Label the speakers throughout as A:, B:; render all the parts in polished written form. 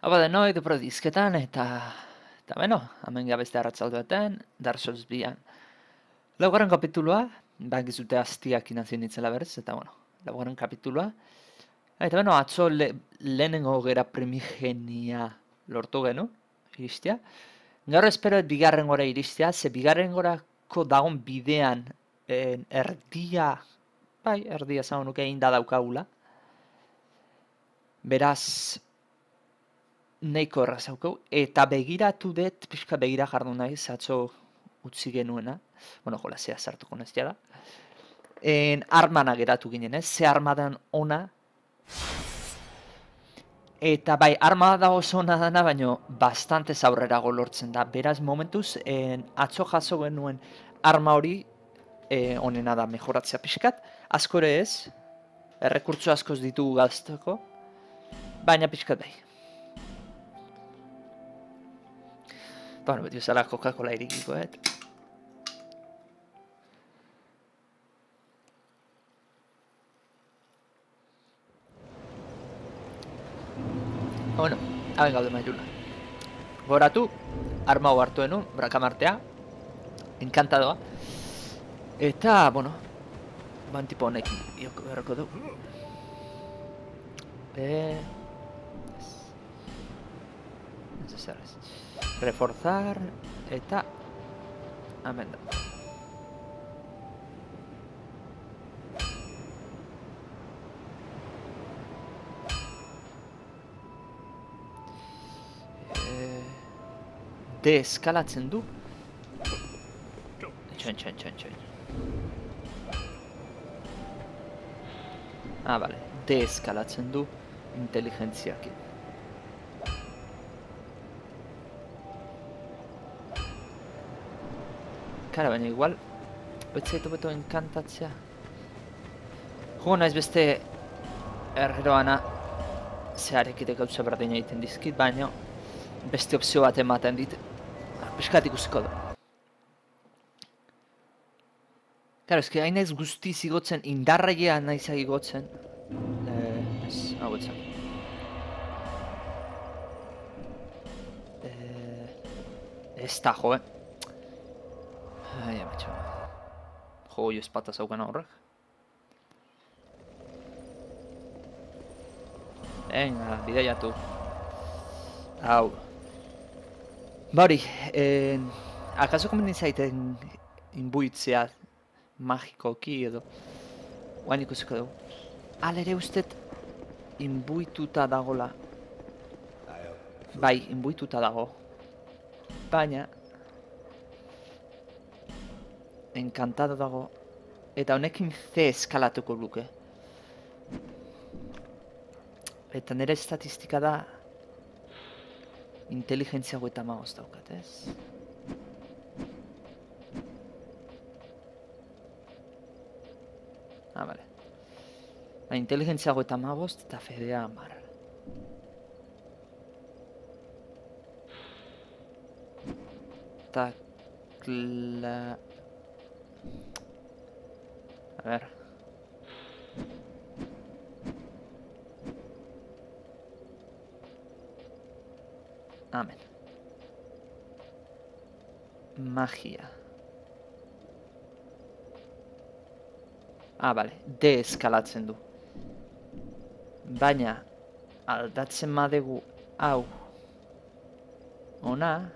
A: Hau da, noi dupro dizketan, eta beno, hemen gabezte arratzalduetan, Dark Souls bian. Laugarren kapitulua, bakizute hastiak inazien nitzela berez, eta bueno, laugarren kapitulua. Eta beno, atzo lehenengo gera primigenia lortu genu, iristia. Gaur esperoet bigarren gora iristia, ze bigarren gorako dagon bidean erdia, bai, erdia zago nuke inda daukagula. Beraz, nahiko erraz haukau, eta begiratu dut, pixka begira jardun nahi, atzo utzi genuena, bueno, jolazea sartuko neztia da. Armana geratu ginen, ze armadan ona, eta bai, armada da oso ona dana, baino bastante aurrerago lortzen da. Beraz, momentuz, atzo jaso genuen arma hori, onena da mejoratzea pixkat, askore ez, errekurtso askoz ditugu gazteko, baina pixkat bai. Bueno, beti bezala Coca-Cola irikiko, Bueno, haben gaude mailuna. Goratu, arma hau hartu enun, brakamartea, enkantadoa. Eta, bueno, bantipo honekin ioko berroko du. Reforzar, eta, hemen da. Deeskalatzen du. Txoin. Bale. Deeskalatzen du inteligentziakin. Kara, baina igual, betzaitu beto enkantatzea. Jugo naiz beste erreroana zeharekite gauza berdina egiten dizkit, baina beste opzio bat ematen dit. Piskat ikusiko da. Karo, eski hain ez guztiz igotzen, indarraia naizak igotzen. Ez, hau etzak. Ez da, jo, Ai, ametxo. Jo, jo espata zaukan horrek. Venga, bideiatu. Hau. Bari, akaso komeni zaiten inbuitzea magikoki edo. Guain ikusiko dugu. Alere ustet inbuituta dagola. Bai, inbuituta dago. Baina enkantado dago. Eta honekin C eskalatuko luke. Eta nire estatistika da inteligentzia goeta magoz daukat, ez? Bale. Inteligentzia goeta magoz eta fedea 10. Eta A ver. Amen. Magia. Bale. Deeskalatzen du. Baina, aldatzen madegu hau. Ona.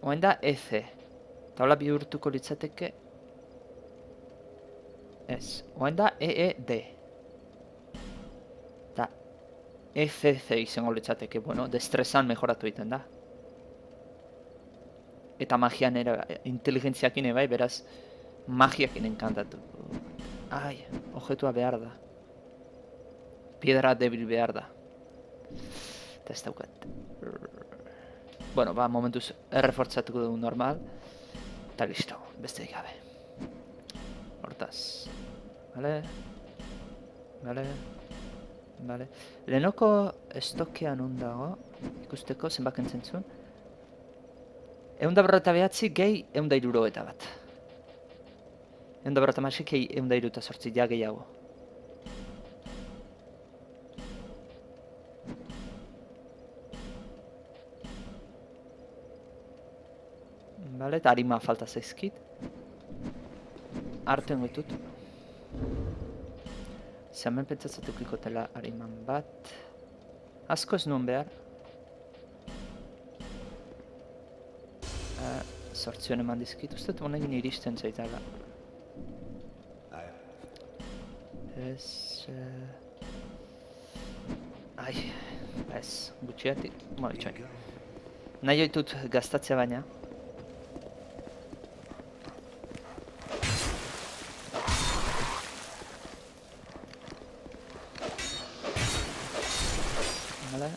A: Oen da F. Taula bihurtuko litzateke. Ez. Oen da EED. Eta FC izango litzateke. Bueno, destresan mejoratu egiten da. Eta magian ere, inteligentziakin bai, beraz, magiakin enkantatu. Ai, objetua behar da. Piedra debil behar da. Eta ez daukat. Bueno, ba, momentuz errefortzatuko dugu normal. Eta listo, beste gabe. Hortaz. Bale. Lehenoko estokean dago, ikusteko zenbak entzentzun. 159 gehi 161. 156 gehi 168 ja gehiago. Vale, eta harima falta zaizkit. Arten goitut. Zemen pentsatzatuko tela hariman bat. Asko ez nuen behar. Sortzion eman dizkit. Uste honekin iristen zaitala. Ez... Ai, ez, gutxiatik. Bueno, itxoin. Nahi oitut gaztatzea baina. Vale.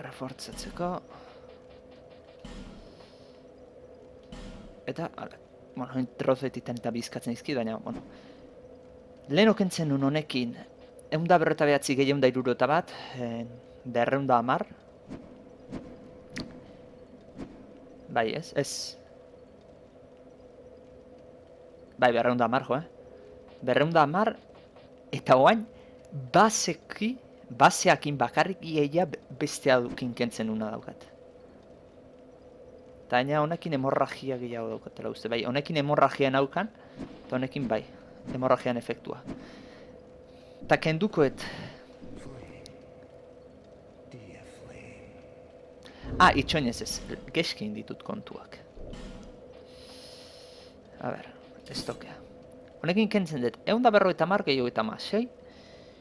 A: Refortzatzeko. Eta, bueno, trozetiten eta bizkatzen izki, baina, bueno. Lehen okentzen nun honekin, 159 gehi 161 210. Bai, ez. Bai, 210, jo, 210, eta oain, baseakin bakarrik iaia bestea dukin kentzen una daukat. Eta baina honekin hemorragia gehiago daukatela uste, bai, honekin hemorragia naukan, eta honekin bai, hemorragian efektua. Eta kendukoet... itxoin ez, geskin ditut kontuak. A ber, ez tokea. Honekin kentzen dut, 150 gehiago eta 6,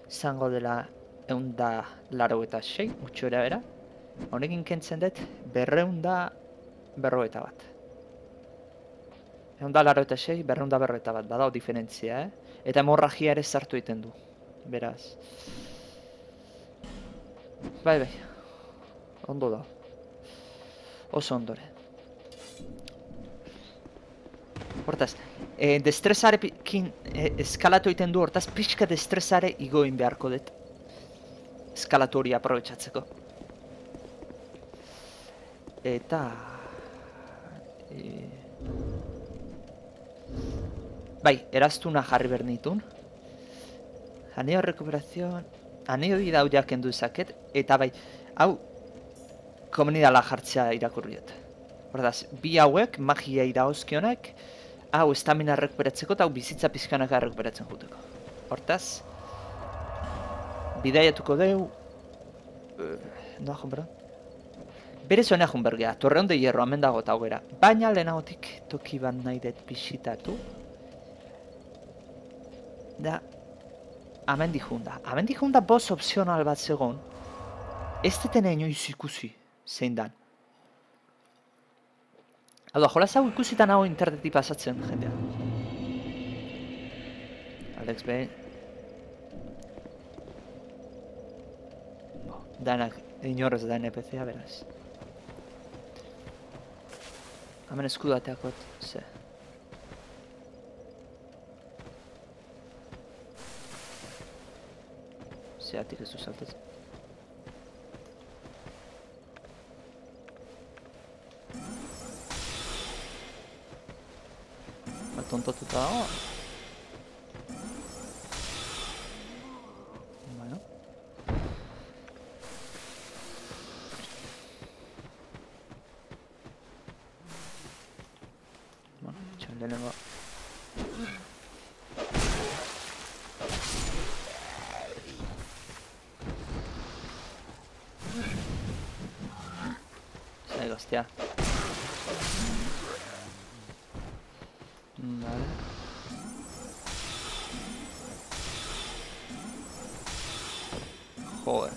A: izango dela 186, gutxo era. Honekin kentzen dut, 251. 186, 251, badao diferentzia, Eta hemorragia ere sartu egiten du, beraz. Bai, ondo da. Oso ondore. Hortaz, destresarekin eskalatu egiten du, hortaz pixka destresare igoin beharko dut. Eskalatu hori aprobetsatzeko. Eta... Bai, eraztuna jarri behar nitun. Aneo rekuperazion... Aneo di dau jaken duzaket, eta bai, hau... Komunidala jartzea irakurriot. Hortaz, bi hauek, magia iraozkionak, hau estamina rekuperatzeko eta hau bizitza pizkanaka rekuperatzen juteko. Hortaz, bidaiatuko deu... Noa jonbera? Berez honea jonbergea, Torreon de Hierro, hemen dago eta hogera. Baina lehenagotik toki bat nahi dut bisitatu. Da, hemen dihunda. Hemen dihunda boss opzional bat zegoen. Ez deten inoiz ikusi. Zein dan. Hau da, jolaz hau ikusitan hau interneti pasatzen, jendea. Alex B. Danak, inorrez da NPC-a, beraz. Hemen eskudateakot, ze. Zeatik ez du saltatzen. Tontatuta dago. Bueno. Bueno, lehenengo. Zai gaztea. Vale. Joder.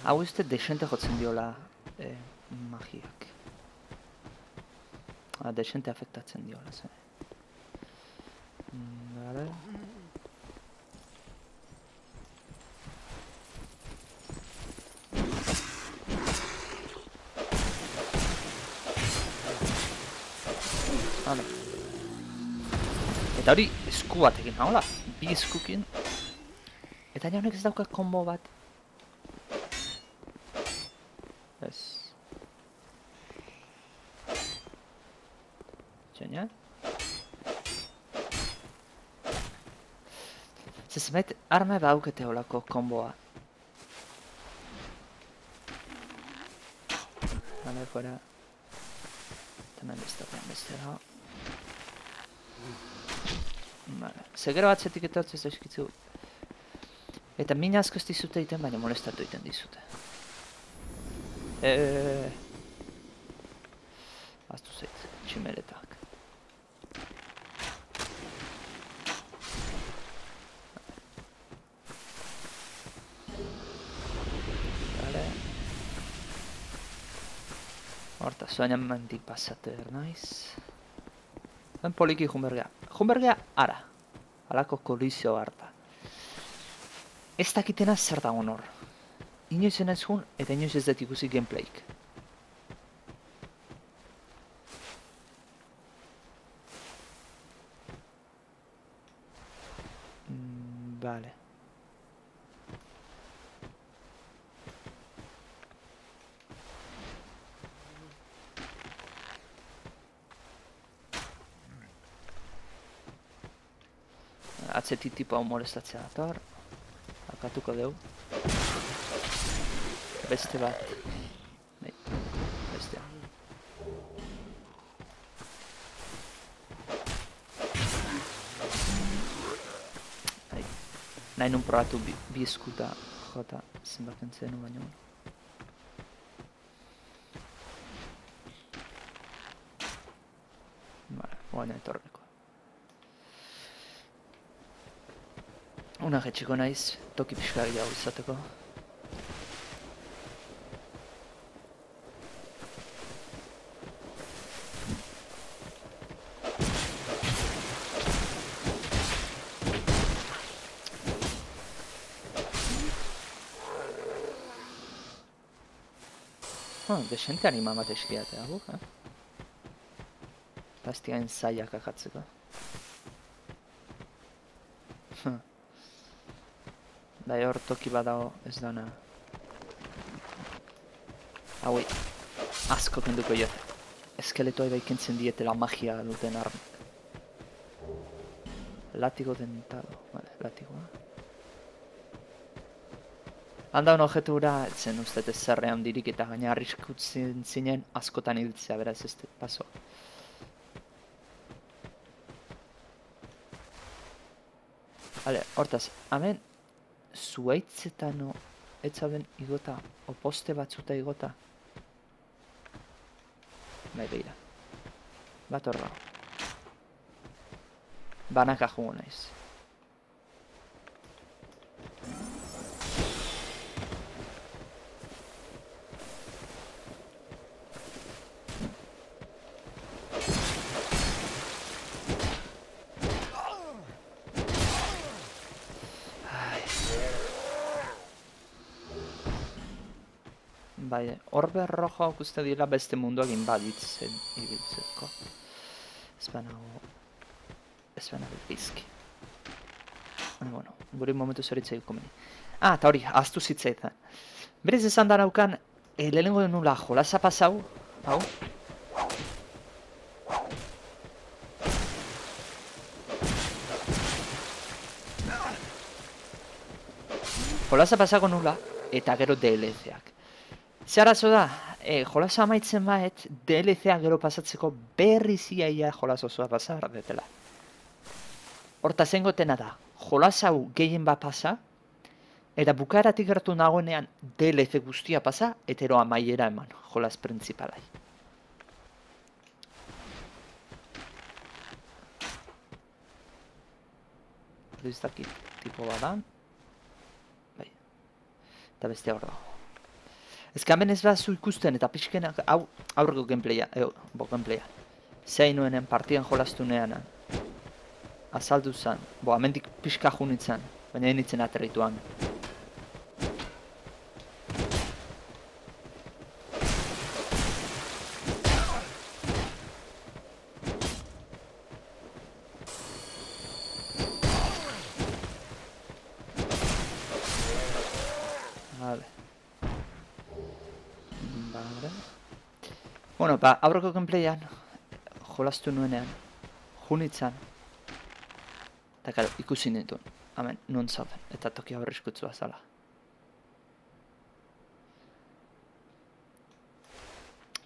A: Hau uste desente jotzen diola magiak. Desente afektatzen diola, ze. Vale. Vale. Eta hori esku batekin, hola, bi eskukin. Eta honek ez dauka kombo bat. Ez. Txaina? Zenbait arma baukete holako komboa. Vale, fuera. Hemen bestera. Vale. Segero atzetik etortzez eskitzu. Eta mina asko ez dizute egiten, baina molestatu egiten dizute. Aztu zait, tximeletak. Vale. Horta, zoain hemendik pasatu naiz. Ben poliki junbergea. Junbergea ara. Halako kolizio harta. Ez dakitena zer dagoen hor. Inoiz ez jun eta inoiz ez dut ikusi gameplayik. Vale. Atzetik tipo hau molestatzea dator. Akatuko deu. Beste bat. Nei, bestea. Ai. Nahi nun probatu bi eskuta jota zenbat entzenu baino. Vale, guaina etorreko. Una jetxiko naiz, toki pixka gehiago izateko. Desente anima bat eskiatea guk, Pastiain zaiak akatzeko. Bai hor toki badago ez dana. Hauei, asko kenduko jo. Eskeletoa bai kentzen dietela magia duten armak. Latigo dentado, vale, latigoa. Handa un objektu hura, etzen uste ez zerrean dirik eta gaina arriskutzen zinen askotan hiltzea, beraz ez paso. Hale, hortaz, hemen zuaitzetano etzauden igota, oposte batzuta igota. Bai, behira. Bat horra. Banaka jugo naiz. Bai, orbe rojoak uste dira beste munduak inbaditzen ibiltzeko. Ez banago bizki. Bueno, guri momentu zoritzei komeni. Eta hori, ahaztu zitzaetan. Berez esan da naukan, lehenengo nula jolasa pasau, hau. Jolasa pasako nula, eta gero DLC-ak. Ze arazo da, jolasa amaitzen baet, DLC-a gero pasatzeko berriz iaia jolas osoa pasar betela. Horta zengotena da, jolas hau gehien bat pasa, eta bukaeratik gertu nagoenean DLC guztia pasa, eta ero amaiera eman, jolas printzipalai. Ez dakit tipo badan. Bai. Eta beste hor dago. Ez kamen ez bat zu ikusten eta pixkenak aurreko gameplaya, gameplaya. Zein nuenen partidan jolastu nean. Azaldu zan. Amendik pixka junitzen, baina enitzen aterrituan. Vale. Vale. Bueno, ba, aurreko gameplayan jolastu nuenean, junitzan. Eta karo, ikusi nituen, hemen, nun zauden, eta tokia horrizkutzua zala.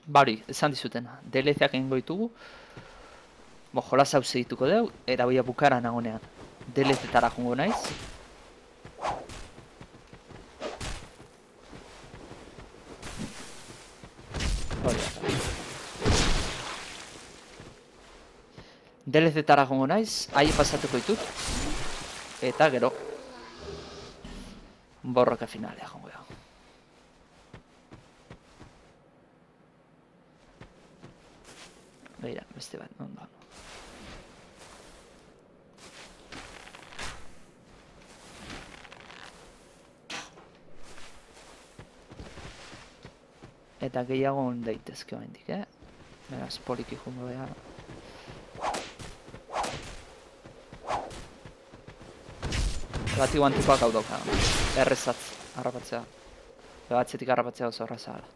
A: Bari, esan dizutena, DLCak egingo ditugu, jolas hau segituko dugu, eta boia bukara nagonean. DLC-tara jongo naiz. DLC-tara jongo naiz, ahi pasatuko ditut. Eta gero, borroka finalea jongo dugu. Beira, beste bat, non da. Eta gehiago on daitezke oraindik, Beraz, poliki jungo beha. Bati guantikoak hau dauka. Errezatz, harrapatzea. Batzetik harrapatzea oso horra zahara.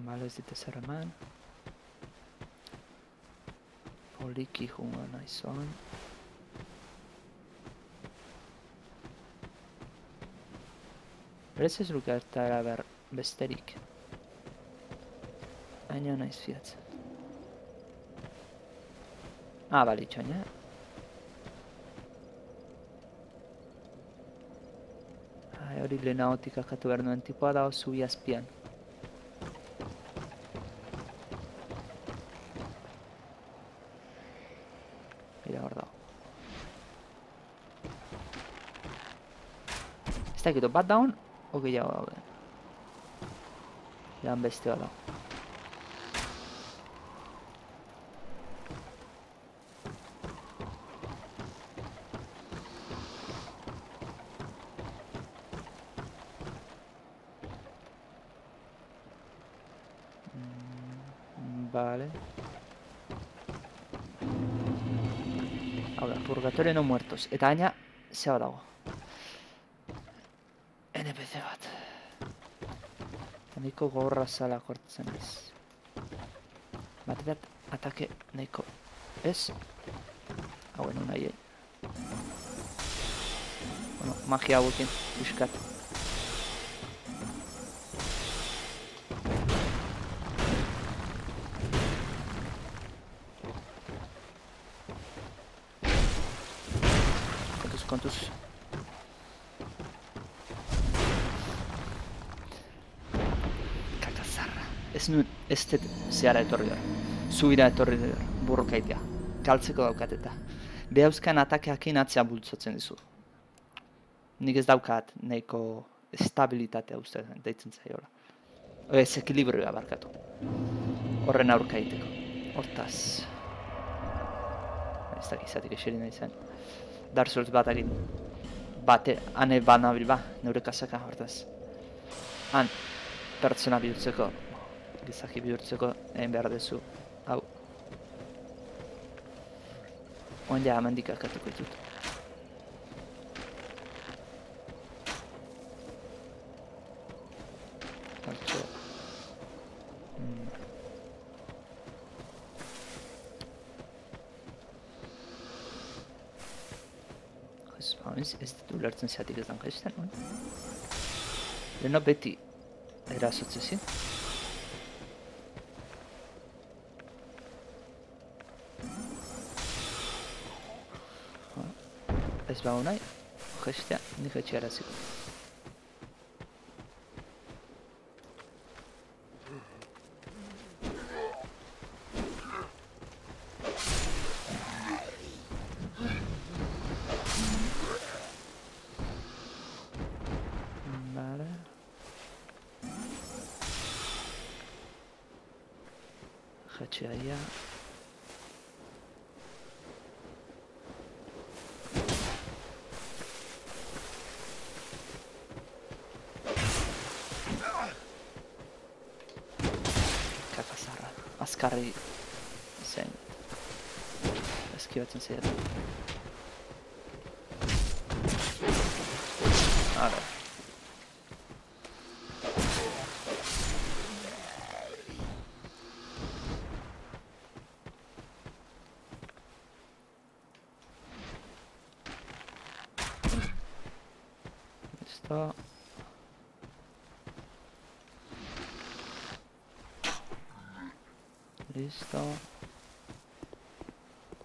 A: Bale, ez dite zer eman. Poliki jungo nahizoan. Berez ez lukertara besterik. Baina naiz fiatzen. Bale, itxoina. Hori lehenagotik akatu behar nuen tipoa da zubi azpian. Mira, hor dago. Ez dakito, bat daun, gehiago daude. Lehan beste bat dago. Vale. Hau da, purgatorio no muertos. Eta gaina, zeba dago. NPC bat. Nahiko gorra zala kortzen ez. Bat atake nahiko ez. Hauen unai. Bueno, magia hauekin, buskat. Kontuz. Kakazarra. Ez nuen, ez dut zehara etorri dara. Zubira etorri dara, burrokaitea. Galtzeko daukat eta. Behauzkan atakeakin atzea bultzatzen dizu. Nik ez daukat nahiko estabilitatea uste deitzen zaiola. Ez ekilibrioa barkatu. Horren aurka egiteko. Hortaz. Ez da gizatik eseri nahi zen. Dark Souls bat egin. Bate, ane banabil ba, neure kasaka, hortaz. Han, pertsona bihurtzeko, gizaki bihurtzeko, egin behar dezu. Hau. Oin ja, hemendik akatuko ditut. Hartxo. Ez dut ulertzen zeatik ez dan jaizten, Leheno beti erazotzezin. Ez bau nahi, jaiztea, nik etxe eraziko. Jetxeaia. Kakazarra. Azkarri zen. Eskibatzen zeiatu. Vale. Listo. Listo.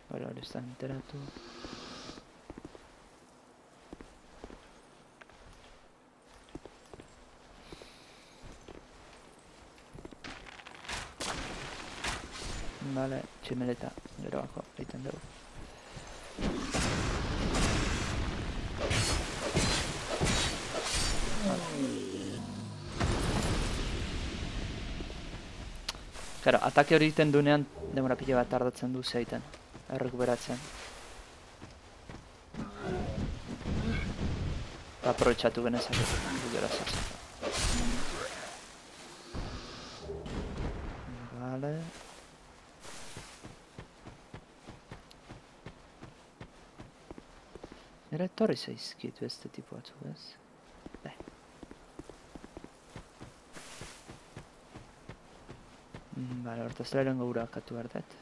A: Ahora está enteratu. Vale, tximeleta geroako egiten dugu. Claro, atake hori egiten duenean demora pila bat tardatzen du zeiten, errekuperatzen. Aprobetxatu genezak gudera zazen. Vale. Nire etorri zaizkitu este tipo batzuk, ez? Vale, hortaz lehenengo ura akatu behar dut.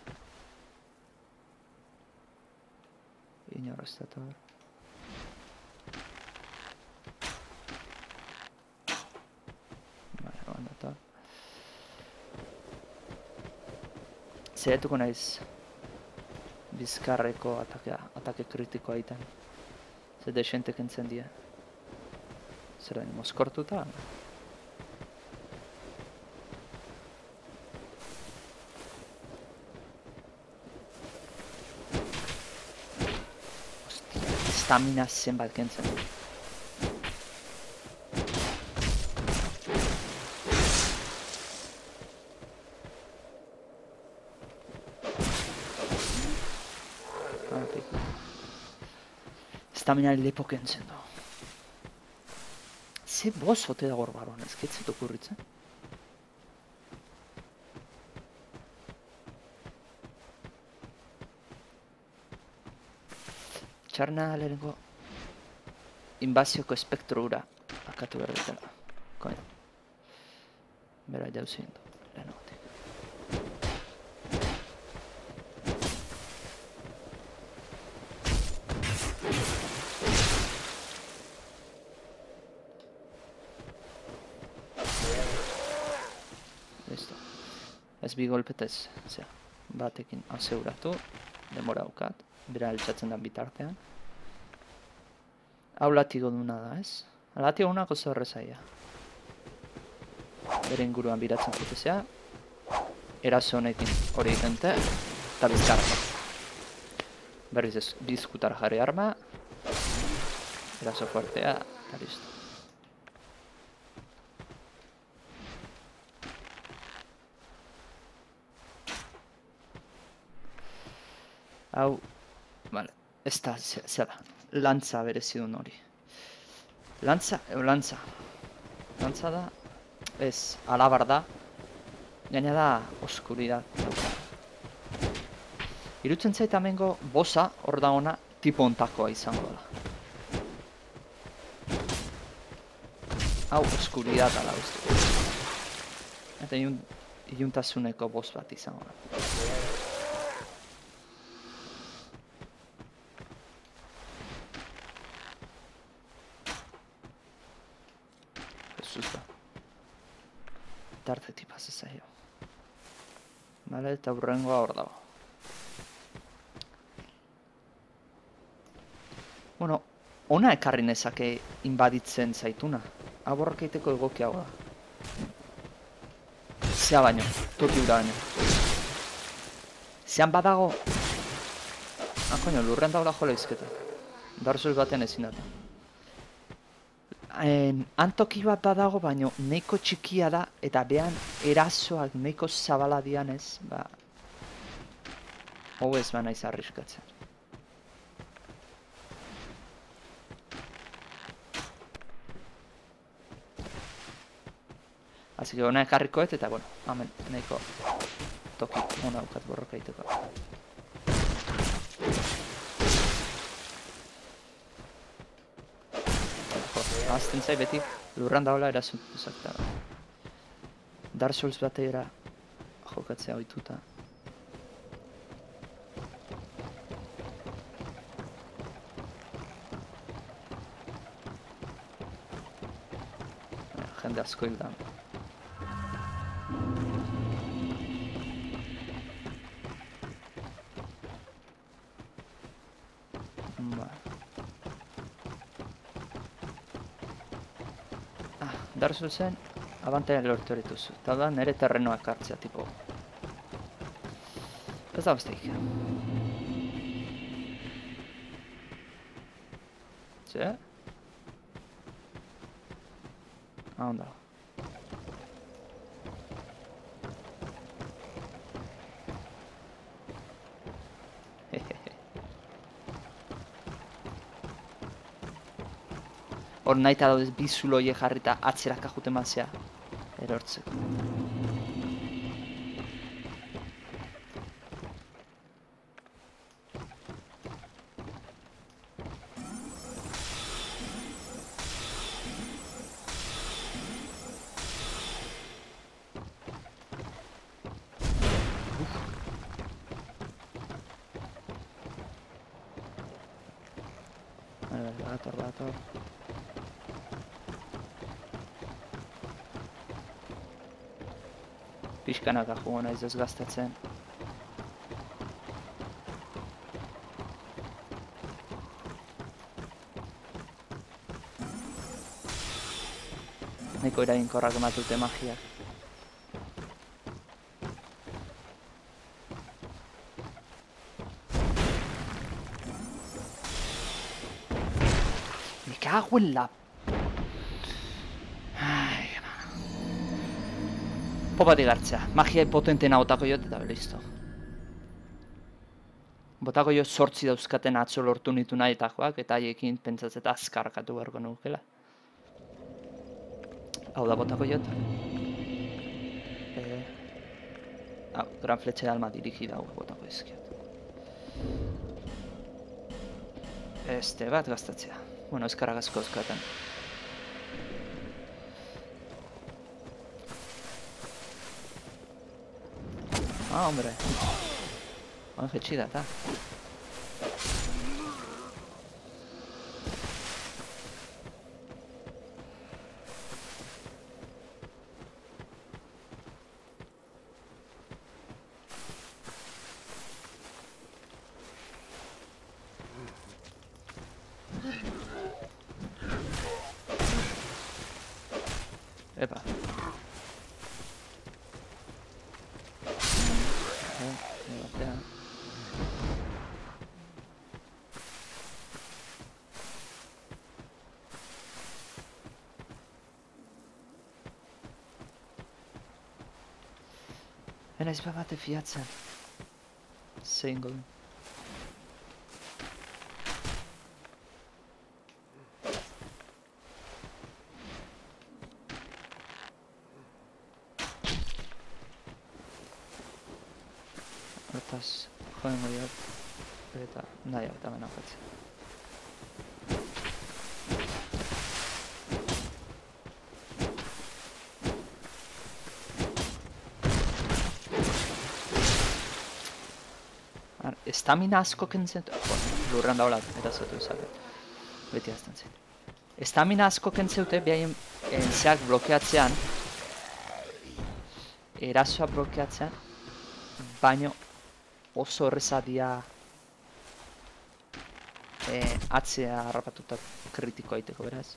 A: Inor ez dut hor. Vale, ondata. Zeratuko naiz bizkarreko atake kritikoa egiten. Zer desentek entzen dira. Zer den, mozkortuta? Stamina zenbat kentzen du. Stamina lepo kentzen du. Ze boss ote da gor barruan, ez ketzet okurritzen. Txarna lehenengo inbazioko espektro ura akatu behar dutela. Koin. Bera jauzien du, lehenagotik. Listo. Ez bi golpetez, zera, batekin aseuratu, demora aukat, bera altxatzen da bitartean. Hau latigo duna da, ez? Latigo unako zorrezaia. Bere inguruan biratzen jutezea. Eraso honekin hori egitente, eta bizkarra. Berriz ez, bizkutar jarri arma. Eraso fuertea, eta listo. Hau, vale, ez da, zera, lantza berezidun hori. Lantza da, ez, alabar da, gaina da oskuridad. Irutzen zait amengo bosa hor da ona tipo ontakoa izango da. Hau oskuridad ala uste. Eta iluntasuneko boss bat izango da. Tartetik pasa zaio. Bale, eta hurrengoa hor dago. Bueno, ona ekarri nezake inbaditzen zaituna. Aborrak egiteko egokia hau da. Zea baino, toki ura baino. Zean badago... koño, lurren dagoela jola izketa. Dark Souls batean ezin dut. Antoki bat badago, baino nahiko txikia da, eta behan erasoak nahiko zabala dianez, ba... Hau ez ba naiz arriskatzen. Así que hona ekarrikoet eta, bueno, hemen nahiko toki hona daukat borroka egiteko. Ahazten zai beti lurran daola erasotuzak da. Dark Souls batera jokatzea ohituta. Jende asko hil da. Dark Soulsen abantaia lortu erituzu. Eta da nire terrenoak hartzea, tipo. Ez da besteik. Zer? Onda. Hor nahi eta daudez bi zulo horiek jarrita atzeraka juten mazea erortzeko. Badator. Pixkanaka jugo naiz ez gastatzen. Nahiko eraginkorrak ematute magiak. Me cago en la... Popatik hartzea, magia potentena botako jot eta listo. Botako jot 8 dauzkaten atzo lortu nitu nahietakoak eta haiekin pentsatzeta azkarkatu beharko nukela. Hau da botako jot. Gran fletxe de alma dirigida hau botako izkiot. Bat gastatzea. Bueno, eskarrak asko euskaten. Hombre. Jetxida, eta. Epa. Ez bate fiatzen. Zein godu. Hortaz, joango diot. Eta nahi hau eta menapatzen. Estamina asko kentzen... Lurran daula, eta zotu izaket. Beti azten zen. Estamina asko kentzeute, behaien zeak blokeatzean, erasoa blokeatzean, baino oso horrezadia atzea harrapatuta kritiko aiteko, beraz.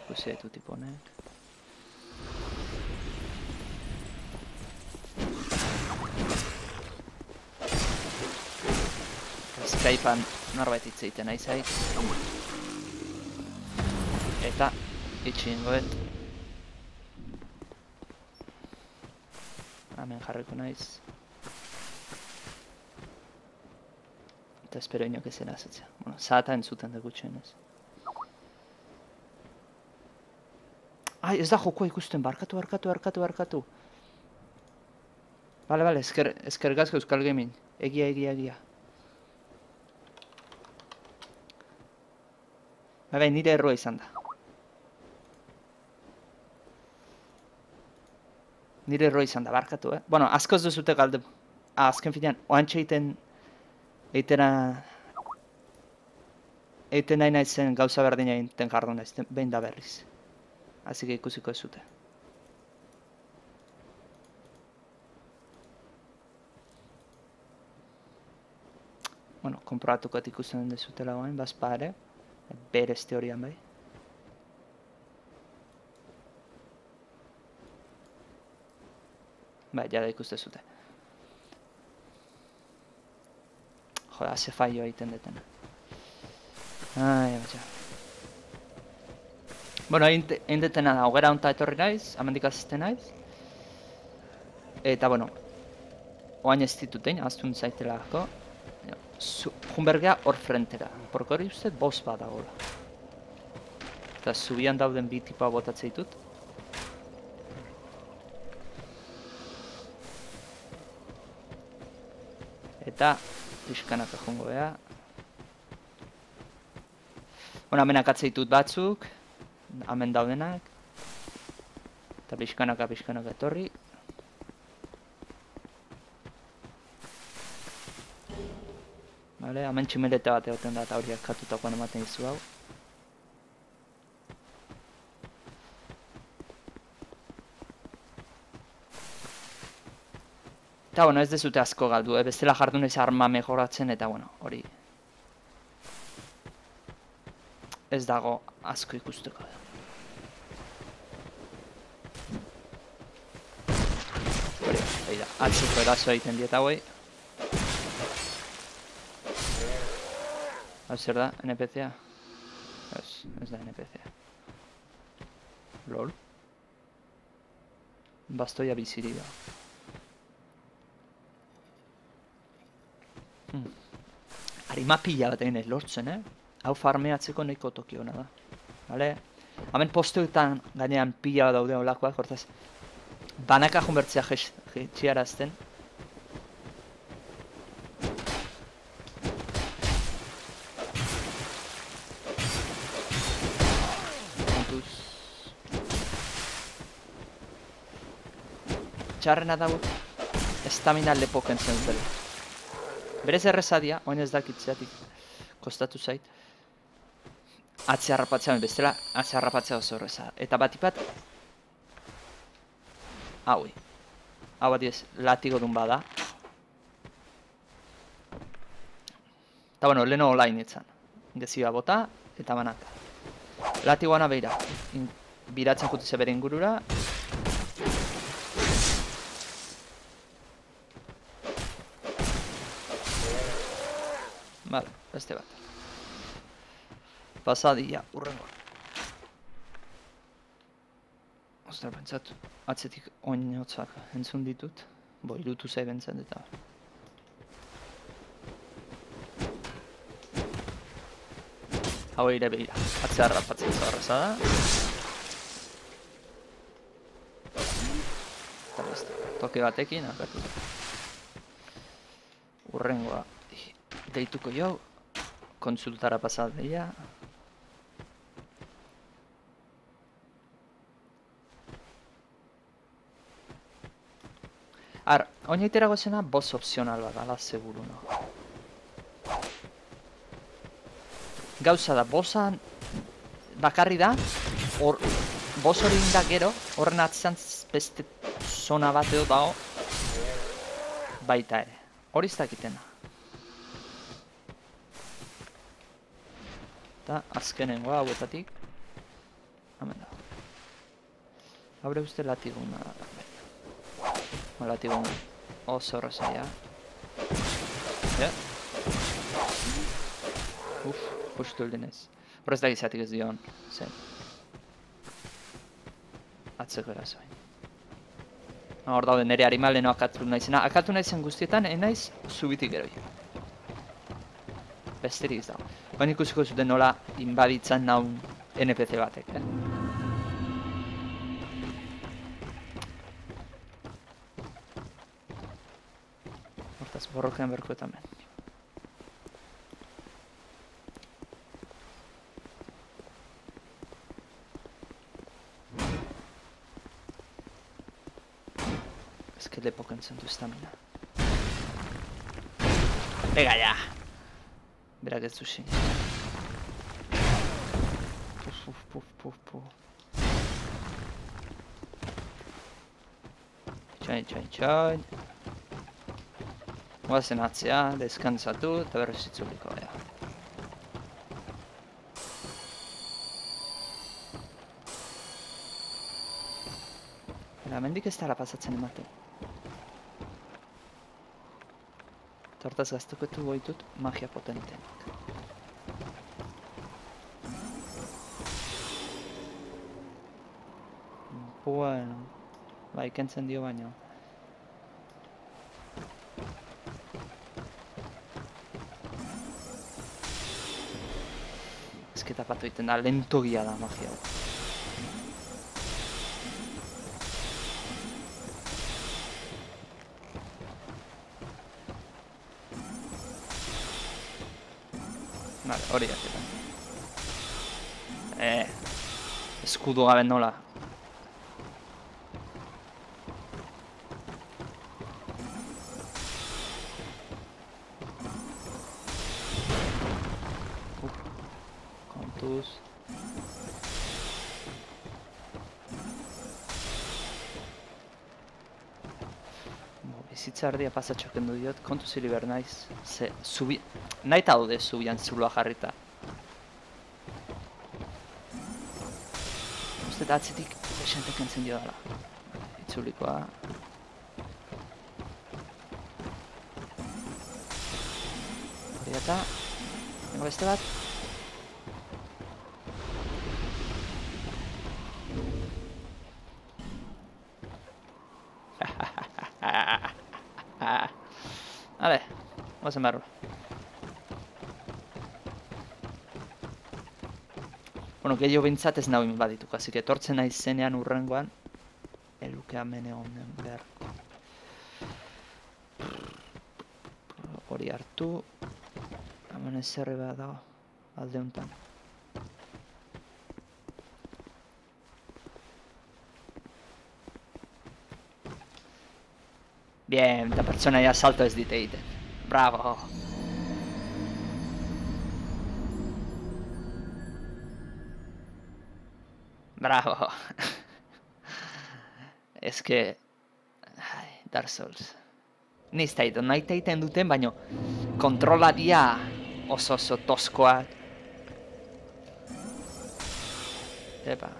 A: Ikusi ditu tipo honek. Skypean norbait hitz egiten nahi zait. Eta itxi ingoet. hemen jarriko naiz. Eta espero inok ez erazatzea. Bueno, zata entzuten dugu txenez. Ai, ez da jokoa ikusten, barkatu. Bale, eskergazko Euskal Gaming. Egia. Bai, nire erroa izan da. Nire erroa izan da, barkatu, Bueno, askoz duzute galde. Azken finean, oantxe Eiten nahi naizen gauza berdina egiten jardun naiz, behin da berriz. Así que ikusiko ez zute. Bueno, konprobatuko ikusten dezutela guain, bazpa ere. Berez teorian bai. Bai, jada ikuste zute. Joda, ze faio egiten detena. Ai, batxa. Bueno, egin detena da, hogera honta etorri naiz, amendik azizten naiz. Eta, bueno, oain ez ditutein, aztun zaitelako. Junbergea hor frentera. Porko hori uste, boss bat dagoela. Eta zubian dauden bi tipa botatzea ditut. Eta, pixkanaka jongo beha. Bueno, hemen akatzea ditut batzuk. Hemen daudenak. Eta pixkanaka etorri. Vale, hemen tximelete bat egoten da eta hori akatutakoan ematen izu hau. Eta, bueno, ez dezute asko galdu, bestela jardun ez arma mejoratzen eta, bueno, hori. Ez dago asko ikusteko. Hori da, atziko erazo egiten dieta hauei. Hau zer da, NPC-a? Ez da NPC-a. Lol. Bastoia biziri da. Arima pila bat egin ez lortzen, Hau farmeatzeko nahiko toki hona da. Vale? Hemen postuetan gainean pila bat daude olakoak, hortaz. Banaka junbertzea jetxiarazten. Txarrena dago, estamina lepo kentzen dutela. Berez errezadia, oin ez dakitzeatik kostatu zait. Atzea harrapatzea, bestela atzea harrapatzea oso horreza. Eta batipat, haui. Hau bat ez, latigo dun bada. Eta bueno, leheno olain etzan. Gezioa bota, eta banaka. Latigoana behira. Biratzen jutize bere ingurura. Vale, beste bat. Pasadia, urrengo. Ostra, pentsatu, atzetik oinotzak entzun ditut. Bo, irutu zei bentzen eta. Hau ere behira, atzea harrapatzen zaharreza da. Eta beste, toke batekin, akatu. Urrengoa. Deituko jau, konsultara pasadeia. Oinaitera gozena, boss opzional bat, ala seguru, no? Gauza da, bossan bakarri da, boss hori inda gero, horren atzean beste zona bat edo dago, baita ere. Hori ez dakitena. Eta azkenengo hauetatik. Hemen da. Haure uste latiguna da. Latiguna oso horrezaia. Ja? Justu eldinez. Horrez da gizatik ez dion. Zen. Atzeko erazoin. Hor daude nire animaleno akatu naizena. Akatu naizen guztietan, naiz zubitik eroi. Besterik ez dago. Baina ikusiko zuten nola inbaditzen naun NPC batek, Hortaz, borrokean berko eta hemen. Ez que lepo kentzen du estamina. Pega ya! Berak ez du xin. Puf. Itxoin. Guazen atzea, deskantzatu eta berriz itzuliko, Hemendik ez dara pasatzen emate. Hortaz gaztuketu goitut magia potenteak. Bueno, bai, kentzen dio baino. Ezketa patu egiten da, lentogia da magia. Vale, hori jaketan. Eskudu gabe nola. Kontuz. Bizitza erdia pasatxoken du diot, kontuz hili behar naiz. Ze, zubi... Nahi eta daude zubian zuloa jarrita. Uste da atzitik esentek entzen dio dala. Itzulikoa. Hori eta... Nengo beste bat. Vale, goazen barru. Bueno, gehiago bintzat ez nagoen badituk, así que etortzen naiz zenean urrengoan eluke hemen egon den beharko. Hori hartu. Hemen ezerre bat dago, alde honetan. Bien, eta pertsonaia salto ez dit egiten. Bravo! Bravo! Ez que... Dark Souls. Niz taito, nahi taiten duten, baino kontroladia oso toskoak. Epa.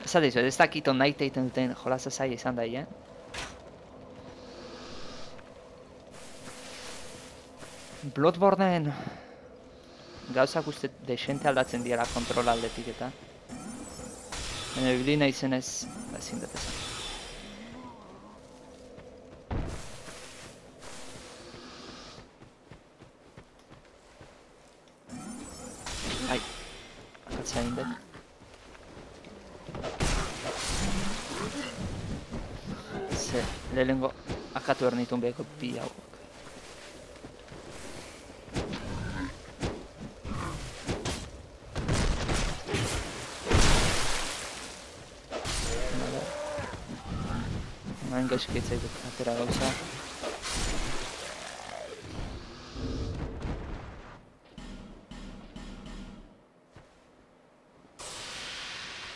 A: Esate izu, ez dakito nahi taiten duten jolaza zaila izan daia. Bloodborneen gauzak uste desente aldatzen diara kontrola aldetik eta baina ibili nahi zenez ezin dut esan. Ai, akatzea indek. Ze, lehenengo akatu ernitun beheko bi hauak. Hain gaizki etzaitu atera gauza.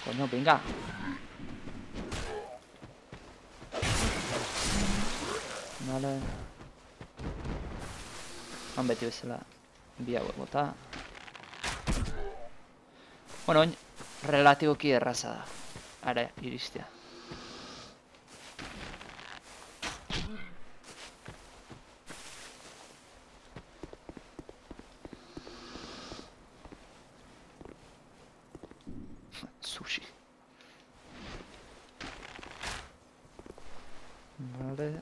A: Coño, venga. Vale. Han beti bezala bi hauek bota. Bueno, oin relatiboki erraza da. Ara, iristea. sushi. Vale.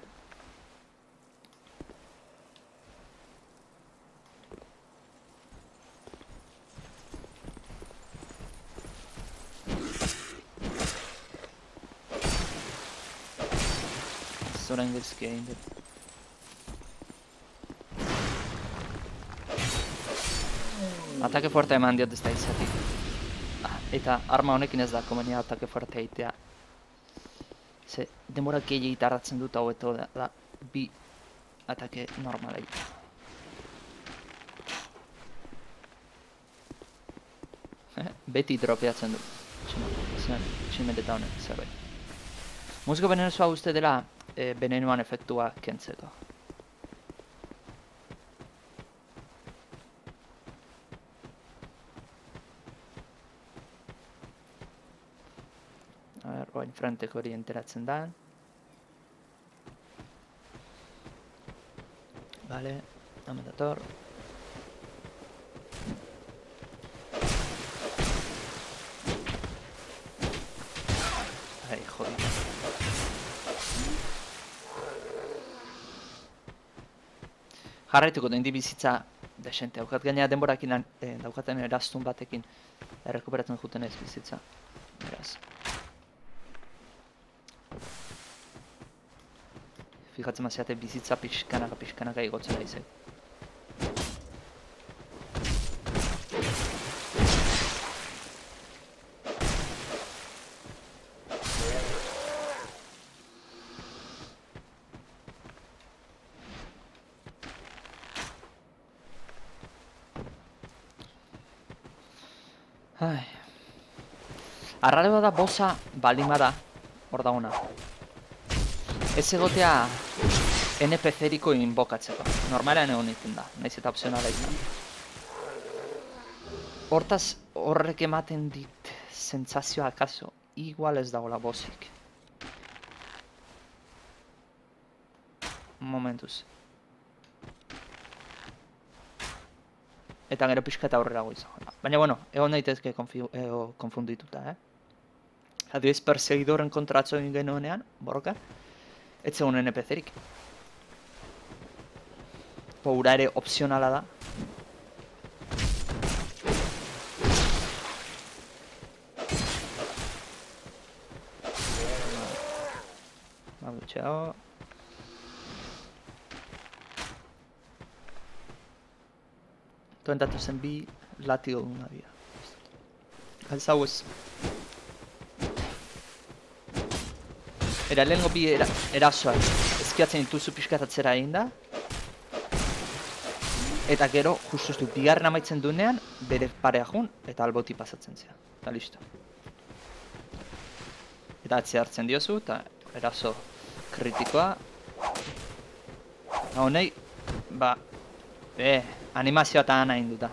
A: Zoran gaizki egin dut. Atake fuerte eman diot ez da izatik. Eta arma honekin ez da komenia atake fuerte egitea. Ze denbora gehiagit itarratzen dut hau eta da bi atake normala egitea. Beti dropeatzen du. Tximeleta honek zerbait. Musiko venenosoa uste dela venenoan efektua kentzeko. Oain franteko hori enteratzen da. Vale, hemen dator. Ai, jodi. Jarraituko den di bizitza desente. Daukat gainera denborakin daukaten eraztun batekin errekuperatzen juten ez bizitza. Beraz. Fijatzen maziate bizitza pixkanaka igotzen da izan. Arrareba da bosa balimada, hor da ona. Ez egotea NPC-riko inbokatzeko. Normalean egon egiten da, naiz eta opzionala izan. Hortaz horrek ematen dit sentsazioa akaso, igual ez dagoela bosik. Momentuz. Eta gero pixka eta aurrerago izan. Baina bueno, egon daitezke konfundituta, Adibidez perseguidoren kontratzo egin genuenean, borroka. Ez zegoen NPC-rik. Ura ere opzionala da. Txau. Toen datu zen bi latigo duna dira. Galtza hau ez. Era lehenko bi erasoak ezkiatzen dituzu pixkatatzera egin da. Eta gero, justustu, bigarren amaitzen duenean, bere parea jun eta alboti pasatzen zea. Eta listo. Eta atzea hartzen diozu, eta eraso kritikoa. Honei, animazioa eta ana induta.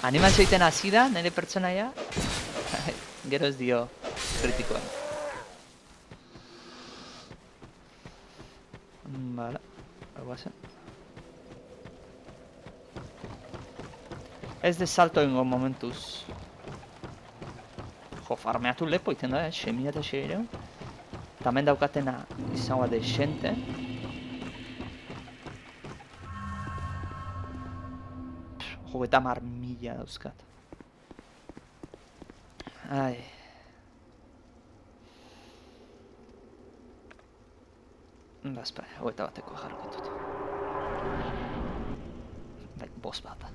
A: Animazio egiten hasi da, nire pertsonaia, gero ez dio kritikoa. Bala. Ez de salto ingo momentuz. Jo, farmeatu lepo iten da, 6.600. Tamen daukatena izangoa desente. Jo, eta 10.000 dauzkat. Ai. Espera, hogeita bateko jarriko dut. Bai, boss bat.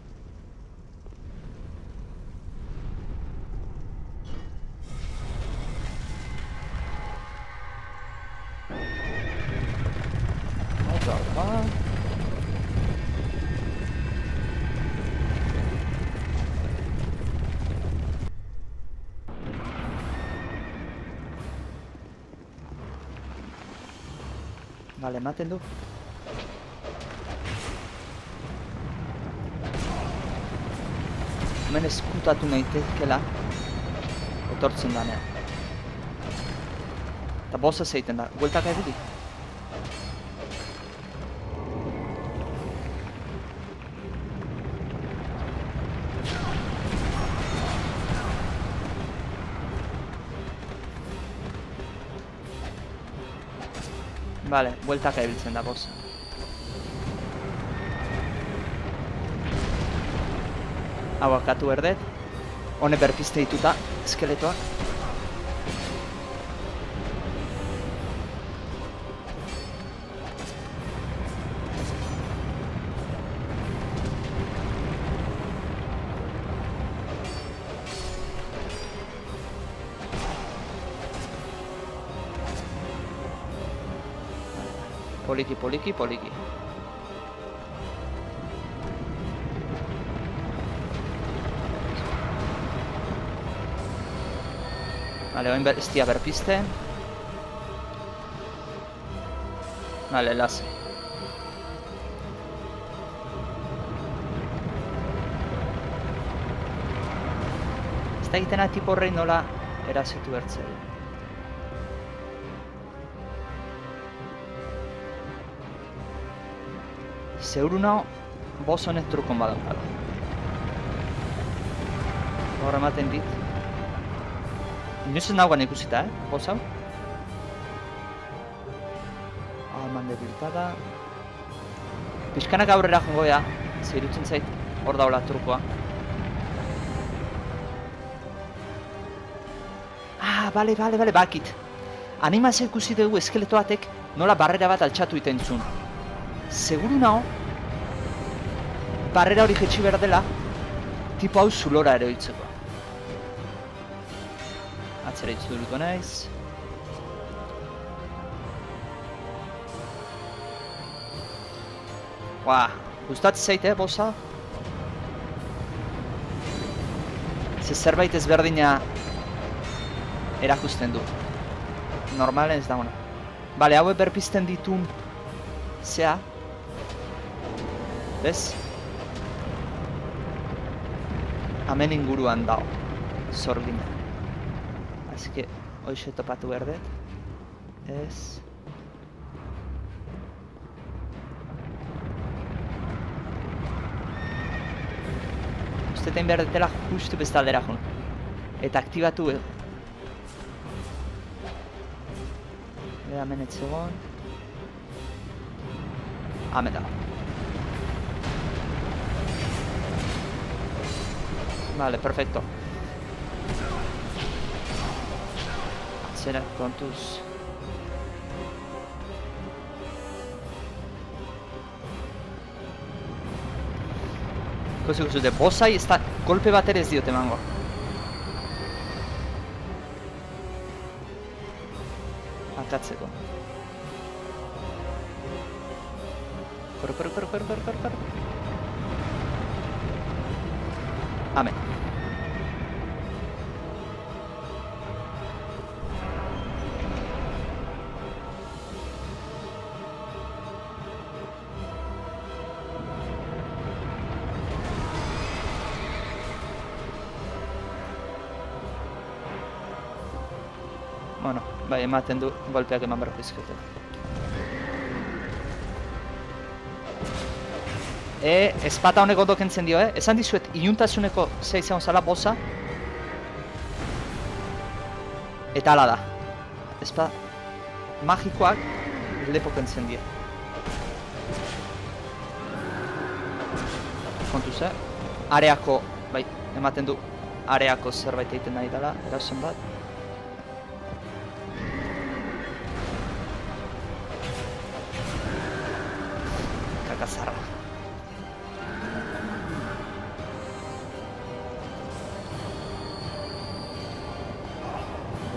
A: Vale, ematen du. Hemen eskutatu naitezkela etortzen danean. Eta bosa zeiten da, gueltaka ebili. Vale, bueltaka ibiltzen da bossa. Hau akatu erdet. Hone berpiste dituta, eskeletoak. Poliki, poliki, poliki. Vale, oin ez dia berpiste. Vale, lasai. Ez da egitena tipo horrein nola erazitu bertzea. Seguru nao, boss honek trukon badaukala. Hor ematen dit. Inoiz ez nagoan ikusita, boss hau? Alman debilitada. Pixkanak aurrera jongo ea, zeirutzen zait, hor daula trukoa. Bale, bakit. Animazio ikusi dugu eskeleto batek nola barrera bat altxatu iten zuen. Seguru nao, barrera hori jetxi behar dela, tipo hau zulora ere hitzeko. Atzera hitzu duruko naiz. Gustatzen zaite, bossa? Zerbait ezberdina erakusten du. Normalen ez da, bueno. Bale, haue berpizten ditun zea. Bez? Hemen inguruan dao. Zorgina. Así que, hoxe topatu behar dut. Ez. Usteetan behar dutela justu bestaldera joan. Eta aktibatu hemen etzegoen. Hemen da. Vale, perfecto. Atzera, kontuz. Ikusi, bossai ez da golpe bat ere ez diote emango. Akatzeko. Korro. Amen. Bueno, bai, ematen du golpeak eman beharko izkiote. Espata honek ondo kentzen dio, Esan dizuet, iluntasuneko zea izan zala bossa. Eta ala da. Espada magikoak lepo kentzen dio. Kontuz, Areako, bai, ematen du areako zerbait egiten nahi dela, erasen bat. Kakazarra.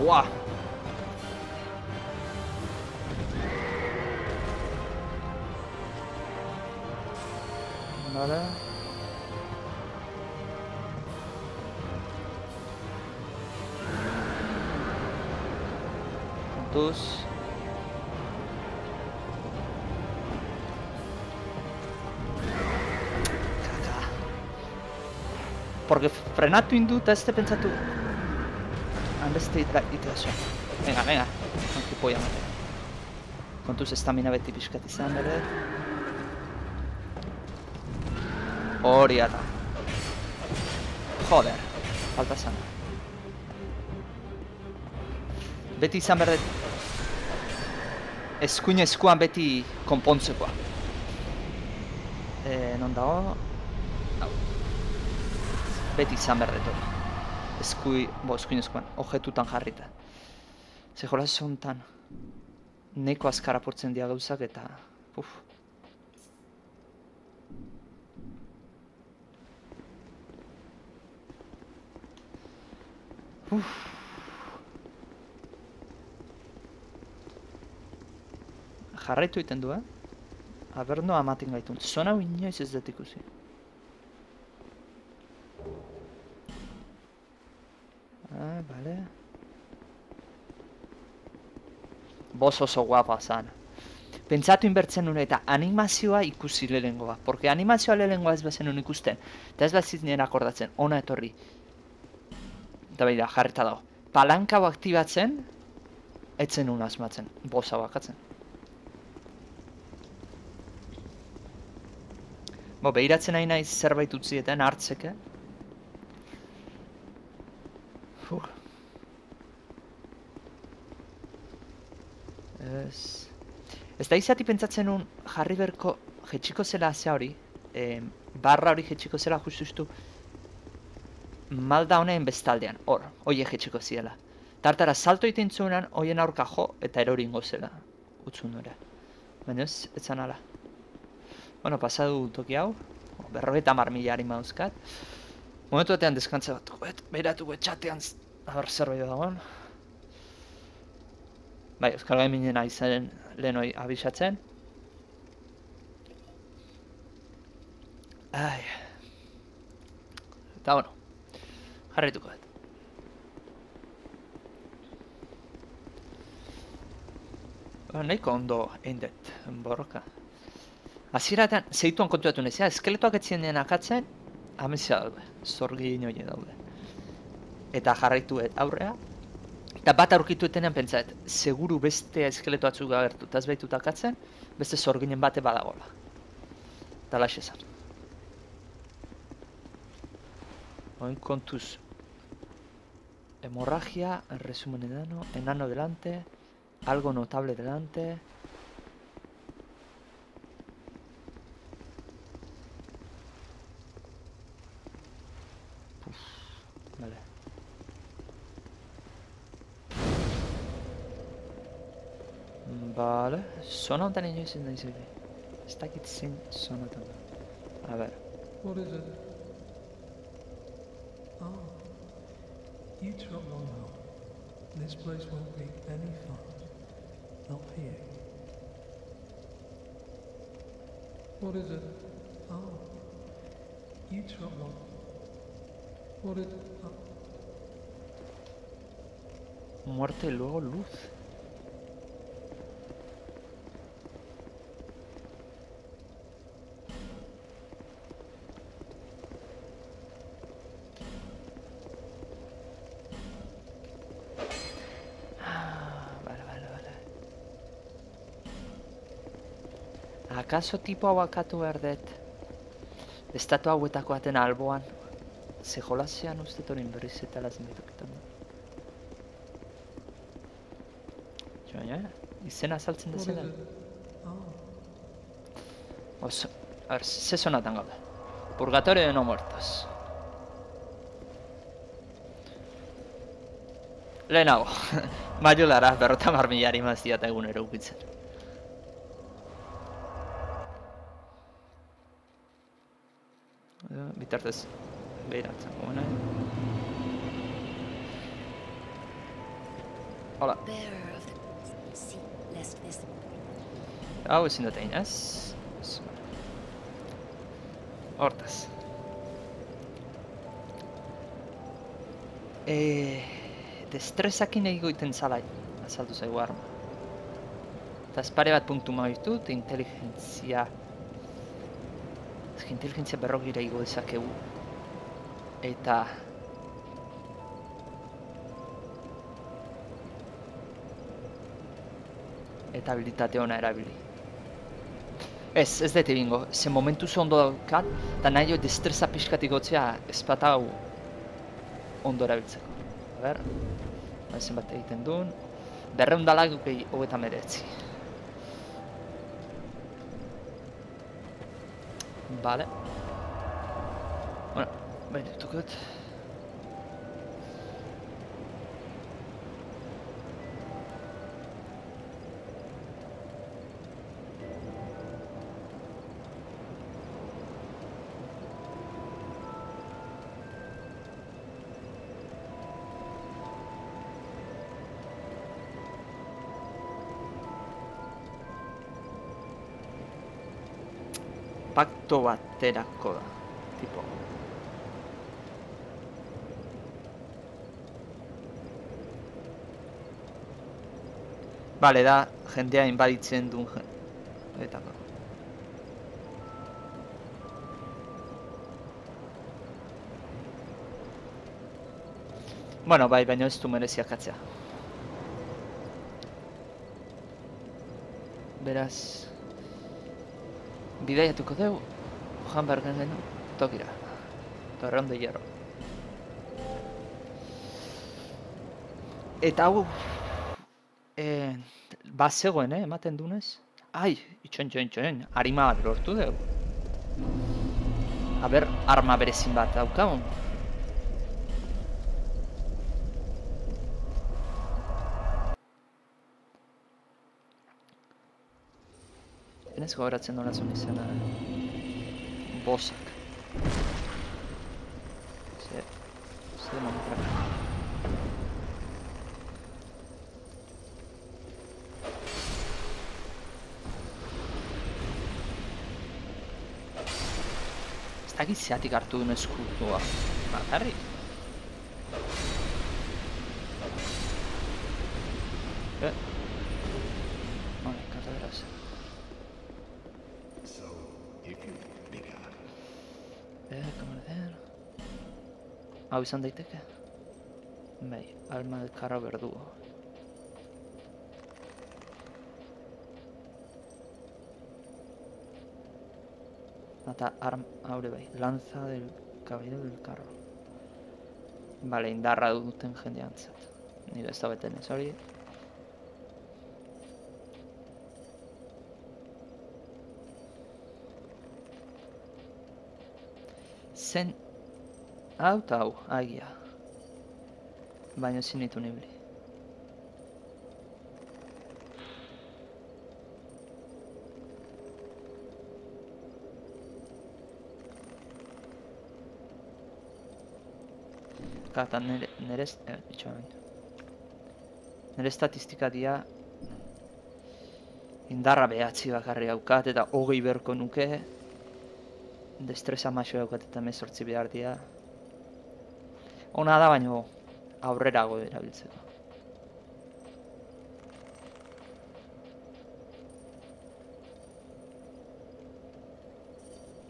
A: Buah! Vale. Kontuz. Porque frenatu indut eta ez te pentsatu. Beste itea zuen. Venga. Onki poia mate. Kontuz estamina beti pixkat izan bere. Hori ata. Joder. Falta zan. Beti izan berdet. eskuin eskuan beti konpontzekoa. Non dago? Hau. Beti izan behar dut hori. Eskuin eskuan, objetutan jarrita. Ze jolaz honetan, neko azkar apurtzen dira gauzak eta... Jarraitu egiten du, Aber noa amaten gaitun. Zona hau inoiz ez dut ikusi. Vale. Boz oso guapa zan. Pentsatu inbertzen nuen eta animazioa ikusi lehengoa. Porque animazioa lehengoa ez bezen nuen ikusten. Eta ez bezit nien akordatzen, ona etorri. Eta behira, jarreta dago. Palanka hau aktibatzen, etzen nuen asmatzen. Boz hau akatzen. Behiratzen nahi naiz zerbait utzieten hartzeke. Ez da izati pentsatzen nun jarri berko jetxiko zela azea hori, barra hori jetxiko zela justu malda honen bestaldean, hoie jetxiko ziela. Tartara salto egiten zuenan, hoien aurka jo eta erori ingo zela, utzun dure. Baina ez zan ala. Bueno, pasadu toki hau, 50.000 harima dauzkat. Momentu batean deskantza bat, behiratu txatean, aber zerbait dagoen. Bai, Euskal Gamingen aizaren lehen hori abisatzen. Eta bueno, jarrituko dut. Nahiko ondo egin dut, borroka. Aziratean, zeituan kontuatu nezea, eskeletoak etzien dien akatzen, amezia daude, zorgi inoie daude. Eta jarraitu aurrea. Eta bat aurkitu etenean pentsaet, seguru beste eskeleto batzuk agertu, eta ez behitut akatzen, beste zorginen bate badagola. Eta laxe zan. Oin kontuz. Hemorragia, resumen enano delante, algo notable delante. Vale. Vale, zona honetan inoiz ez nahiz ere. Ez dakit zein zona honetan. A ver.
B: What is it? Oh, you trot along now. This place won't be any fun. Not for you. What is it? Oh, you trot along. What is it? Oh.
A: Muerte y luego luz. Akaso tipo hau akatu behar dut? Estatu hauetako aten alboan. Ze jolasean uste torin berriz eta lazen dituketan da. Baina, izena azaltzen dezela. Oso, a ver, ze zonatan gaude. Purgatorio de no muertos. Lehenago, Maiolara 50.000 harima ez diata egunero ukitzen. Bitartez, behiratzen gomena. Hola. Hau ezin dut egin, ez? Hortaz. Destresakin egiten zalai, azaldu zaigu arma. Eta espare bat punktu maitut, inteligentzia... Inteligentzia berrogira igo dezakegu. Eta... Eta habilitate ona erabili. Ez dut egingo. Ze momentu ondo daukat, eta nahi destreza pixkat igotzea ezpata hau ondo erabiltzeko. A ber, zenbat egiten duen. 200 hogeta meretzi. Vale. Bueno, baina tukut. Pakto baterako da, tipo. Bale, da, jendea inbaditzen duen etako. Bueno, bai, baina ez du mereziak atzea. Beraz, bidaiatuko dugu, joan behar genu tokira. Torreón de Hierro. Eta hau, bat zegoen, ematen dunez. Ai, itxoin, harima bat lortu dugu. Aber, arma berezin bat daukagun. Ez gogoratzen nola zuen izena bosak. Zer mantraka. Ez dakit zeatik hartu duen eskutua. Bakarrik. Vale, kata beraz. Hau izan daiteke? Bai, alma del carro verdugo. Eta haure bai, lanza del caballero del carro. Bale, indarra duten jendeantzat. Nire ez da beten ez hori. Zen hau eta hau, agia. Baina ezin ditu nibli. Eta nire estatistika dia indarra behatzi bakarri haukat eta hogei berko nuke. Destreza maixo daukat eta 18 behar dira. Ona da, baino aurrerago erabiltzeko.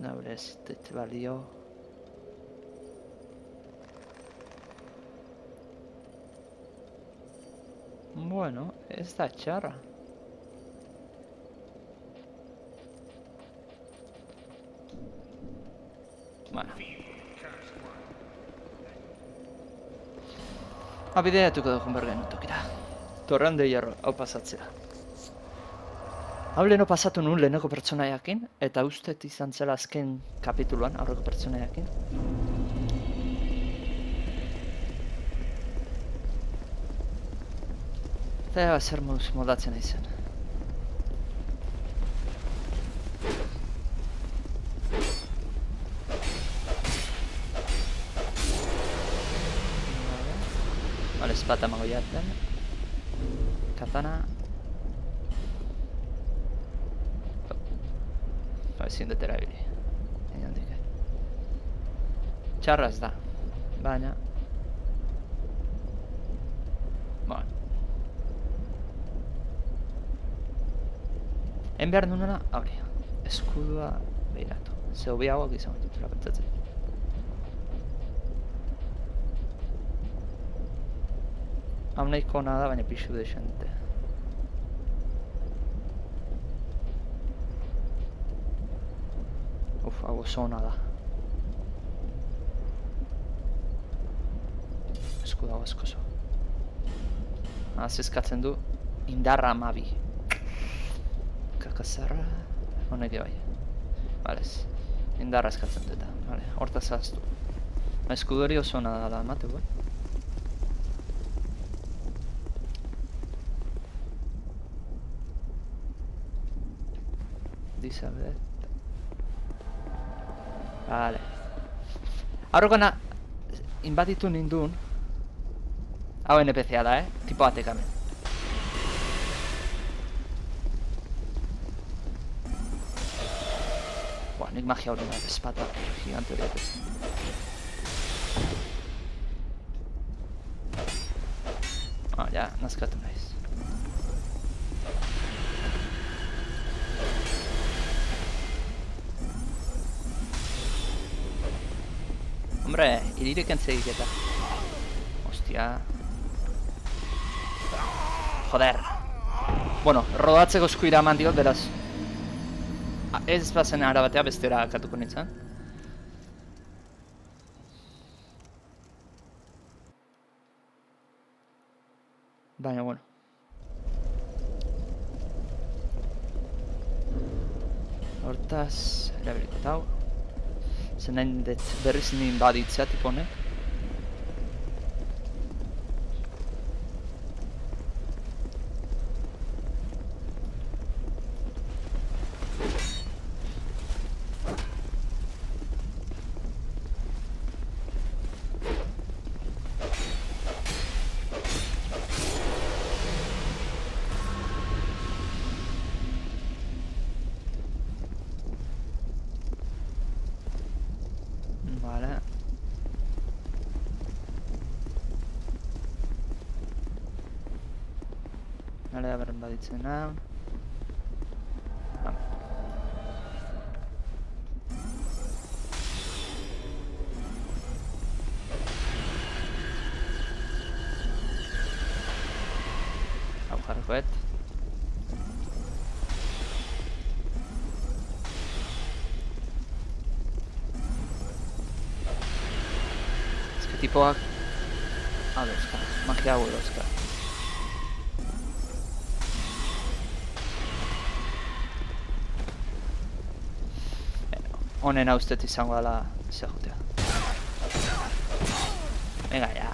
A: Gaur ez dut balio. Bueno, ez da txarra. Bueno. Bidaiatuko dugun bergen tokira. Torreón de Hierro, hau pasatzea. Hau leheno pasatu nuen leheneko pertsonaiakin, eta ustet izan zela azken kapituluan, aurreko pertsonaiakin. Eta zer moduz moldatzen aizen. Vale, espada magoiatzen. Katana. Ezin dut erabili. Txarra ez da. Baina. Bueno. En behar nuena, hori. Eskudua behiratu. Ze hobi hauak izan ditutela pentsatzen. Hau nahiko ona da, baina pixu desente. Hau oso ona da. Eskuda hau askoso. Eskatzen du indarra 12. Kakazarra. Honek bai. Balez. indarra eskatzen dut. Vale, hortaz zaztu. Eskudori oso ona dala emateu, Elizabeth. Vale. Aurrokona invaditu nindun. Hau NPC-a da, tipo batek hemen. Nik magia hori bat, espata gigante hori batez. Ja, nazkatu nahiz. Hombre, iririk entzegik eta. Hostia. Joder. Bueno, rodatzeko eskuira eman diot, beraz. Ez bazen ara batea bestera katuko nintzen. Baina, bueno. Hortaz, erabiliko eta hau. Zen nahi dut berriz nien baditzea tipo honek. Nalea berren baditzen hau. Hau jarrikoet. Ez que tipoak... Hau dauzka, magia hau dauzka. Honena ustet izango dela zegotea. Venga, ya.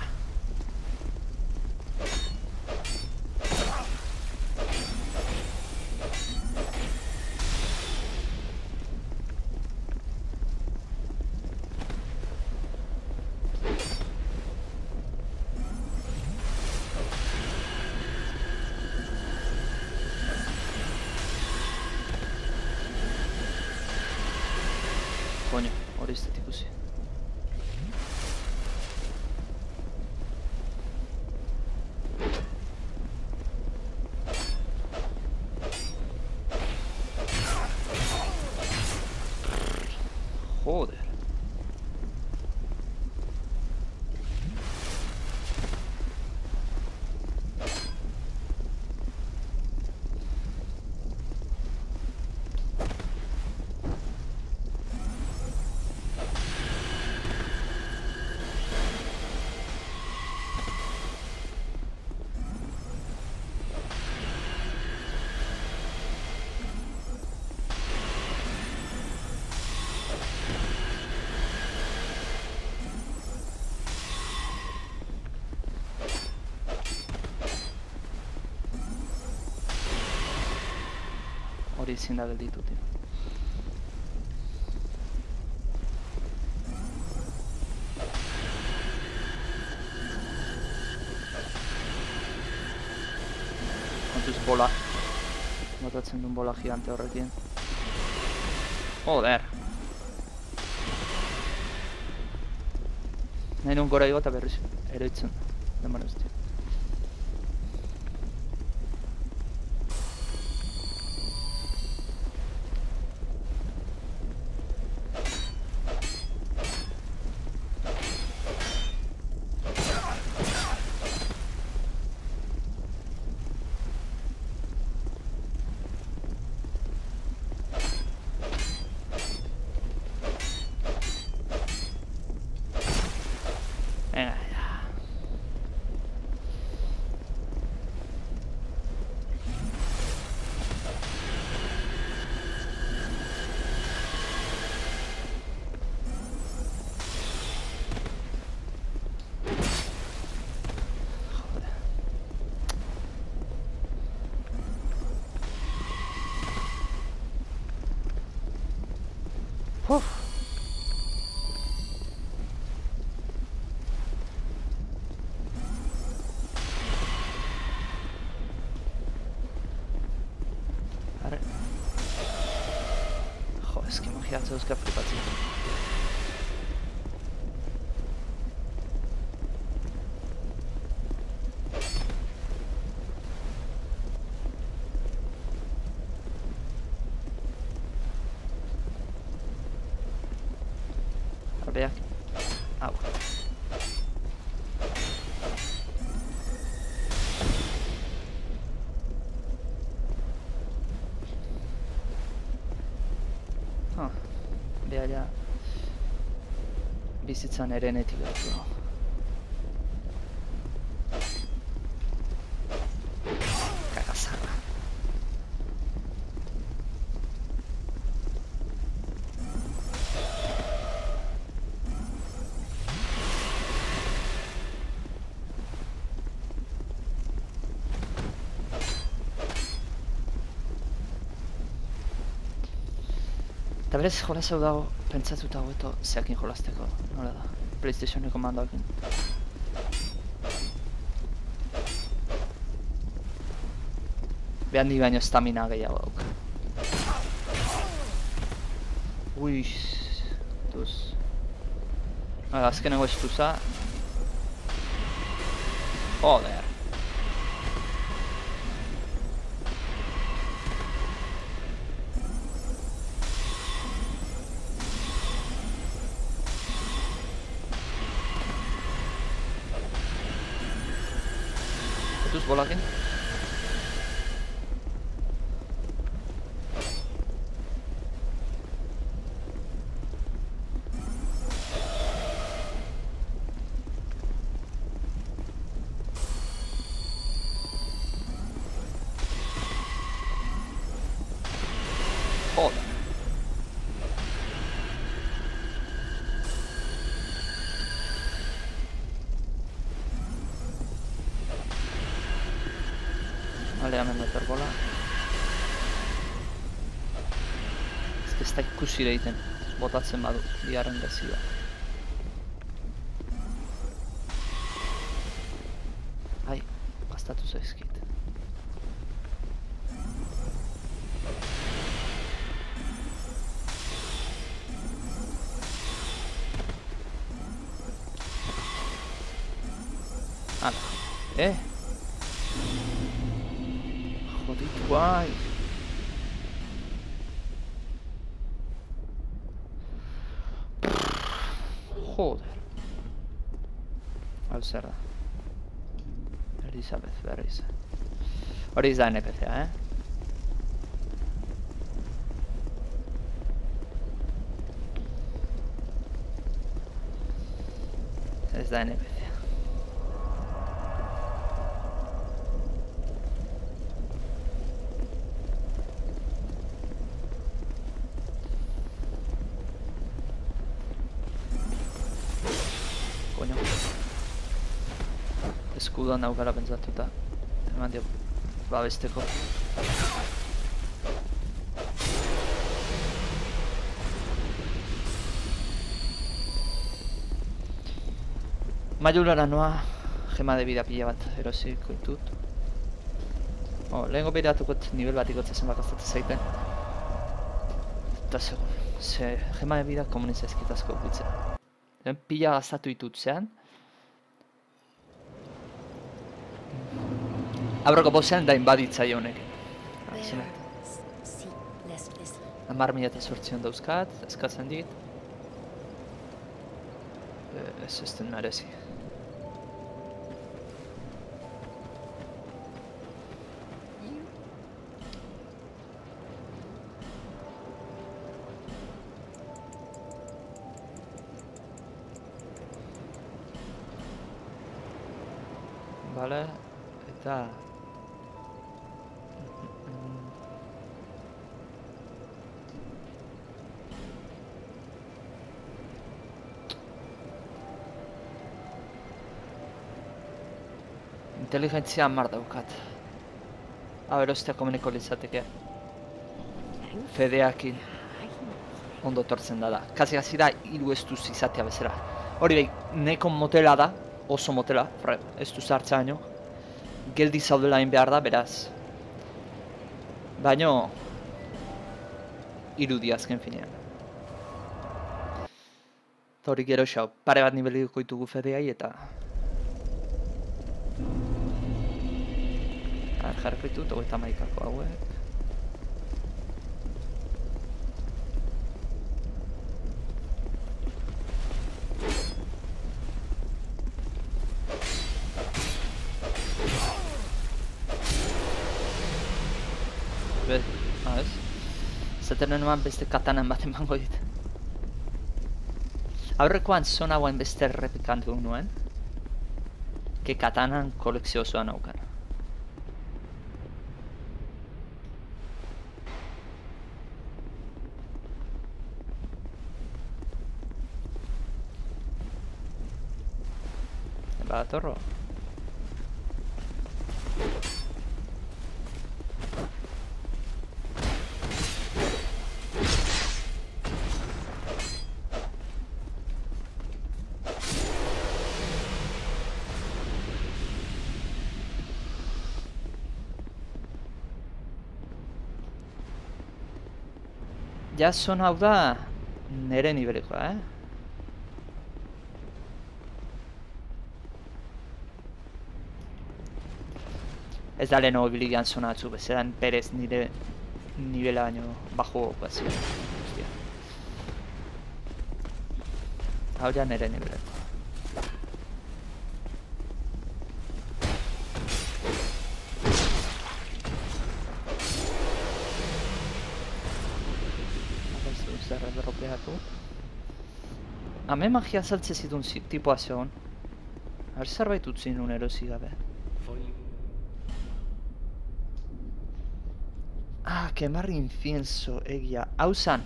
A: Coño, hori ez dut ikusi. Joder. Hori ezin da gelditu, tio. Kontuz bola. Botatzen duen bola gigante horrekin. Joder. Nahi nuen gora igo eta berriz eroitzen. Denbora ez, tio. Uf. Are. Jo, eski magiatze euska flipatzen. Arbeak. Hau. Beha ja bizitzan erenetik gertu. Kagazarra. Eta berez jolas hau dago, pentsatuta hobeto zeakin jolasteko, nola da, PlayStationeko mandoekin. Behan ni baino estamina gehiago dauk. Ui, duz. Azkenengo estuza. Joder. Duz bolakin. Joder. Vale, hemen meter bola. Ez da ikusi egiten, botatzen badu, biharren dezioa. Ai, gastatu zaizkit. Hala, Joditu bai. Joder. Hau zer da. Elizabeth berriz. Hori ez da NPC-a, Ez da NPC. Eskudoan naukara pentsatuta, eman dio babesteko. Maiurara noa, gema de vida pila bat erosiko ditut. Lehenko behiratukot nivel bat ikotzen bakaztatzen zaiten. Eta segun, ze gema de vida komuniza ezkitazko gutzen. Pila gaztatu ditut zean. Abroko bosean da inbaditzaio honek. 10.008 dauzkat, eskatzen dit. Ez den merezi. Bale, eta... Inteligentzia 10 daukat. Hau erostea komuniko litzateke. Fedeakin. ondo tortzen da. Kasi da hiru estuz izatea bezala. Hori behi, neko motela da, oso motela, ez du zartza baino. Geldi zaudela hain behar da, beraz. Baino, irudi azken finean. Eta hori gero xau, pare bat nibeliko ditugu fedeai eta... Jarriko ditut, 31ko hauek. Ez? Zaten nuen beste katanan bat emango dit. Aurrekoan zona hauen beste errepikantu nuen. Ke katanan kolekzio osoa naukan. Batorro. Ja zona hau da nere nibelekoa, Ez da leheno biligan zona atzu, bezeran perez nire nibela baino bajo okazio. Hostia. Hau ja nere nibelekoa. Zerra berropeatu. Hemen magia saltze zituen tipoa zegoen. Zerbait utzi nuen erosi gabe. Quemar incienso, egia. Hau zan.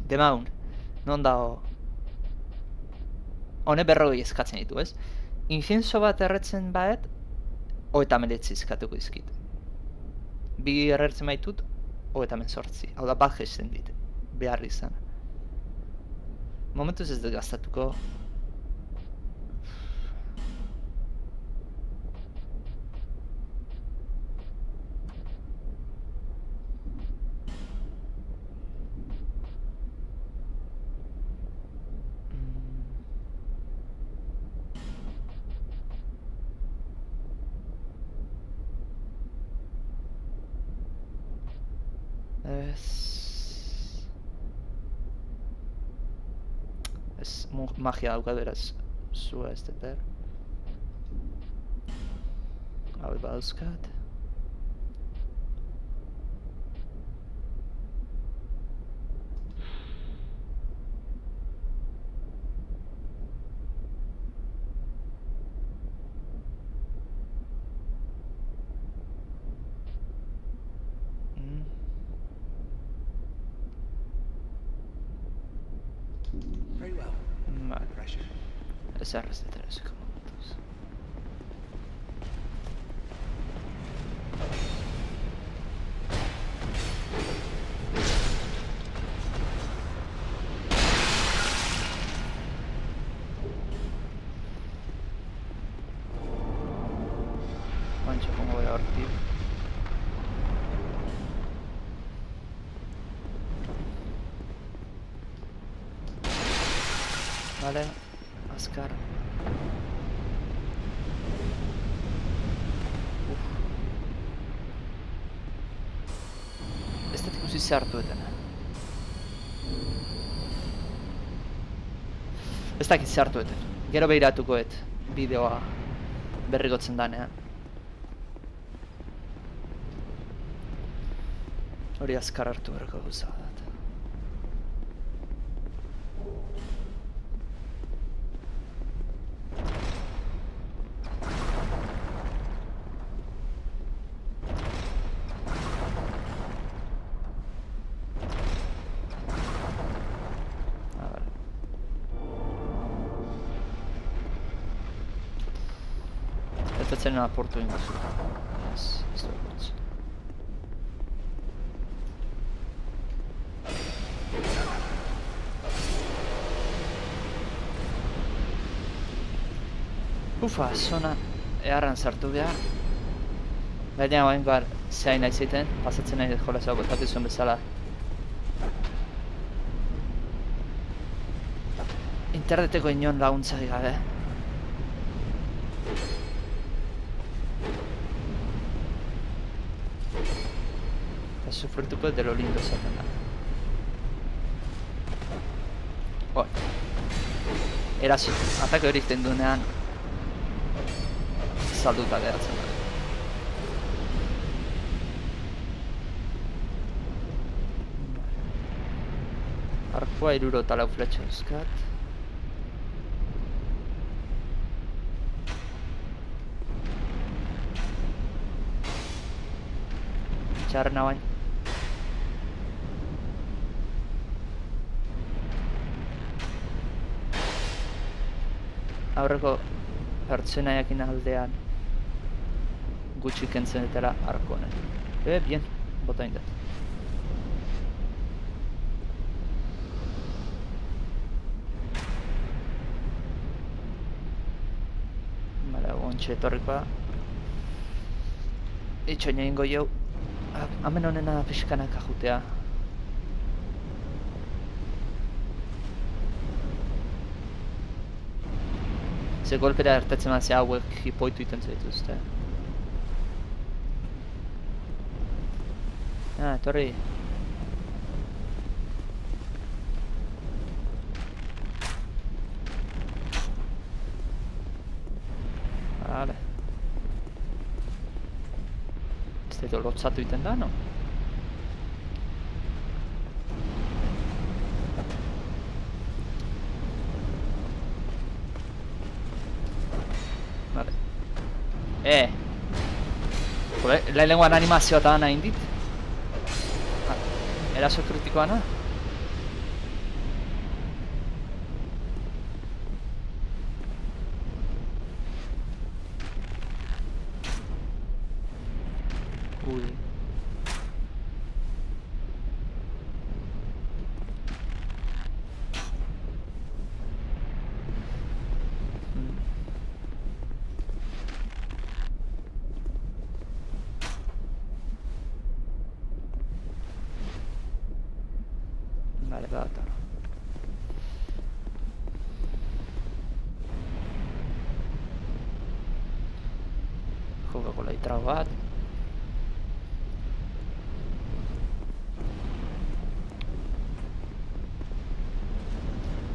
A: Demaun. Non dago. Hone berrogei eskatzen ditu, ez? Incienso bat erretzen baet, 39 eskatuko izkit. Bi errertzen baitut, 38. Hau da bat gesten dit. Behar izan. Momentuz ez dut gastatuko. Ez magia daukat beraz zua ez teper. Hau badauzkat. Ez arreztetan ezeko momentuz. Mancho como voy a ortir. Vale. Azkar. Ez dut ikusi zehartuetan. Ez dakit zehartuetan. Gero behiratukoet bideoa berrigotzen danean. Hori azkar hartu berriko gauza da. Zen aportu ingo zuen. Ez du egotzen. Ufa, zona eharran sartu behar. Baina hain gar, zehain nahi zeiten, pasatzen nahi jola zau botatu zuen bezala. Interneteko inon laguntzari gabe. Eta sufrituko de lo lindo zaten da. Eraso, atake hori iten duenean salduta geratzen da. Arkoa 64 fletxa euskat. Txarrena bain. Aurreko pertsonaiakin aldean gutxi kentzen etela arko honen. Bien, bota indat. Bale, ontxe etorrikoa. Itxoina ingo jau. Hemen honena pixkanak ajutea. Ze golpera ertatzen mazia hauek hipoitu iten zaituzte. Etorri. Vale. Ez dut lotzatu iten da, no? Vale. Joder, lehenengoan animazioa eta nahi indit. Eraso kritikoa na? Ui. Vale, badator. Jugako laitrau bat.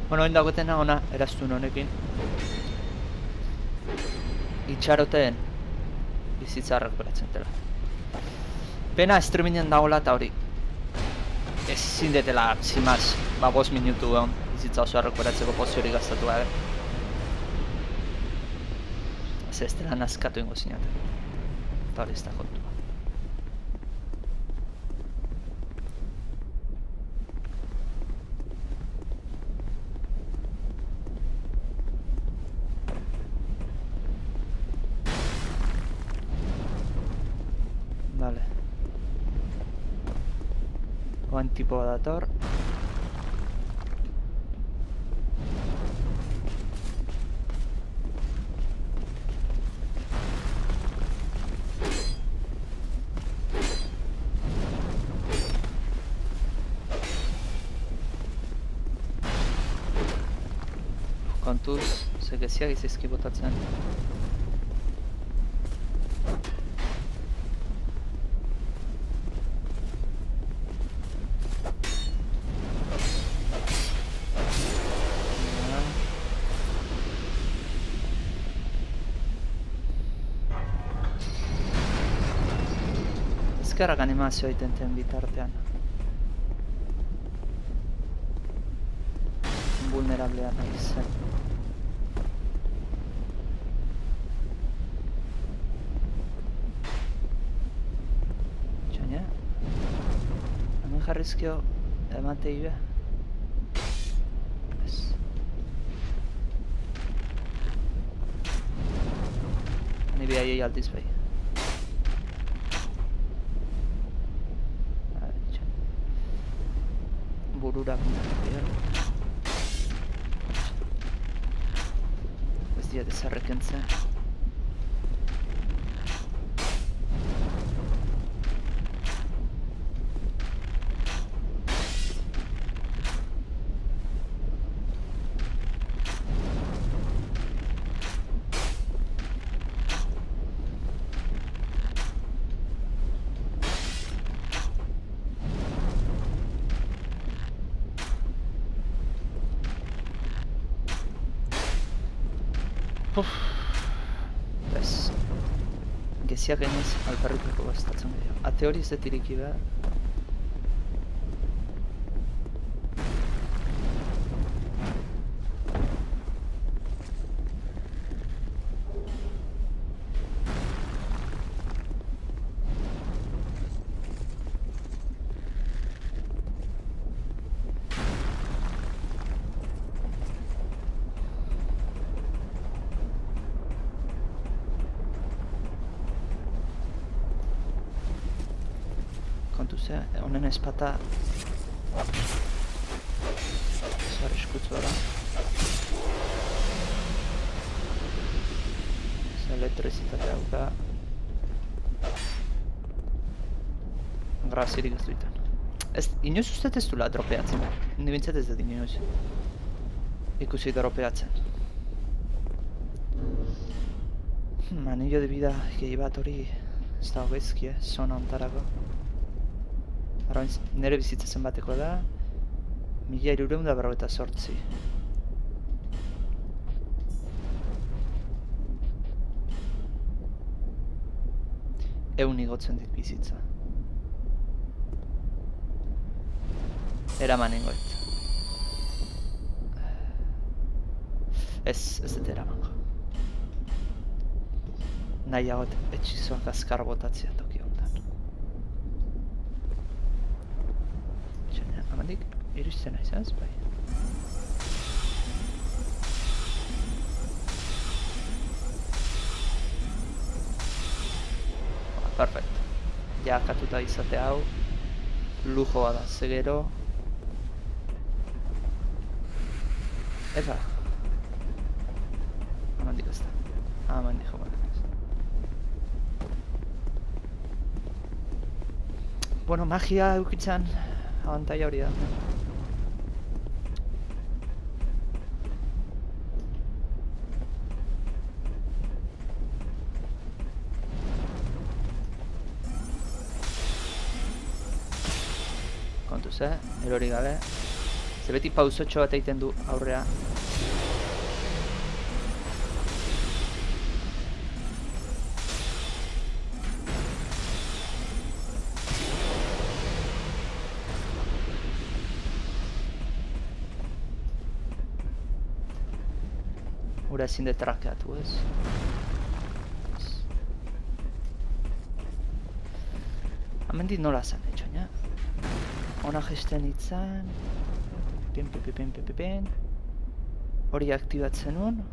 A: Bueno, indagotena ona eraztun honekin. Itxaroteen bizitza errekuperatzen dela. Pena streamingen dagoela eta hori ezin detela, zimaz, 5 minutu egon bizitza oso errekuperatzeko pozio hori gaztatu gabe. Ez dela nazkatu ingo zinaten. Eta hori ez da kontua. Vale. Oan tipo dator. Kontuz, segeziak izizki botatzen. Ezkerrak animazioa itenten bitartean. Vulnerablea nahi zen. Txaina? Hemen jarrizkio emate ibe? Ez. Hani behaiei aldiz behi. Bururak behar. diat ezarrekentzen. Bez, geziak genez alperrikako bastatzen gehiago. Ate hori ez dut iriki behar. Kontuzea, honen espata zar eskutzua da. Ez elektrizitatea dauka. Grazirik ez duitan. Ez, inoiz uste ez duela dropeatzen. Ni bintzat ez dut inoiz ikusi dropeatzen. Anillo de vida gehi bat hori ez da hogezki, zona ontarako. Arrain, nire bizitza zenbateko da 1358. Eun igotzen dit bizitza. Eraman ingoet. Ez dut eramango. Nahiagot etxizoak azkar botatzea toki honetan. Hamandik iristen naiz, ez? Bai. Perfecto. Ja akatuta izate hau lujoa da, ze gero eta hamandik ez da. Hamandik jo bat ez. Bueno, magia eukitzen abantaila hori da. Kontuz, erori gabe. Ze beti pausotxo bat egiten du aurrea. Ura ezin dut trakeatu, ez? Hemendik nola zen, etxoina? Ona gesten itzan. Pin. Hori aktibatzen nuen.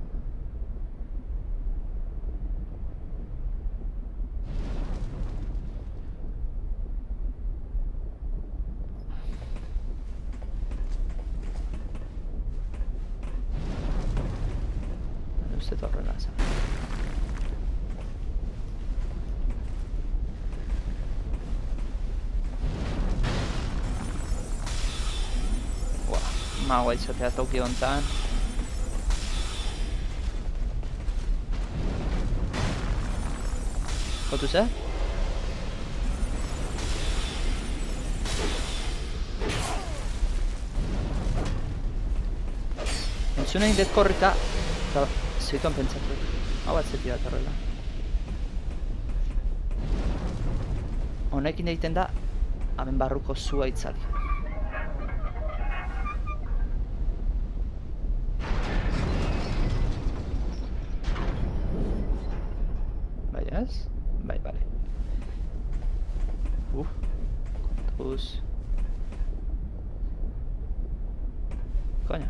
A: Uste horrela zen. Magoa izatea toki honetan. Kotu ze? Entzune indet korrika eta zituan pentsatu. Hau bat zeti bat horrela. Honekin egiten da hemen barruko zua itzali. Bai, bale. Kontuz. Coño.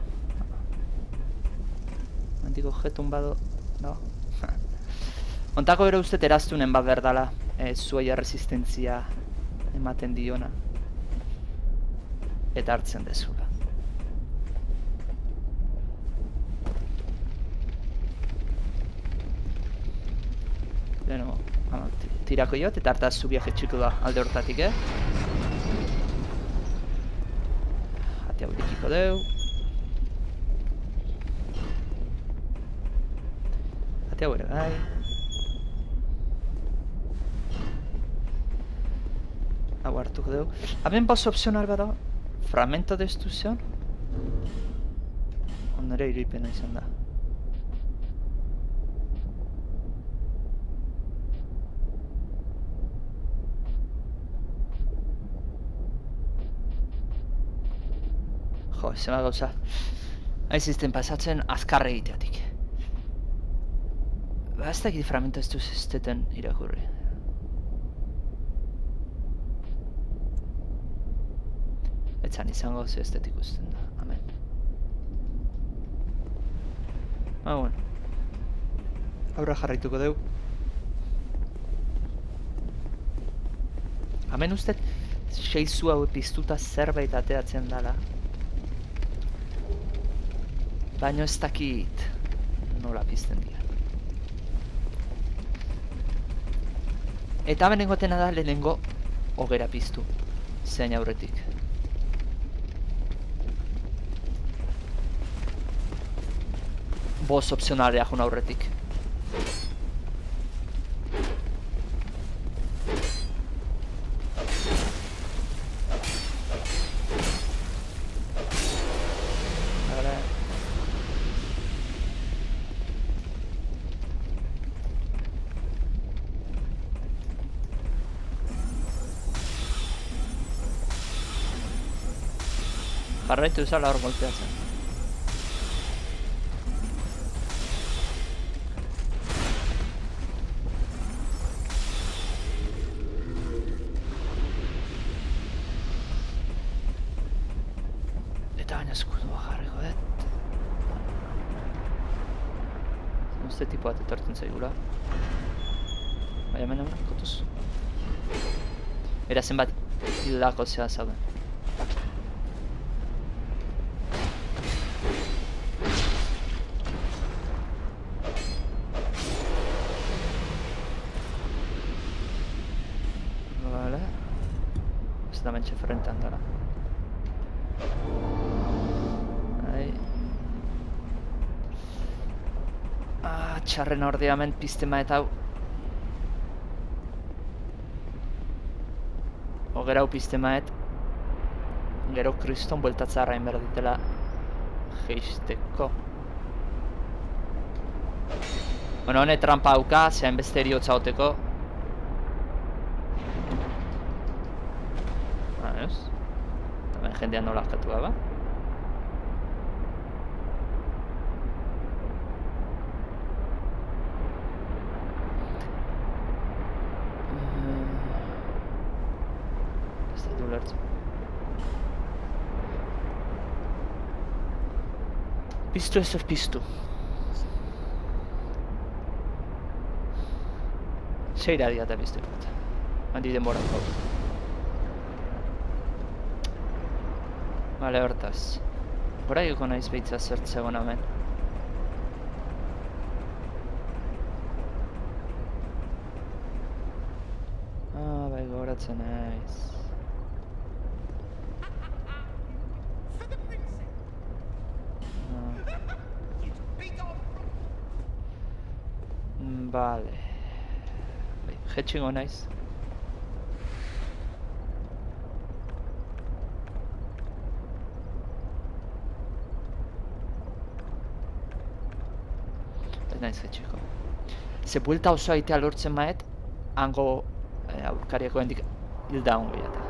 A: Antiko jetun bado... No. Ontako bero uste teraztunen bat berdala. Zuei erresistentzia ematen diona. Eta hartzen dezula. Leheno, tirako jot, eta hartaz zubiak etxiko da alde hortatik, Ate hau dikiko deu. Ate hau ere gai. Hau hartuko deu. Hemen bos opzional bada, fragmento destruzion. Ondere iripena izan da. Jo, zema gauza. Haiz izten pasatzen azkarre egiteatik. Ba, ez dakit fragmento ez duz ez deten irakurri. Etzan izango ze ez dut ikusten da. Amen. Ba, bueno. Aurra jarraituko deu. Hemen ustez, seizu hau piztuta zerbait ateratzen dala. Baina ez dakit nola pizten dira. Eta hemen engotena da lehenengo hogera piztu, zein aurretik. Boz opzionalea jun aurretik. Jarraitu ezala hor golpeatzen. Eta baina eskudua jarriko dut. Uste tipo bat etortzen zaigula. Baina hemen kotuz. Era zenbat hildako zea zauden. Da mentxe frentean dara. Txarren ordeament piztema eta hau. Ogera hau piztemaet. Gero kriston bueltatzarra inber ditela geisteko. Bueno, hone trampa hauka, zehain beste eriotza hoteko. Hemen jendean nola askatua ba. Ez dut ulertzen. Piztu ez piztu. Seira diata piztu dut. Handi denbora hau. Bale, hortaz. Horaiko naiz behitza zertzegon hemen. Bai, gogoratzen naiz. Bale. Jetxingo naiz. Naiz etxeko. Ze buelta osoa itea lortzen maet, hango aurkariako hendik hilda hongo jata.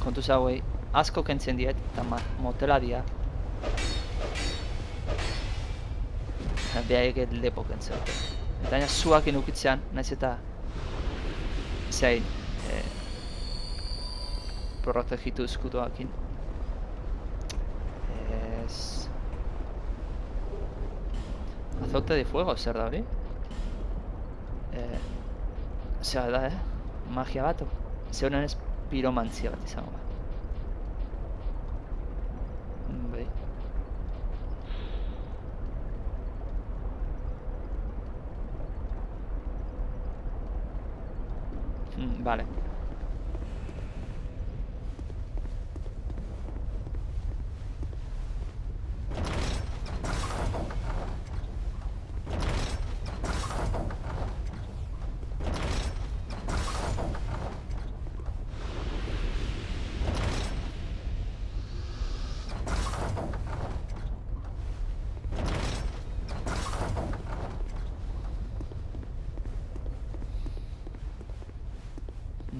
A: Kontuz hauei, asko kentzen diet, eta motela dia. Behaiek lepo kentzen. Eta baina zuak inukitzean, naiz eta zein protegitu eskudoakin. Azote de fuego, zer da hori? Zer da, magia bat? Zer honen ez piromantzia bat izango. Vale.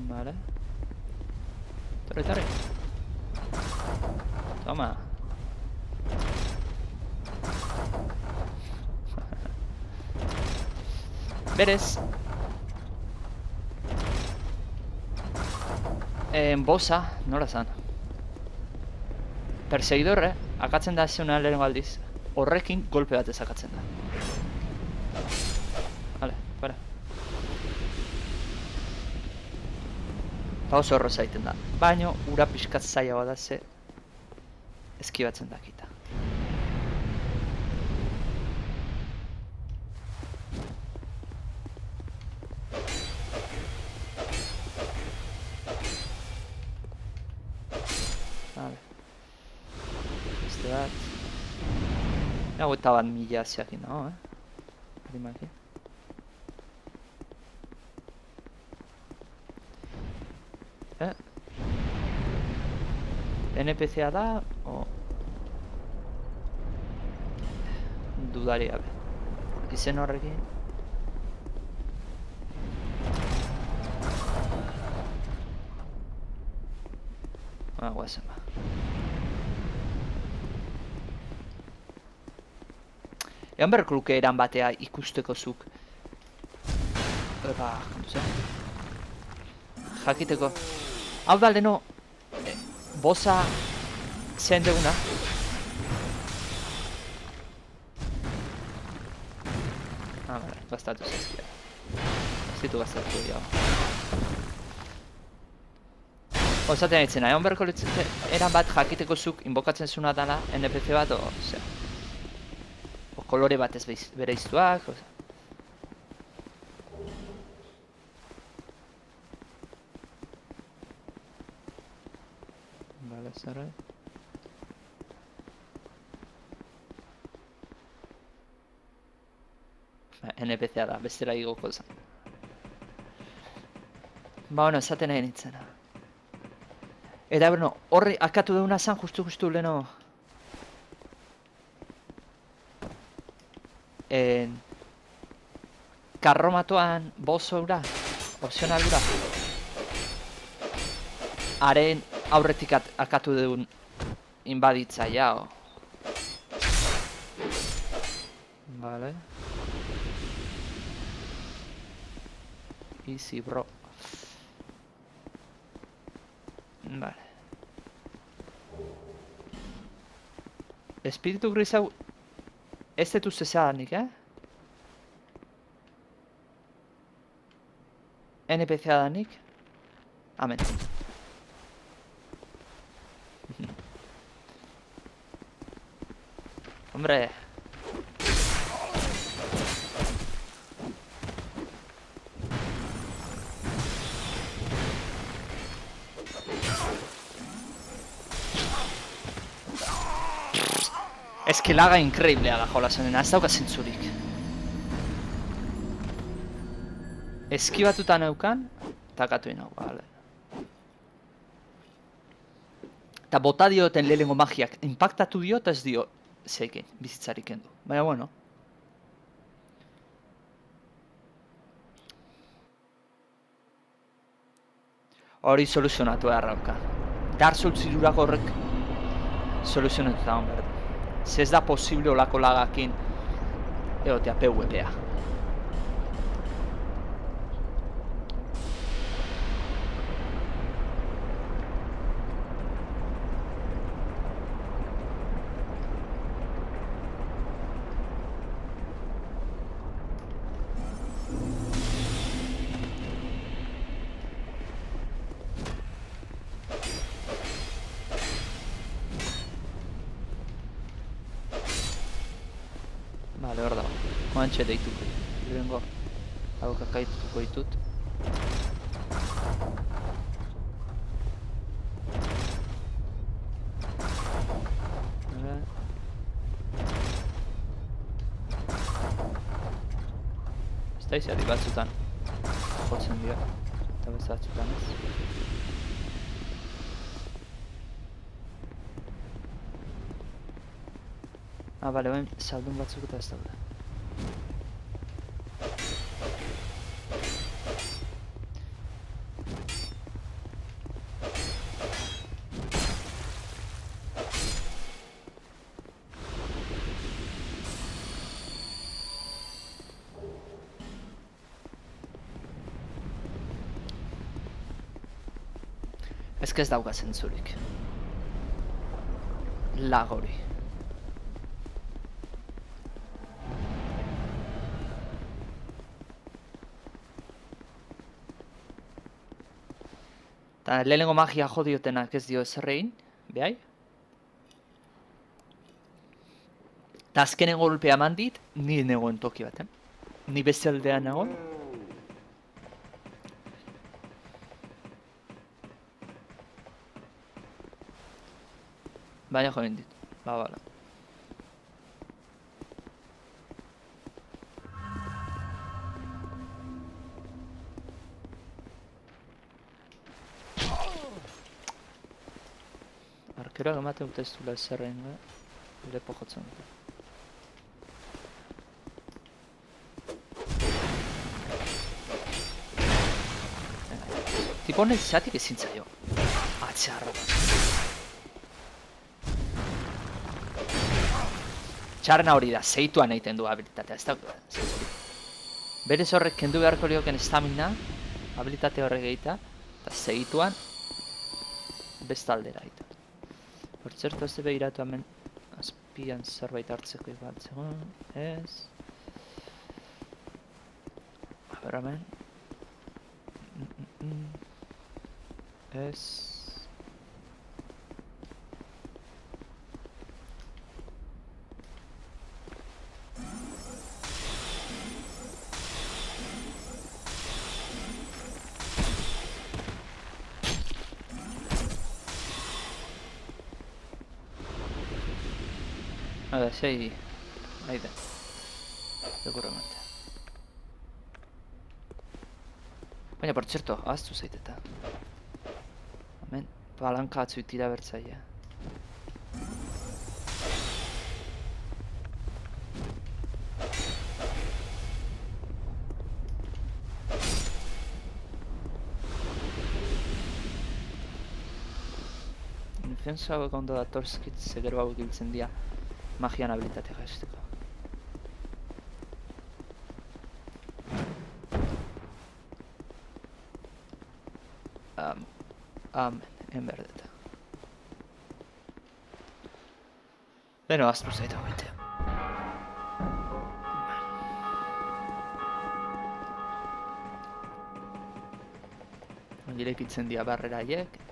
A: Vale. Torre. Toma. Berez. Bosa, nola zan? Perseguidorre, akatzen da zeuna lehenengo aldiz. Horrekin golpe bat ezakatzen da. Vale, para. Eta oso horro zaiten da. Baina, ura pixkat zaila da ze eskibatzen dakita. Vale. Beste bat. Nago eta bat mila zeakin dago, Harimaki. NPCa da, o... Dudari gabe. Izen horrekin... guazen ba. Egan berreko luke eran batea ikusteko zuk. Ba, kontu zen. Jakiteko. Hau da leheno... Bosa... Zein deguna. Bale, gaztatu zezkia. Ez ditu gaztatu dira. Osaten ditzen, egon berreko litzete eran bat jakiteko zuk inbokatzen zuna dala NPC bat o... O kolore bat ez bere iztuak, Vale, zerre. NPCa da, bestera igoko zen. Ba, bueno, esaten nahi nintzena. Eta, bueno, horri akatu deuna zen justu leheno... Karromatoan bozo ura, opzional ura. Haren aurretik akatu deun inbaditza jao. Vale. Easy, bro. Vale. Espiritu gris hau... Ez dut zezadanik, NPCa danik. Amen. Hombre. Ez que laga inkreiblea da jolasenena, ez dauka zentzurik. Eskibatuta neukan, takatu inau, bale. Eta bota dioten lehenengo magiak, impactatu dio eta ez dio zeiken, bizitzarik kendu. Baina, bueno. Hori soluzionatu errauka. Dark Souls irurako horrek soluzionatu da hon behar. Ez da posible olako lagakin egotea PvPa. Vale, hor dago. Oantxe deituko. Lehenengo hau kakaituko ditut. Ez da izari batzutan jotzen dira, eta beste batzutan ez. Bale, ben saldun batzuk eta ez daude. Ez dauka zentzurik. Lag hori. Eta lehenengo magia jo diotenak ez dio ezer egin, behai. Eta azkenengo golpea eman dit, ni negoen toki baten. Ni beste aldean nagoen. Baina joen dit, bala. Arkeroak ematen dut ez duela ezerrein, lepo jotzen dut. Tipo honek zatik ezin zaio. Atxarra. Txarna hori da, zeituan egiten du habilitatea, ez da. Berez horrek kendu beharko lioken estamina, habilitate horrek egita, eta zeituan bestaldera egiten. Hortzertu ez debe iratu hemen azpian zerbait hartzeko igual zegoen, ez. A ber hemen. Ez. Ahora sí, ahí da. Seguramente. Baina, por cierto, ahaztu zaiteta. Hemen, palanka atzu itira bertzaia. Infenso hauek ondo datorskit, zegero hauek hiltzen dira magian habilitatea gaizteko. Enberdeta. Beno, aztu zaita goitea. Irekitzen dira barrera haiek.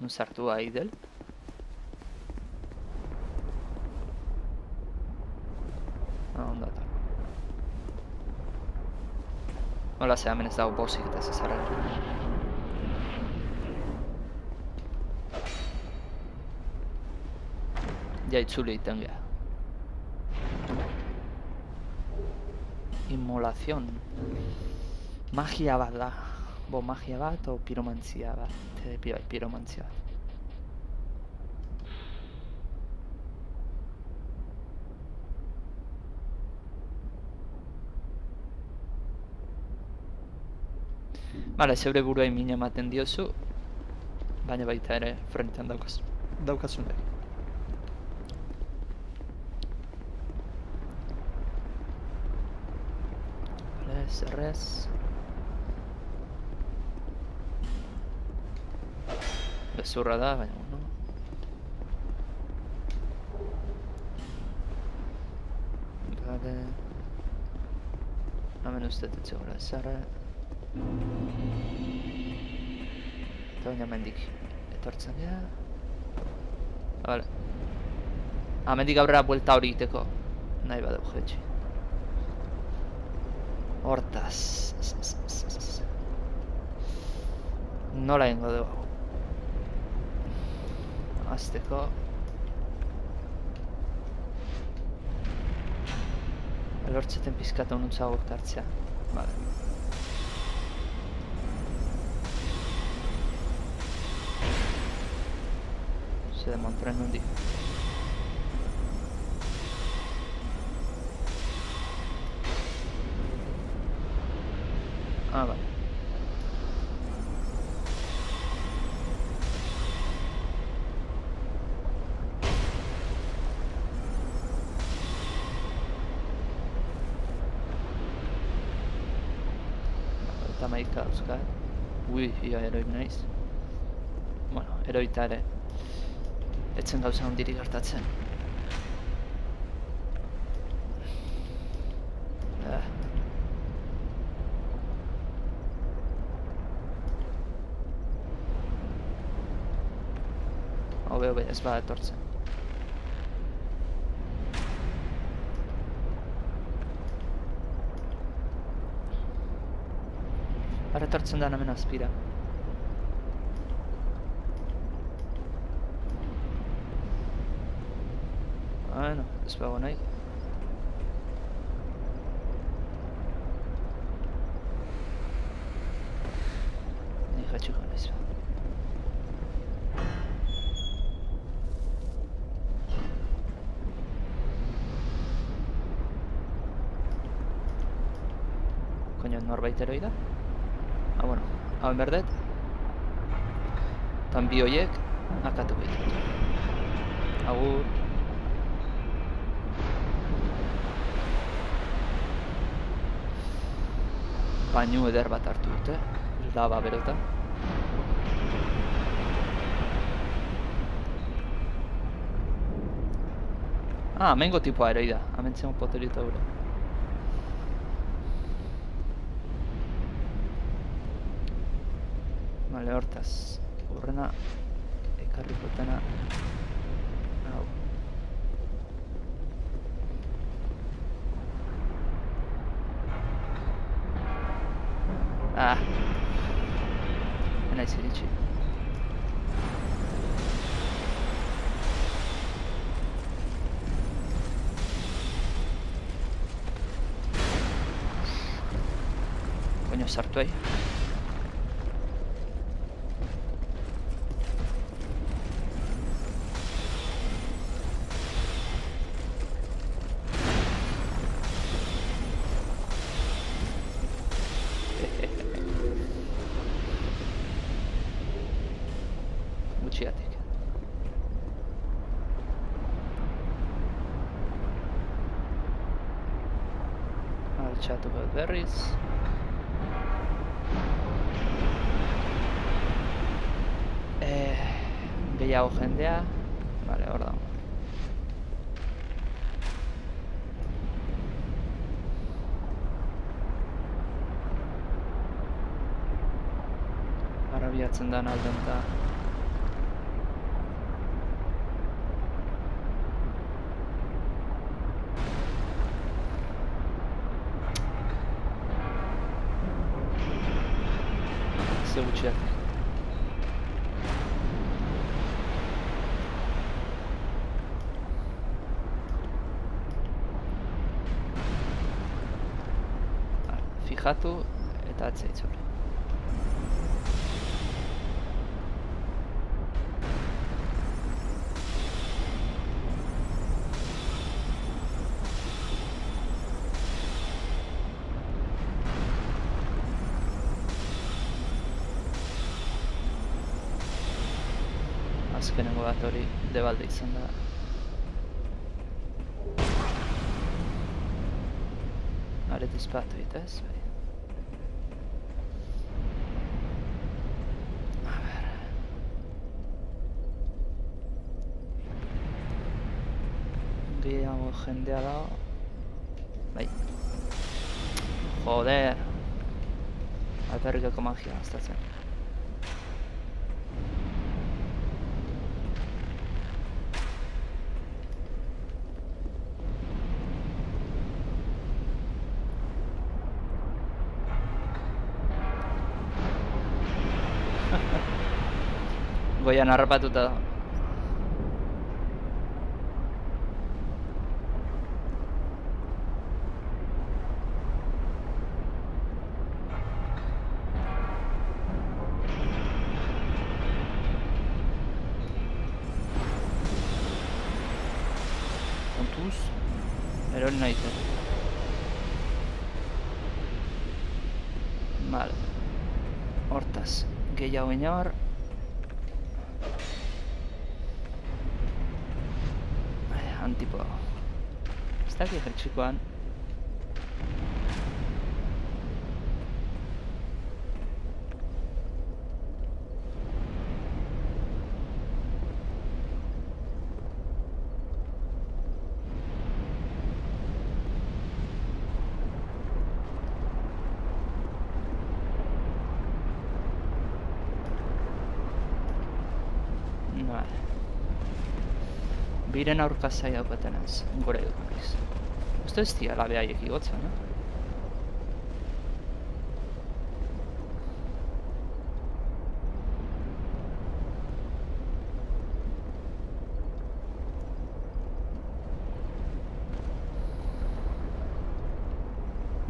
A: Nu sartu Aidel. Ondo eta. Hola, ze hemen ez dago bosik eta zezarra. Ja itzuli egiten geha. Inmolazion. Magia bat da. Bo, magia bat o piromantzia bat. Bai, piromantzia bat. Bale, zeure buruai min ematen diozu, baina baita ere frentean daukazun nahi. Bale, zerrez. Bezurra da, baina bueno. Bale. Hemen uste dut zegoela ezarra. Eta baina mendik etortzen dira. Bale. Mendik aurrera buelta hori egiteko nahi badau jetxi. Hortaz. Nola egingo dugu. azteko. Lortzeten pizkata unutzagok tartzea. Vale. Se demontren nundi. Ah, vale. Eta maika dauzkat. Ui, ia heroik naiz. Bueno, heroita ere. Etzen gauza hundirik gertatzen. Hobe ez bada etortzen. Bara etortzen da hemen azpira. Bueno, ez bago nahi. Ni jatxuko nahiz ba. Koño, norbait eroi da? Ah, bueno, hauen berdet. Tan bi hoiek akatu behitut. Agur. Bainu eder bat hartu dute, laba berota. Ah, amengo tipoa eroi da, amentzemo poterito eure. Vale, hortaz, urrena ekarrikotena hau. Ah, naiz iritsi. Coño, sartu ahí. Gutxiatik. Altxatu behar berriz. Gehiago jendea. Vale, hor dago. Arabiatzen da alden eta ze gutxiatik. Fijatu eta atzea itzuli. Azkenengo bat hori debalde izan da. Are dispatu itez, bai. Gehiago jendea dago. Bai. Joder. Alperrikeko magia aztatzen. Goian harrapatuta dago. Erori naite. Vale. Hortaz, gehiago inor. Antipo. Ez dakit jertxikoan. Biren aurka zaila daukaten ez, gore dugu naiz. Uste ez diala behaiek igotzen, no?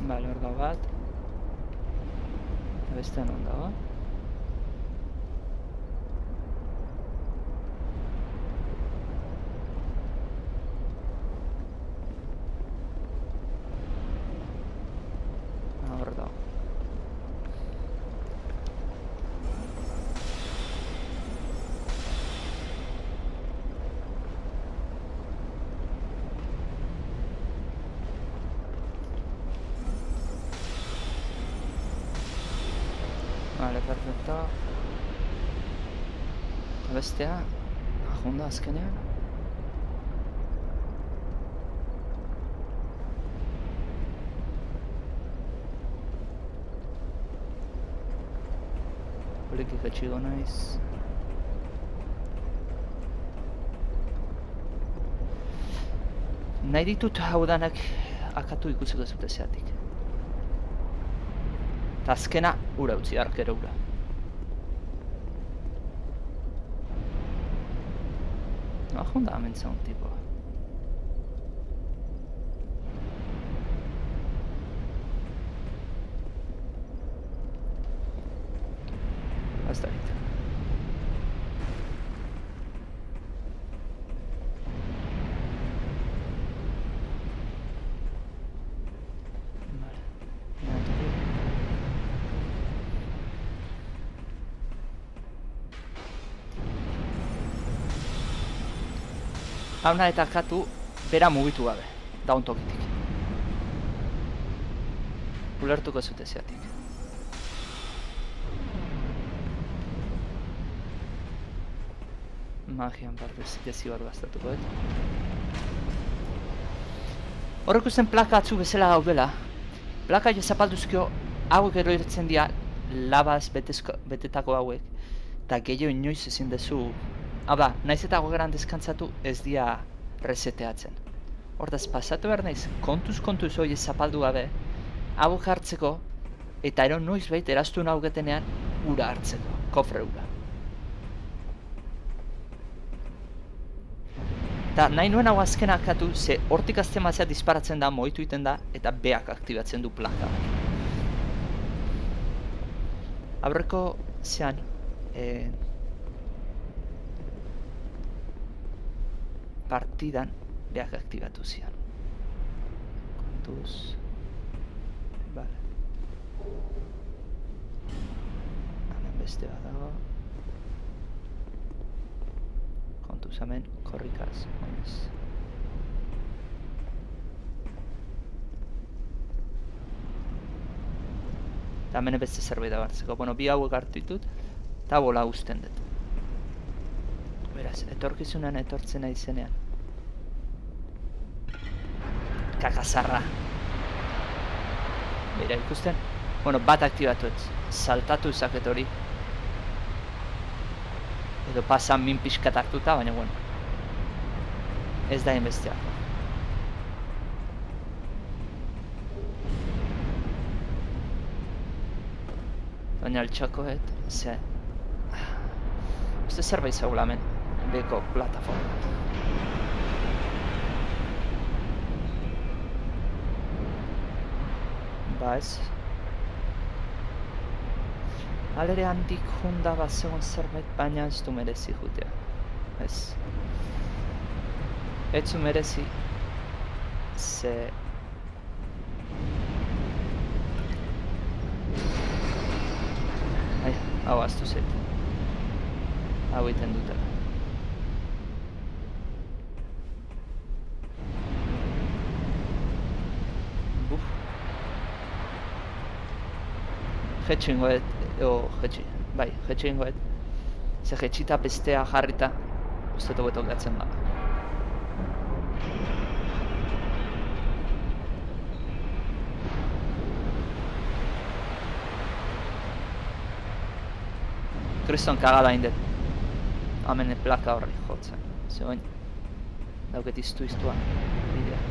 A: Bale, hor dago bat. Eta bestean hon dago. Vale, perfecto. Eta bestea, ajunda azkenean. Poliki jetxigo naiz. Nahi ditut hau danak akatu ikusiko zute zeatik. Eta azkena ura utzi, arkero ura. Ajunda amentza un tipo. Hasta ahorita. Hauna eta akatu bera mugitu gabe, daun tokitik. Ulertuko zute zeatik. Magian partez jezi bat gaztatuko Horrek usten plaka atzu bezala gaudela. Plaka jo zapalduzkio hauek eroiretzen dira labaz betetako hauek. Eta gehiago inoiz ezin dezu. Hau da, naiz eta gogeran deskantzatu ez dia reseteatzen. Hortaz, pasatu behar naiz, kontuz hori zapaldu gabe, hau hartzeko, eta ero noiz behit eraztu naugetenean ura hartzeko, kofre ura. Eta nahi nuen hau azken akatu, ze hortik azten mazea disparatzen da, moitu iten da, eta beak aktibatzen du plaka. Aurreko, zean, partidan beak aktibatu zian. Kontuz. Vale. Hemen beste bat dago. Kontuz hemen korrikaz. Honez. Eta hemen beste zerbait da hartzeko. Bueno, bi hauek hartu ditut, eta bola usten dut. Beraz, etorkizunan etortzen nahi zenean. Kakazarra. Beira ikusten. Bueno, bat aktibatuet. Saltatu izaket hori. Edo pasan min pixkat hartuta, baina bueno. Ez da inbesteak. Baina altxakoet, ze... Uste zerbait zaula hemen. Beko plataforma. Ba ez. Alere handik junda bat zegoen zerbait, baina ez du merezi jutea. Ez. Ez du merezi. Ze... Ai, hau aztu zait. Hau egiten dutela. Buf. Jetxi ingoet, jetxi, bai, jetxi ingoet. Ze jetxita bestea jarrita, uste hobeto gatzen da. Kriston kagada indet. Hemen plaka horri jotzen. Zegoen, dauket iztua bidea.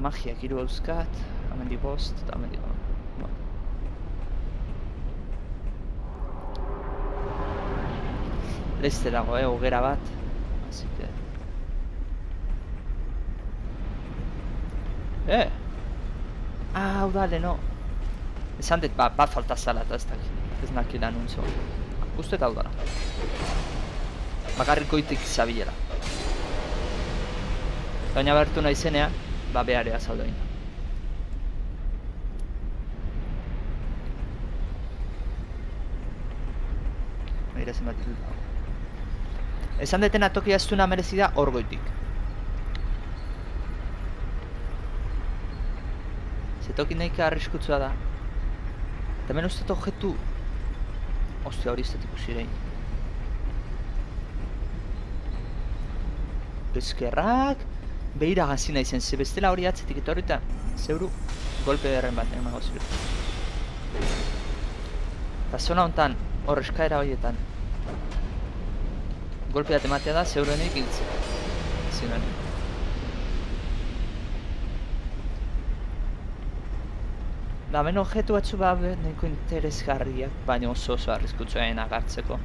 A: Magiak hiru euskat, hemendik bost, eta hemendik bueno. Leste dago, hogera bat, así que... hau da, leno. Esan dut, bat falta zala, eta ez nakila nuntzo. Uste eta hau dara. Bakarrik goitik zabilela. Baina bertu nahi zenean, bearea zaudoin. Begira zenbat dut dago. Esan detena toki astuna merezi da hor goitik. Ze toki nahika arriskutsua da. Eta hemen uste objektu... Ostia hori ez dut ikusirein. Eskerrak... Behira gazi nahi zen, ze bestela hori atzetik eta horretan zeuru golpe derren bat emango ziru. Eta zona honetan, hor eskaera horietan golpe bat ematea da zeurenik hiltzea. Zinoen. Da, hemen objektu batzu nahiko interesgarriak, baina oso arriskutsuen agartzeko.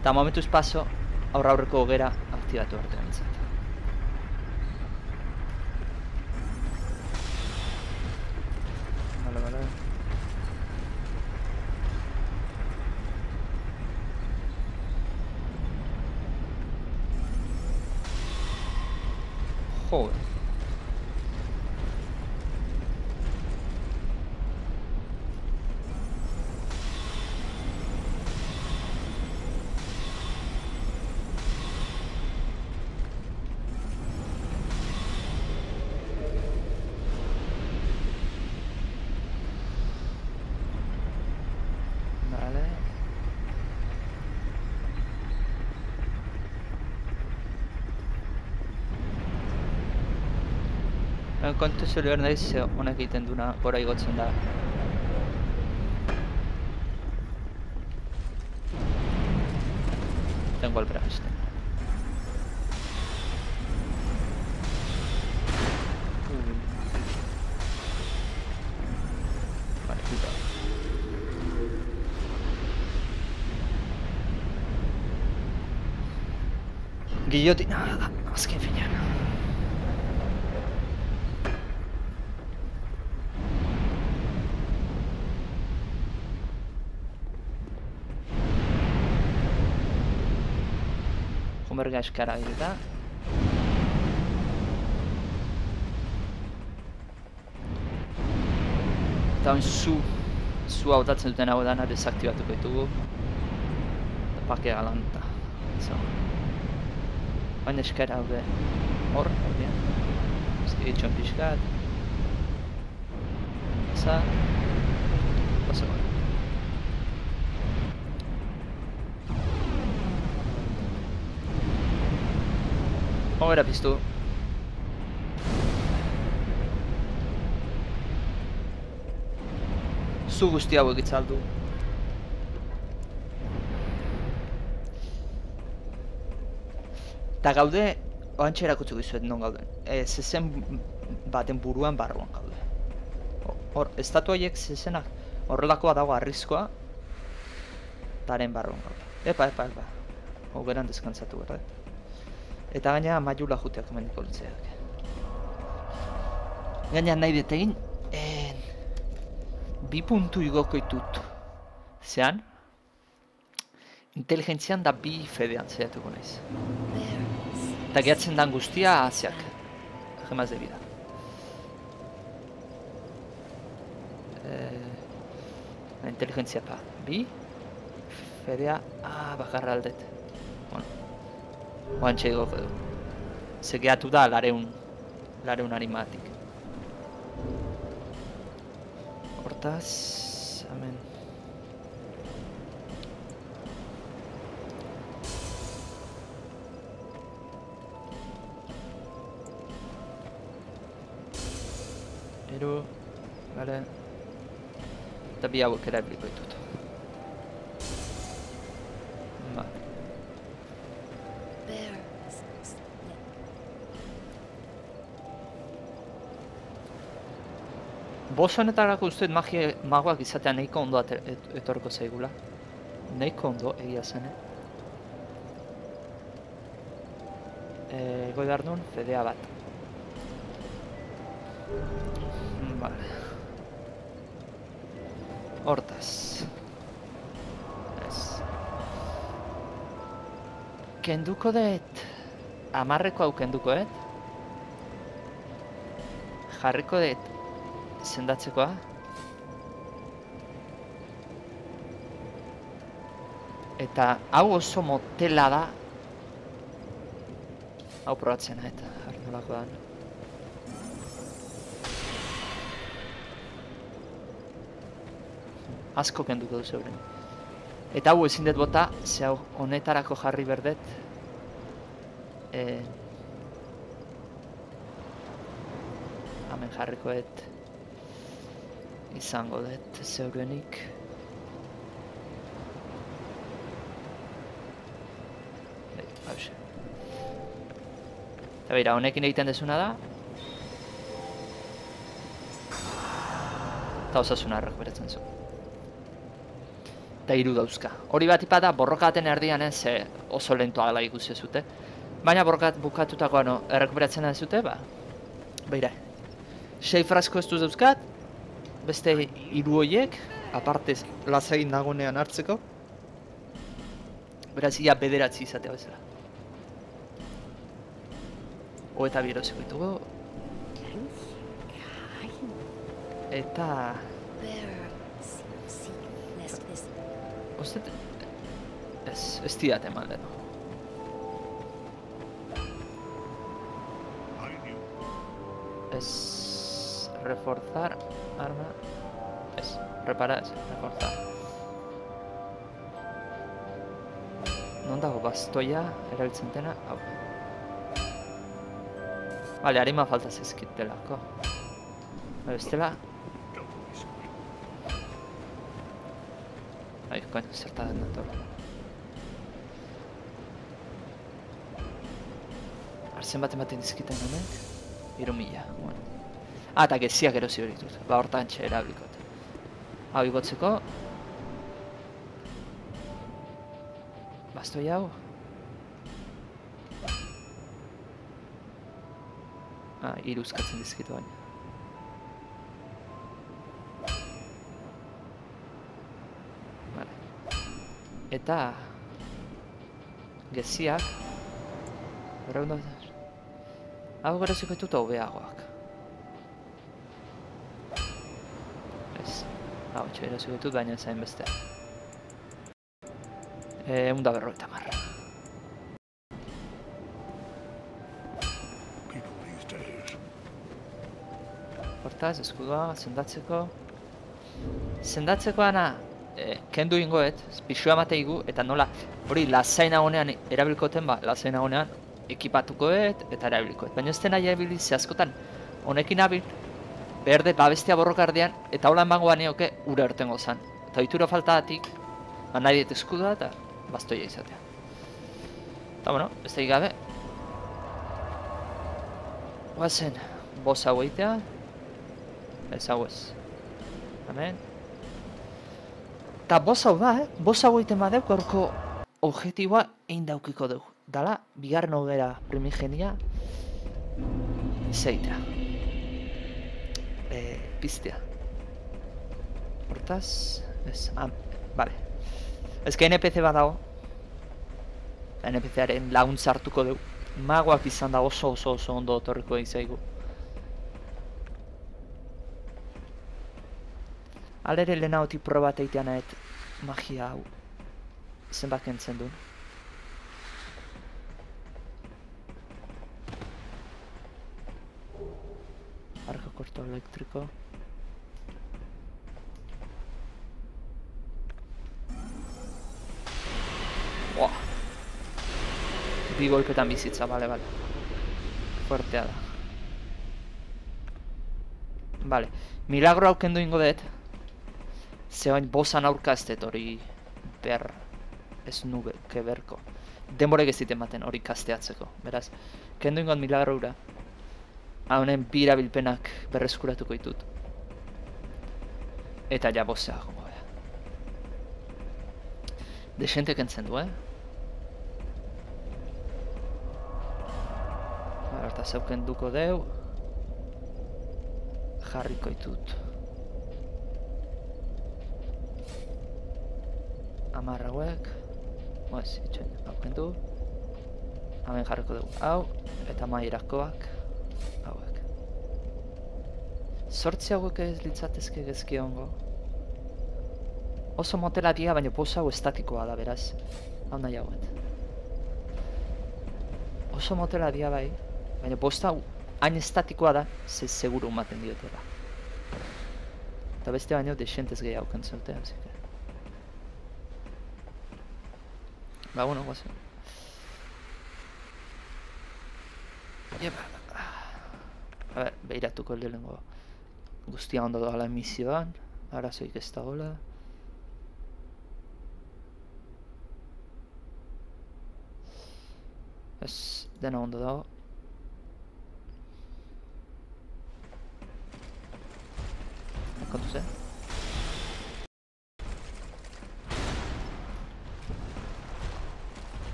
A: Eta momentuz paso, aurreko hogera aktibatu arte nintzen. Joder. Kontu zelu behar nahiz, honek egiten duna gora igotzen da. Den golpera beste. Vale, cuidado. Guillotina, azken finean. Berga eskara eta hon zu hautatzen duten hau dana desaktibatuko ditugu eta pake galanta hain eskara haude hor, horrean egitxon pixkat pasa gara Hogera piztu. Zu guzti hauek itzaldu. Eta gaude, oantxe erakutsuko izuet non gauden. Zezen baten buruan barruan gaude. Hor, estatu horiek zezenak horrelakoa dago arriskoa. Taren barruan gaude. Epa. Hogeran deskantzatu gara. Eta gaina maiula juteak emendiko lutzeak. Gaina nahi dut egin, 2 puntu igoko ditut. Zean, inteligentzian da 2 fedean zeiatuko naiz. Eta gehatzen dan guztia aziak. Gemaz de vida. Inteligentzia pa. 2 fedea, bakarra aldet. Bueno, oantxe igoko du. Zegehatu da lareun animatik. Hortaz, hemen. Vale. Eta 2 hauek erabiliko ditut. Ba. Boss honetarako uste magoak izatea nahiko ondo etorko zaigula. Nahiko ondo egia zen. Goi behar duen, fedea bat. Vale. Hortaz. Ez. Kenduko dut. 10 hau kenduko dut. Jarriko dut sendatzekoa. Eta hau oso motela da. Hau probatzen eta nolako da. Asko kenduko du zeuren. Eta hau ezin dut bota, ze hau honetarako jarri berdet. Hemen jarriko dut. Izango dut zeurenik. Hauxe. Eta beira, honekin egiten dezuna da. Eta osasuna errekuperatzen zu. Eta 3 dauzka. Hori bat ipa da, borroka baten erdian ez oso lentoa gala ikusi zute. Baina borrokat bukatutakoa errekuperatzen ez zute, ba. Beira. 6 frasko ez duz dauzkat. Beste 3 horiek, aparte lasain nagonean hartzeko. Beraz, ia 9 izatea bezala. Eta 2 erosiko ditugu. Eta... Ostet... Ez diat eman leheno. Ez... Reforzar... Arma... Ez... Repara ez... Reforzar. Non dago bastoia erabiltzen dena? Hau. Bale, harima falta zezkit delako. Bestela... Ai, koin, zerta den dator. Arzen baten dizkiten honek. 3.000, bueno. Eta geziak erosi hori dut. Ba, hortan txe erablikot. Hau igotzeko. Bastoi hau. Iruzkatzen dizkitu baina. Eta geziak berreunda hau geroziko ditut hobeagoak. Ez, hau txe geroziko ditut baina zain beste. 150. Hortaz, eskudua, sendatzeko. Sendatzeko ana kendu ingoet, pixua mateigu, eta nola, hori lasaina honean erabilkoten, ba, lasaina honean ekipatukoet eta erabilkoet. Baina ez dena jabili ze askotan, honekin abil, behar dut babestia borrokardian, eta hola emangoa nioke ura ertengo zan. Eta oitura faltatik, ba, nahi dut eskudua eta bastoia izatea. Eta bueno, ez da gabe. Guazen, boss hau eitea. Ez hau ez. Hemen. Eta boss hau da, boss hau egiten badeuk, horko objetiboa egin daukiko dugu. dala, bigarren hogera primigenia, zeitea. Piztea. Hortaz, ez, vale. Ez que NPC bat dago. NPC-aren laguntza hartuko dugu. Magoak izan da oso ondo otorriko izaigu. Alere lehenagotik probat eitean nahet magia hau zenbat kentzen duen. Arco corto eléctrico. Wow. Bi golpetan bizitza, bale. Fuertea da. Bale. Milagro hau kendu ingo dut. Zebain bosan aurka ez dut hori ez nube, keberko. Denborek ez diten baten hori kasteatzeko. Beraz, kendu ingo milagro hura. Honen bi erabilpenak berreskuratuko ditut. Eta ja bosea gongo beha. Desente kentzen du, Eta zeuken duko deu. Jarriko ditut. Amarra hauek. Ez, itxoin, hauken du. Hemen jarriko dugu hau. Eta mairakoak. Hauek. Zortzi hauek ez litzatezke gezki ongo. Oso motela dia, baina posa hau estatikoa da, beraz. Hau nahi hauet. Oso motela dia bai. Baina posta hau hain estatikoa da, ze seguru maten diotela. Eta beste baino desentez gehiago kentzeutea, zike. Ba, bueno, guazen. Jepa. A ber, behiratuko lehenengo guztia ondo doala emisioan. Arazoik ez dagoela. Ez, dena ondo dago. Kontuz,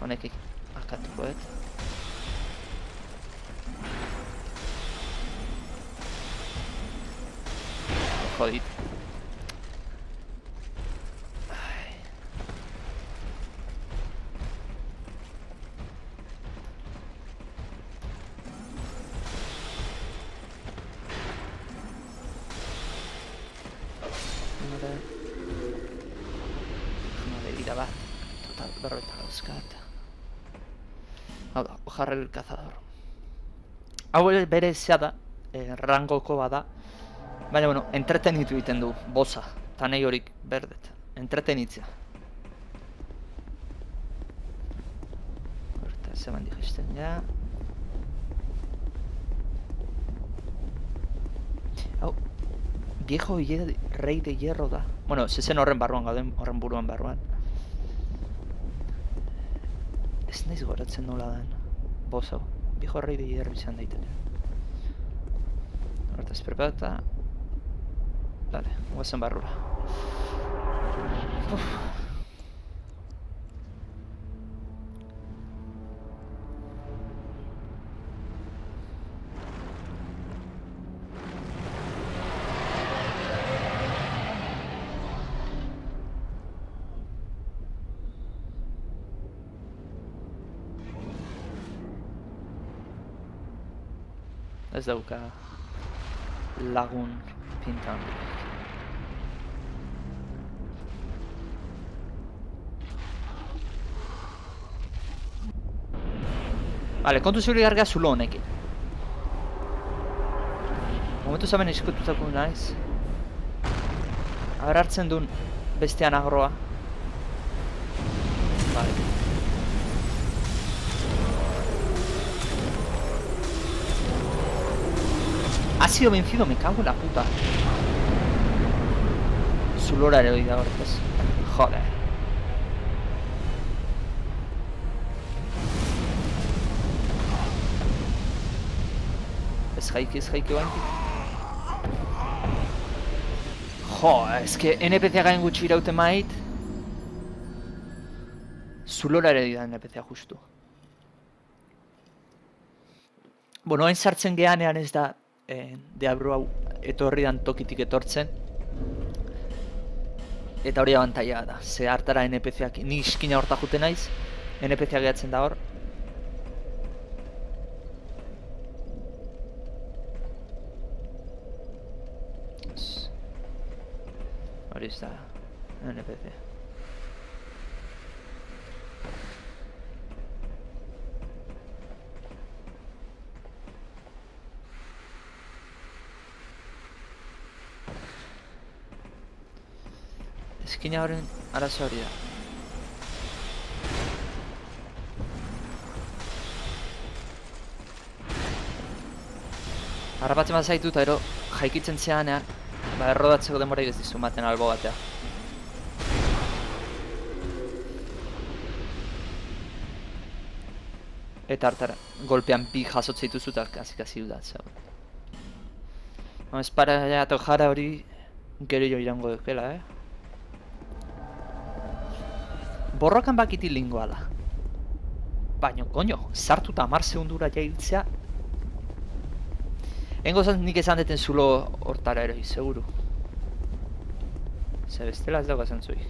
A: Honek akatuko et. Jodit. Hau da, ojarre el cazador. Hau bere zea da, rangoko bada. Baina, bueno, entretenitu egiten du, bosa. Eta nahi horik berdet. Entretenitzea. Horta, zeban digisten, ja. Hau, viejo rey de hierro da. Bueno, zezen horren barruan gauden, horren buruan barruan. Ez naiz goratzen nola den. Boz hau. Viejo rey de hierro izan daiteke. Horta, ez preparata. Dale, guazen barrura. Ez dauka lagun pinta handiak. Vale, kontu zuri garga zulo honekin. Momentu zaben eskututako naiz. Aber hartzen duen bestean agroa. Vale. Ha sido vencido, me cago en la puta. Zulora heroida hortaz. Joder. Ez jaiki baintik. Jo, eske NPC-a gain gutxi iraute mait. Zulora ere da NPC-a justu. Bueno, hain sartzen geanean ez da deabru hau etorri dan tokitik etortzen. Eta hori abantaia da, ze hartara NPC-ak, ni iskina horta jute naiz, NPC-a gehatzen da hor. Hori ez da, NPC. Eskina horren arazo hori da. Harrapatzen bat zaitu eta ero jaikitzen zeanean, errodatzeko demoraik ez dizu maten albo batea. Eta hartara, golpean bi jasotze dituzu eta kasi udatzea. Ez para eta jara hori gero jo irango dekela, Borrokan bakiti lingoa da. Baina, koño, sartu eta 10 segundura jailtzea. Engo nik esan deten zulo hortara eroi, seguru. Zer bestela ez dago esan zuik.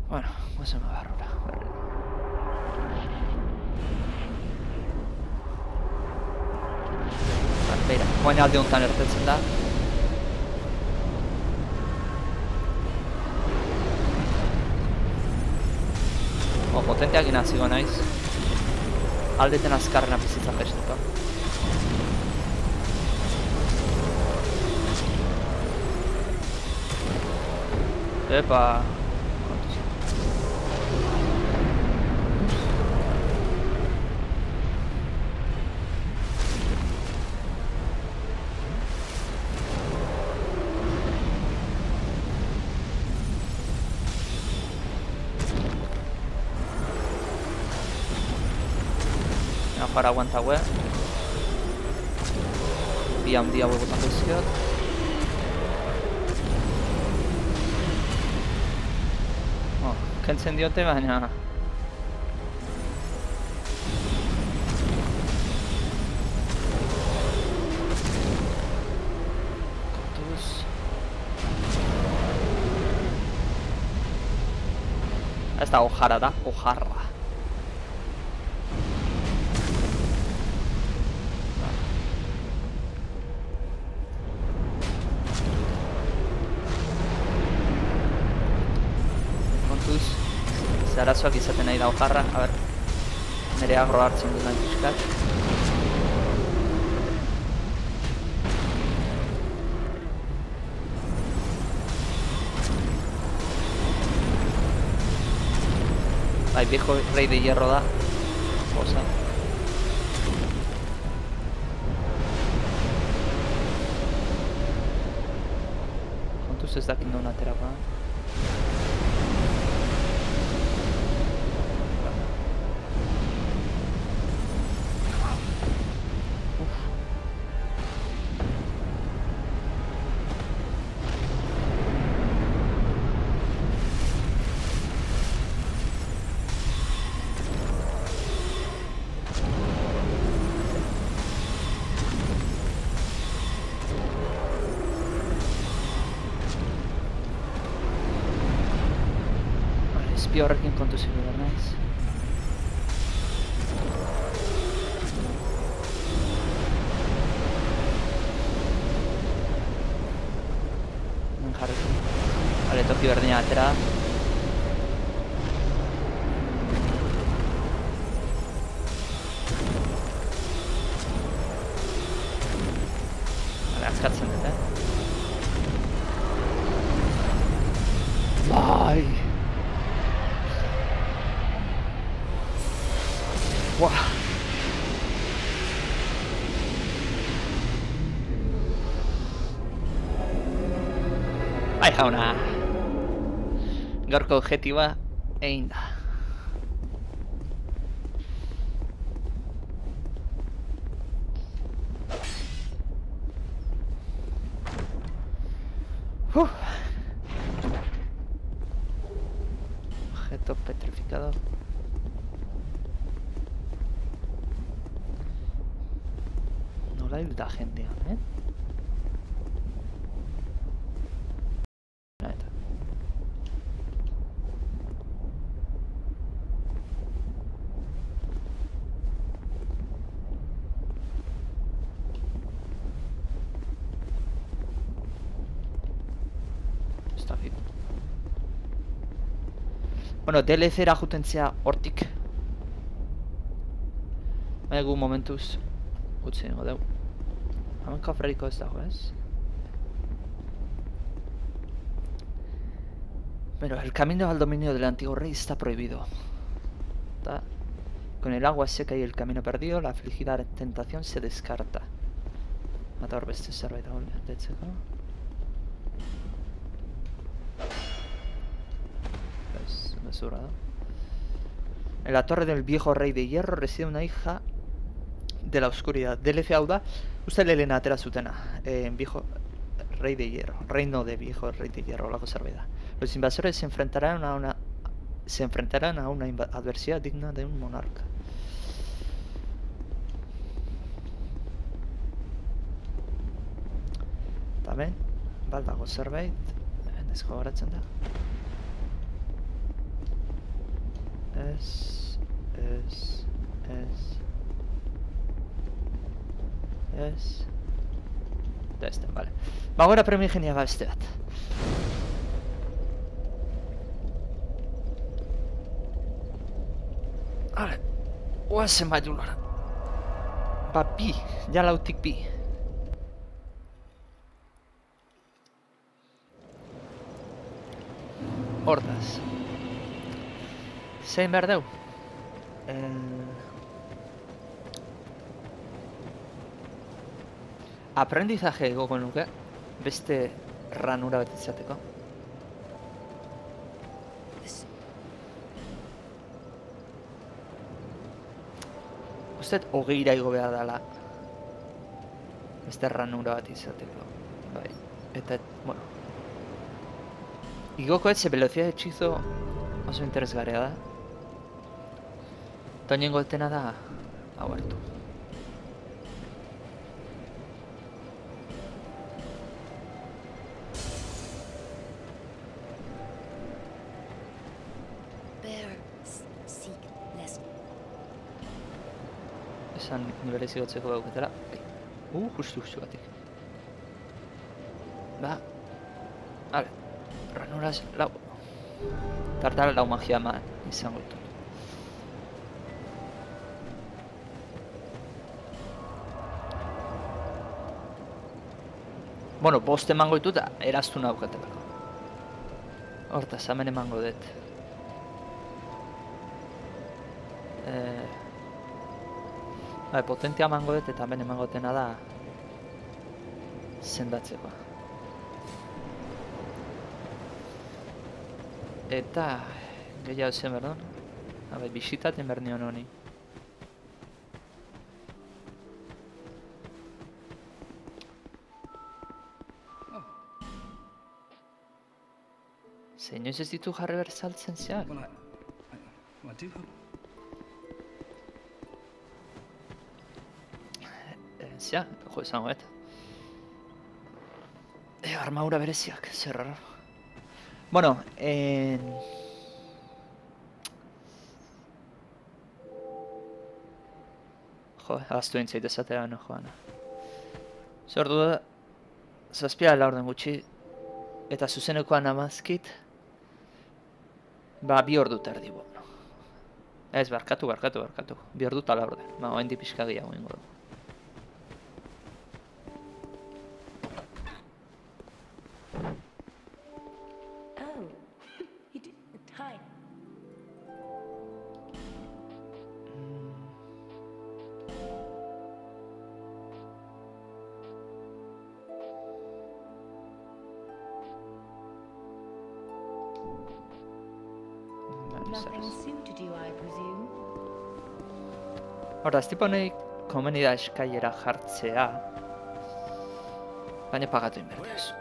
A: Bueno, gozen barrura. Beira, guain alde honetan ertetzen da. Potenteak inaziko naiz. Aldeten azkarrena bizitza festeko. Epa! Para aguanta hue. Bi handia hue botan duzkiot. Kentzen diote baina... Kontuz... Ez da ojara da, ojarra. Arazoak izaten nahi da ojarra, a ber, nire agro hartzen dut nahi pixkat. Bai, viejo rey de hierro da, cosa. Kontuz ez dakit non aterakoa. Espio horrekin kontu ziru da naiz. Non jarretu. Hale, toki berdina atera. Hale, azkatzen dut, Bai! Buah! Bai jauna! Gaurko objetiba egin da. Objeto petrificado. Nola hil da jendea, Eta. Ez dakit. Bueno, DLC-era jutentzea hortik. Baina gu momentuz utzi nengo deu. Hemen kofreriko ez dago, ez? Pero el camino al dominio del antiguo rey está prohibido. ¿Tá? Con el agua seca y el camino perdido, la afligida tentación se descarta. Eta hor beste zerbait dago detzeko. Ez, bezurra da. En la torre del viejo rey de hierro reside una hija de la oscuridad. DLC hau da, uste lehena atera zutena. Viejo rey de hierro. Reino de viejo rey de hierro, olako zerbait da. Los invasores se enfrentarán a una adversidad digna de un monarca. Eta ben, baldago zerbait, ezko garatzen da. Ez. Eta ez den, bale. Bagora primigenia beste bat. Hale, oazen bai dulara. Ba, bi, jalautik bi. Hortaz. Zein behar deu? Aprendizaje egoko nuke, beste ranura bat izateko. Usteet hogeira igo behar dela beste ranura bat izateko. Bai, eta, bueno. Igoko etxe velocidad de hechizo oso interesgarria da. Toñen goltena da hau hartu. Esan nivelez igotzeko dauketela. Justu batik. Ba, ale, ranuraz lau. Tartara lau magia eman izango ditu. Bueno, bost emango ditut da, eraztu naukatelako. Hortaz, hemen emango dut. Potentia emango dut eta hemen emango dutena da sendatzeko. Eta gehiago zen berdon. Bisitaten behar nion honi. Zein ez ditu jarri behar saltzen zeak? Zea, jo esango eta. Armadura bereziak, zer raro. Bueno, jo, agaztu entzait ezatea no joana. Zordu da, zazpia laurden gutxi, eta zuzenekoan amazkit, ba, 2 ordu terdi bo. Ez, barkatu. 2 ordu eta laurden. Ba, oendi pixka gehiago ingo du. Hortaz, tipo nahi komeni da eskailera jartzea, baina pagatu inbertioz.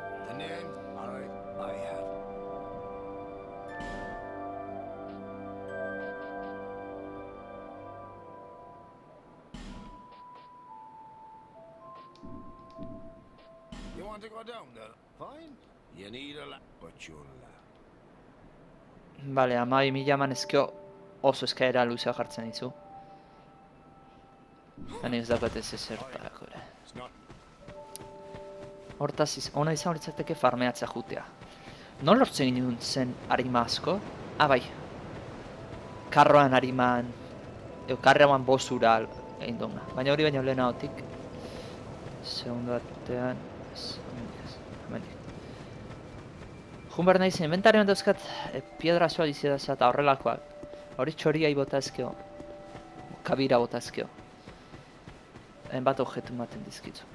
C: don't think I don't, though. Fine. You need a lap, but you'll lap.
A: Bale, 12.000 eman ezkio oso eskaera luzea jartzen dizu. Hani ez daukate zezertarako ere.
C: It's not.
A: Hortaz, ona izan horitzateke farmeatzea jutea. Non lortzen ginen zen harima asko? Ah, bai. Karroan hariman... Karroan bosura egin duguna. Baina hori baino lehenagotik. Segundo batean... Hemendik. Jun behar nahi zen, inventarioan dauzkat piedra soa dizidazat eta horrelakoak. Hori txoriai botazkeo. Kabira botazkeo. Hainbat objetu ematen dizkitzu.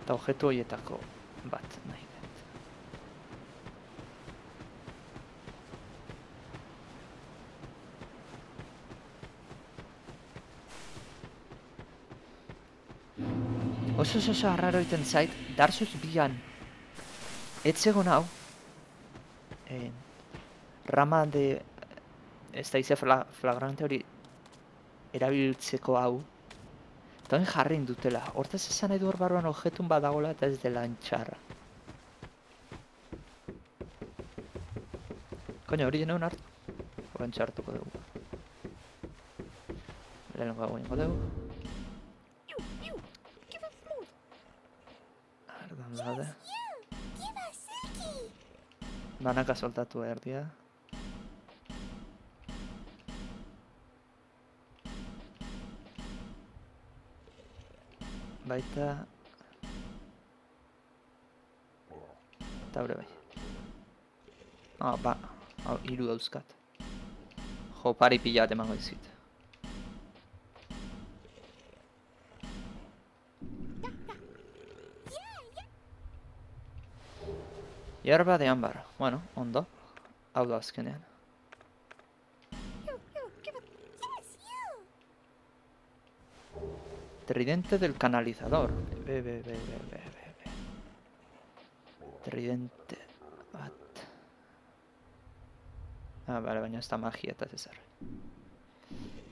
A: Eta objetu horietako bat nahi dut. Oso harraro egiten zait, Dark Souls 2an ez zegoen hau rama de ez da izan flagrante hori erabiltzeko hau eta hori jarri indutela. Hortaz esan nahi du hor barruan objetun badagola eta ez dela antxarra. Koño, hori jenuen hartu. Horan txartuko dugu. Lehenko hau ingo dugu. Bade. Banaka soltatu erdia. Baita... Eta hori bai. Ah, ba, hau, 3 dauzkat. Jo, pari pila bat emango izit. Hierba de ámbar. Bueno, ondo. Hau da azkenean. Tridente del canalizador. Tridente bat. Ah, vale, baina ez da magia eta ez zer.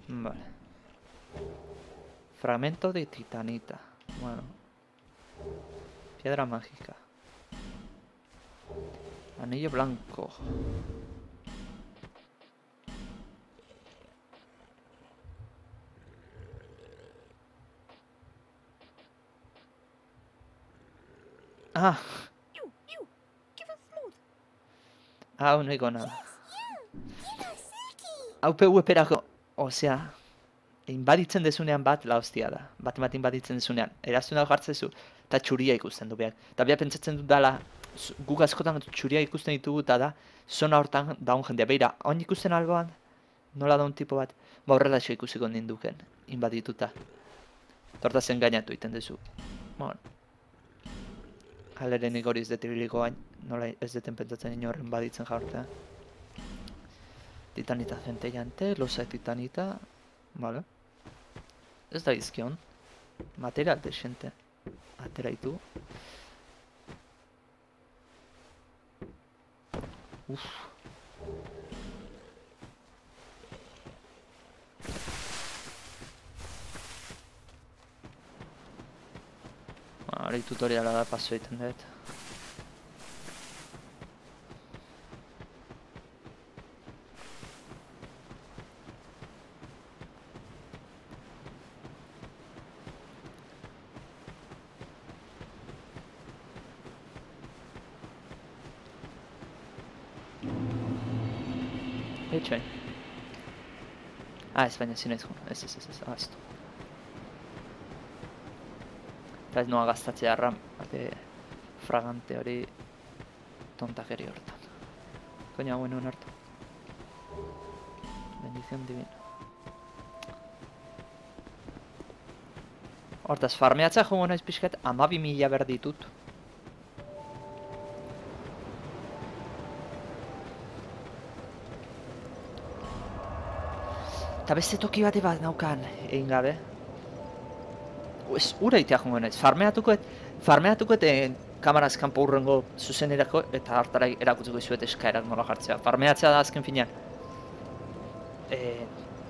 A: Vale. Fragmento de titanita. Bueno. Piedra mágica. Anillo blanco. Ah. Hau noiko nada. Hau PvPerako, osea, inbaditzen dezunean bat la hostia da. Bat inbaditzen dezunean. Eraztu nago jartzezu, eta txuria ikusten du behar. Eta behar pentsatzen dut dala, guk askotan txuria ikusten ditugu eta da, zona hortan daun jendea. Beira, hon ikusten alboan, nola daun tipo bat, ba horrela xo ikusiko ninduken, inbadituta. Tortaz engainatu iten dezu. Bueno. Halere nik hori ez detriliko gain, nola ez deten pentsatzen inorren baditzen jaurtea. Titanita centellante, losa titanita, vale. Ez da izkion. Material desente. Atera ditu. Uff. Hori tutoriala da paso egiten dut. Etxain. Ah, ez baina zinez joan. Ez, ahaztu. Eta ez noa gaztatzea fragante hori tontakeri hortan. Koña hauen nuen hartu. Bendición divina. Hortaz, farmeatzea joan naiz pixkat 12.000 behar ditut. Eta beste toki bate bat naukan egin gabe. Ez ura itea jongo naiz, farmeatuko kamaraz kanpo urrengo zuzenerako eta hartara erakutzeko izuet eskaerak nola jartzea. Farmeatzea da azken finean.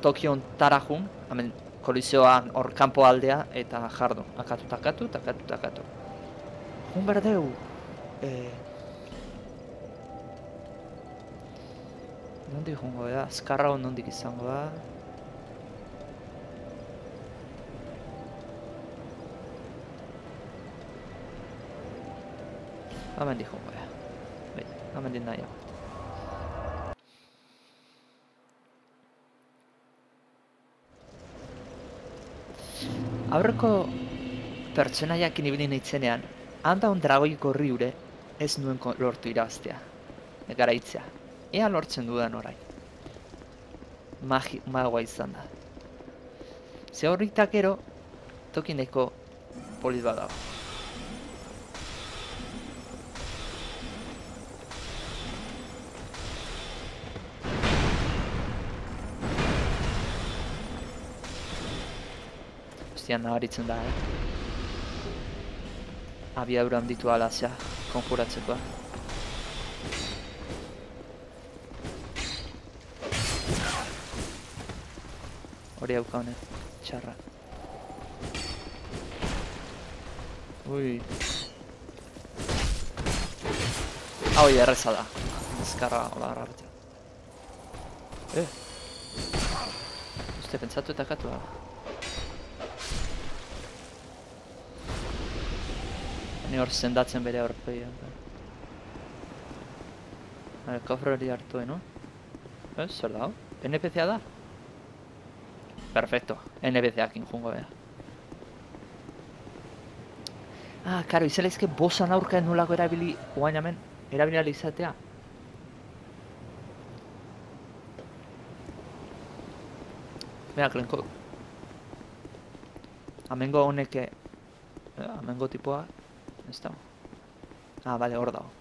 A: Tokion tarajun, hemen kolizioan hor kanpo aldea, eta jardu. Akatu. Jun berdeu. Nondik jungo da? Azkarra hon nondik izango da? Hemendik jungo da. Hemendik nahiago. Aurreko pertsonaiak ibili nintzenean, handa on dragoi gorri ure ez nuen lortu irabaztea. Garaitzea. Ea lortzen dudan orain. Magoa izan da. Ze horritak ero, tokineko polit badago. Ostian nabaritzen da, Abiadura handitu alazea, konjuratzekoa. Hori hauka txarra. Ui. Hau erreza da. Ezkarra hola garrabetea. Uste, pentsatu eta katu da. Ni hor sendatzen bere aurpegia. Kofre hori hartu, no? Zer da hau? NPC-a da? Perfecto, NPC-akin jungo bera. Karo, izelaizke bosan aurka nolako erabili oain hemen, erabili alizatea. Berak lehenko. Amengo honek, amengo tipoa, ez da. Bale, hor dago.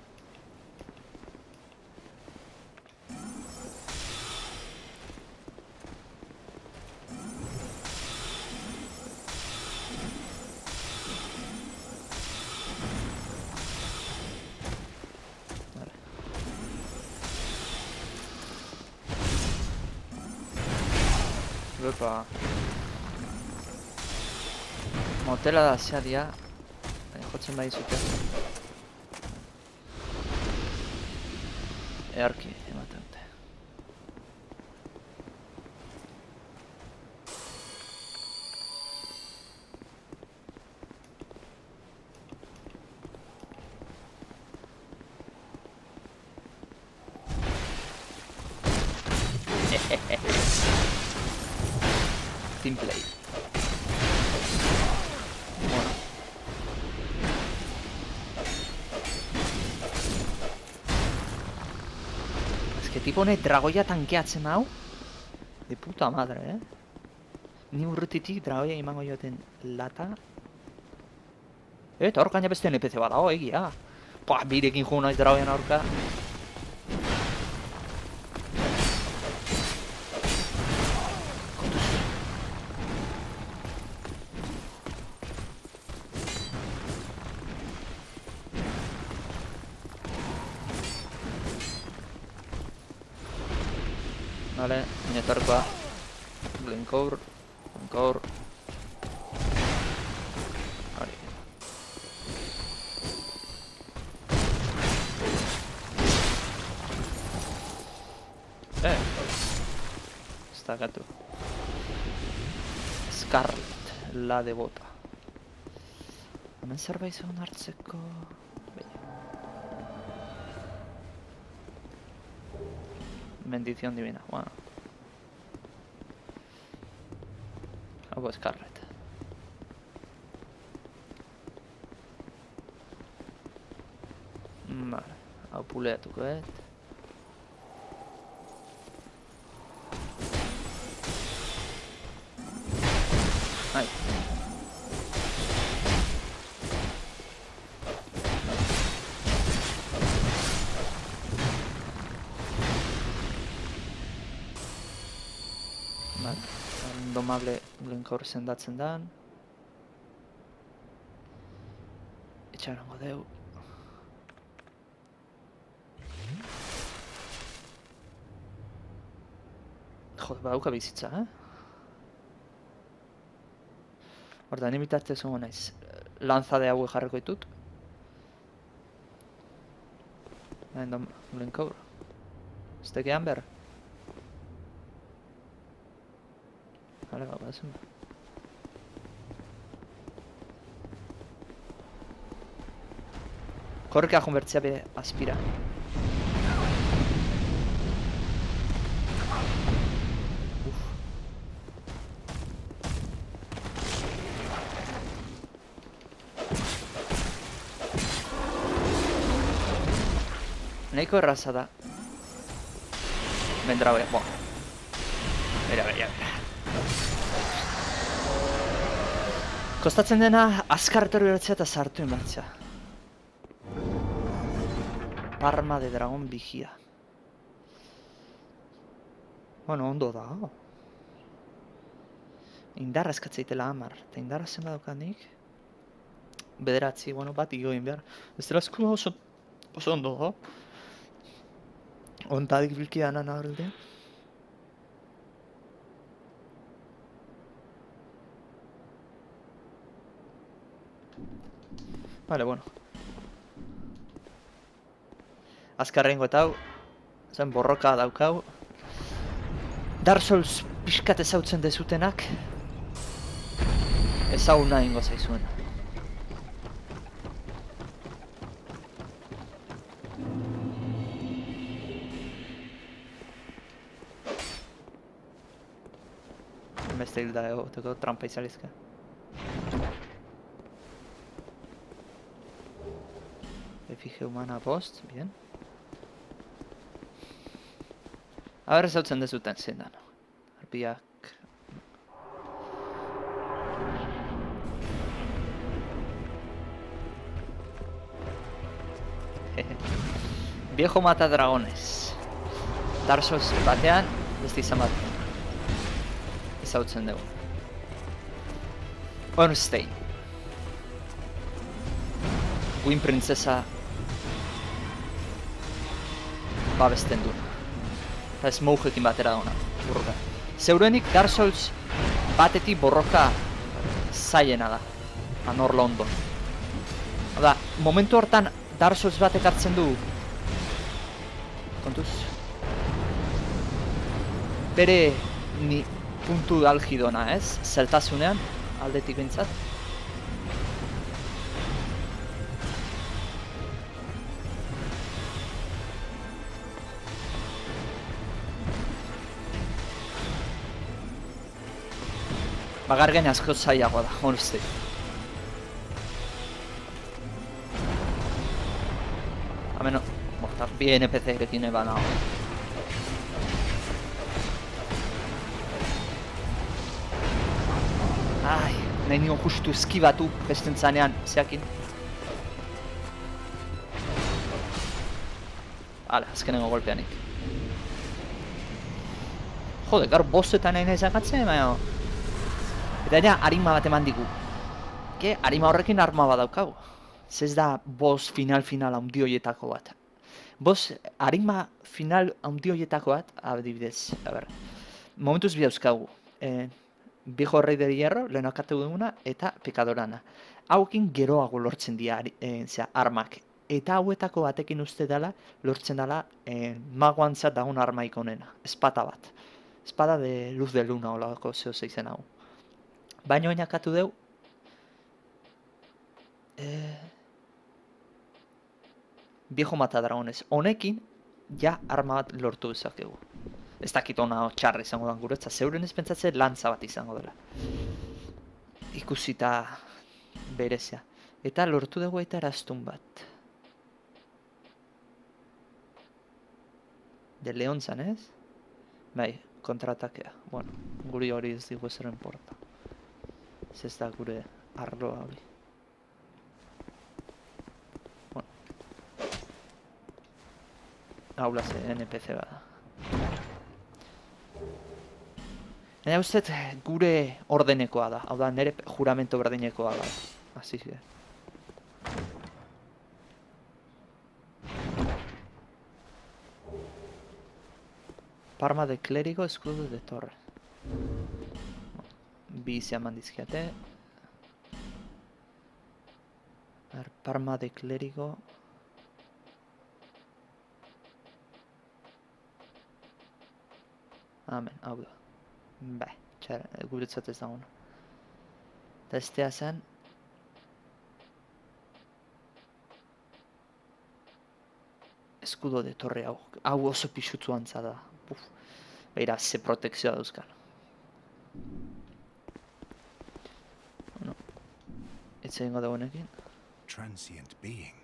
A: Epa. Motela da zeadia. Jotzen bai zute. Earki ematen dute. Teamplay. Bueno. Es que tipo honek dragoia tankeatzen hau. De puta madre, Ni urrutitik dragoia imango joten lata. Eta hor gaina beste NPC bat dago, egia. Birekin jugu naiz dragoian aurka. Vale, menetarkoa. Glencore. Hori. Está gato. Scarlet, la devota. Hemen zerbait zegoen hartzeko. Bendición divina, bueno. Hau Scarlet. Vale, hau puleatuko, Ai. Vale, indomable Glencore sendatzen dan. Etxarango deu. Jode, badauka bizitza, Horda, ni bitartez gongo naiz. Lanzade hauek jarriko ditut. Hain blinkour. Ez tekean behar. Hale, bazen. Korrika konbertzea be aspira. Nahiko erraza da. Bendra bera, Bera. Kostatzen dena, azkar etorri bertzea eta sartu inbertzea. Parma de dragon vigia. Bueno, ondo da. Indarra eskatzeitela 10, eta indarra zenba daukanik. Bederatzi, bueno, bat igoin behar. Ez dela eskuma oso ondo da. Ontadik bilkidan anaralde. Vale, bueno. Azkarrengo eta hau. Zen borroka daukau. Dark Souls pixkat ezautzen dezutenak. Ezaguna ingo zaizuen. Beste hilda egoteko trampa izalizka. Efige humana post, bien. A ber ezautzen dezuten zendan. Arpiak. Viejo mata dragones. Dark Souls batean, beste izan bat. Ezautzen dugu. Ornstein. Guin printzesa babesten du. Eta Smokeekin batera dauna, burroka. Zeurenik Dark Souls batetik borroka zaiena da. Anor London. Oda, momentu hortan Dark Souls batek hartzen du. Kontuz. Bere ni puntu algidona, ez? Zeltasunean, aldetik bintzat. Bagargen asko zailagoa da, honestly. Hemen, bi NPC-ekin eba nago. Ai, nahi nion justu eskibatu besten zanean, zeakin. Hala, azkenengo golpeanik. Jode, gaur bossetan nahi nahi zagatzen, baina... Eta ere, arima bat eman digu. Arima horrekin arma bat daukagu. Ez da boss final handi horietako bat. Boss, arima final handi horietako bat, adibidez, a ber. Momentuz bi dauzkagu. Viejo Rey de Hierro, lehen akatu duguna, eta Pekadorana. Hauekin geroago lortzen dira armak. Eta hauetako batekin uste dela, lortzen dela magoantzat dagoen armaik onena. Espada bat. Espada de luz de luna, olako zeo zeizen hau. Baina oin akatu deu. Viejo mata dragones. Honekin, ja arma bat lortu dezakegu. Ez dakit ona txarra izango da guretzat, zeuren ez pentsatzen lantza bat izango dela. Ikusita berezia. Eta lortu dugu eta eraztun bat. De Leon zan ez? Bai, kontratakea. Bueno, guri hori ez digu ezeren porta. Ez da gure arloa hori. Bueno. Haula ze NPC bada. Baina usteet gure ordenekoa da, hau da, nire juramento berdinekoa da. Asi que... Parma de clérigo, escudo de torre. Bi eman dizkiate. Parma de clérigo. Amen, hau da. Guretzat ez da ona. Eta estea zen... Escudo de torre hau. Hau oso pixutzu antza da. Beira, ze protekzioa dauzkan. Bueno, etxe ingo dagoenekin.
C: Transient being.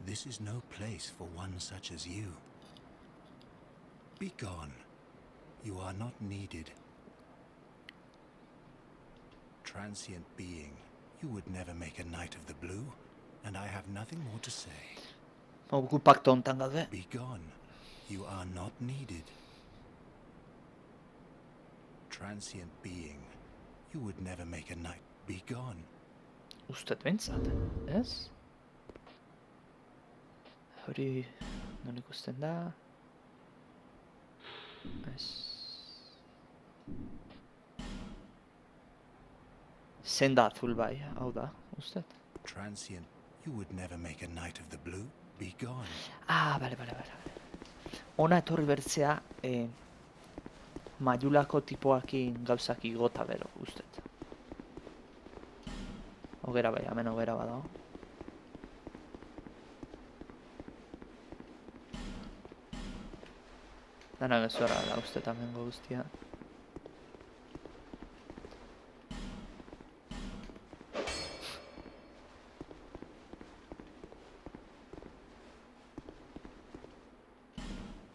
C: This is no place for one such as you. Be gone. You are not needed. Transient being, you would never make a Knight of the Blue, and I have nothing more to say.
A: Gu pakto hontan gaude.
C: Be gone. You are not needed. Transient being, you would never make a Knight. Be gone.
A: Ustet bintzat, ez? Hori... non ikusten da... Ez... Zenda azul bai, hau da, ustet?
C: Transient, you would never make a Knight of the Blue. Be gone.
A: Ah, bale. Ona etorri bertzea, mailulako tipoakin gauzak igota bero, ustet. Hogera bai, hemen hogera badago. Dana gezora da, ustet amengo guztia.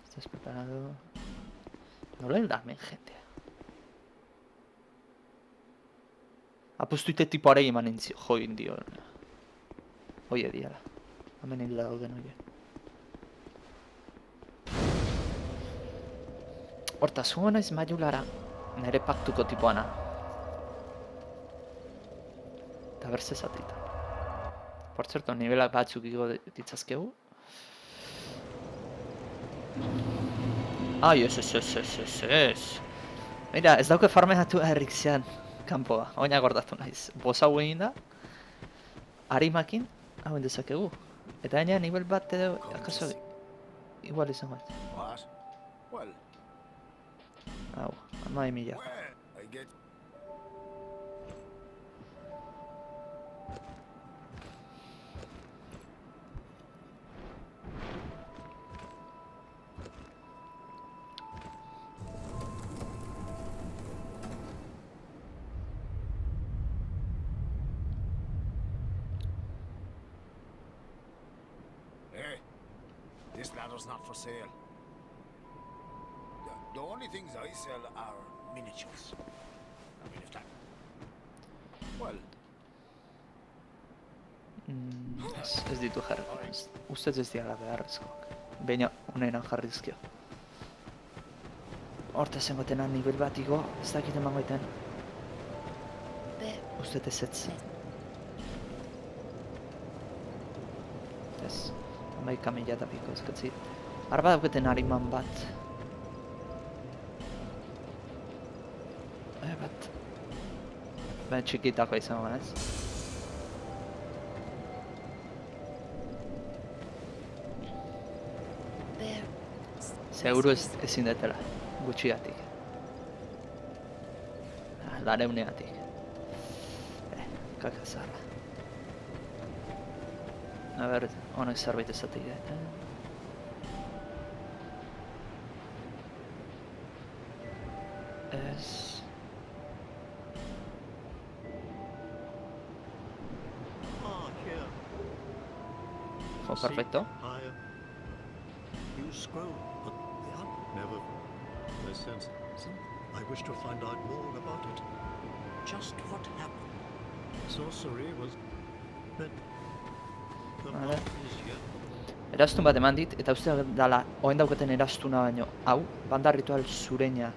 A: ¿Estás preparado? Nola hil da hemen jentea. Apustuite tipoarei eman intzio, jo indio. Oie diala. Hemen hil dauden oie. Hortaz, hungo naiz maiulara nere paktuko tipoana. Eta berze zatitan. Por zerto, nivelak batzuk igo ditzazkegu. Ai, ez. Mira, ez dauke farmeatu herrik zean kanpoa. Oina gordatu naiz. Boz hau egin da. Harimakin, hauen dezakegu. Eta gaina nivel bat edo, akaso, igual izango.
C: What? Well,
A: Hau, 12.000.
C: I get... Hey, this ladder's not for sale. The only things I sell are miniatures. I mean, if that... Well,
A: Ez ditu jarri. Ustez ez diala beharrezkoak. Baina honenan jarri dizkio. Horta zengoten nivel bat igo, ez dakit emango iten. Usted ezetz. Ez, 11.000 eta piko ezkatzi. Arba dauketen hariman bat. Bat. Baina txikitako izango ez. Seguru ezin detela, gutxigatik. Lareuneatik. Kakazarra. A ber, honek zerbait ezatik da. Ez... Oh, perfecto.
D: Higher. You scroll, but the art never. No sense. I wish to find out more about it. Just what happened? Sorcery was meant. The
A: Vale.
D: mouth is yet.
A: Erastun bat eman dit, eta uste dala, oen dauketen erastuna baino, hau, banda ritual zureña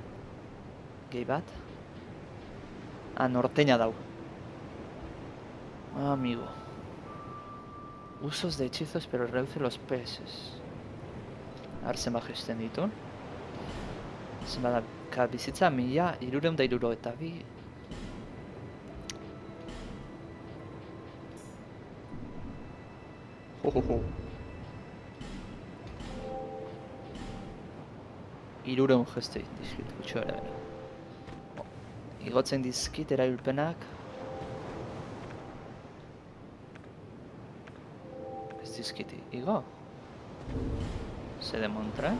A: gehi bat. Norteña dau. Amigo. Usos de hechizos, pero reduce los peces. Arzen jaisten ditun. Zenbat da bizitza 1372. Hohoho. 300 geste dizkit gutxo ere bera. Igotzen dizkit erabilpenak. Ez dizkit igo. Se demontra.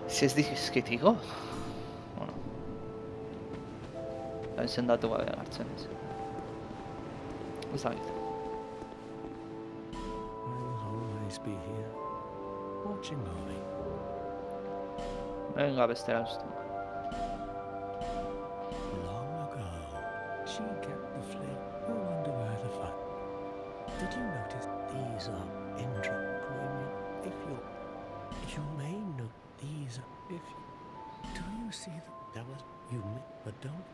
A: Si ez dizkit igo. Bueno. Izendatu gabe hartzen ez. Ez dakit.
D: I'll always be here, watching Molly.
A: Venga bestera uste.
D: Long ago, she kept the flame. I wonder where the fun. Did you notice these are intra-premium? If you may note these are, if you, do you see that was, you may, but don't,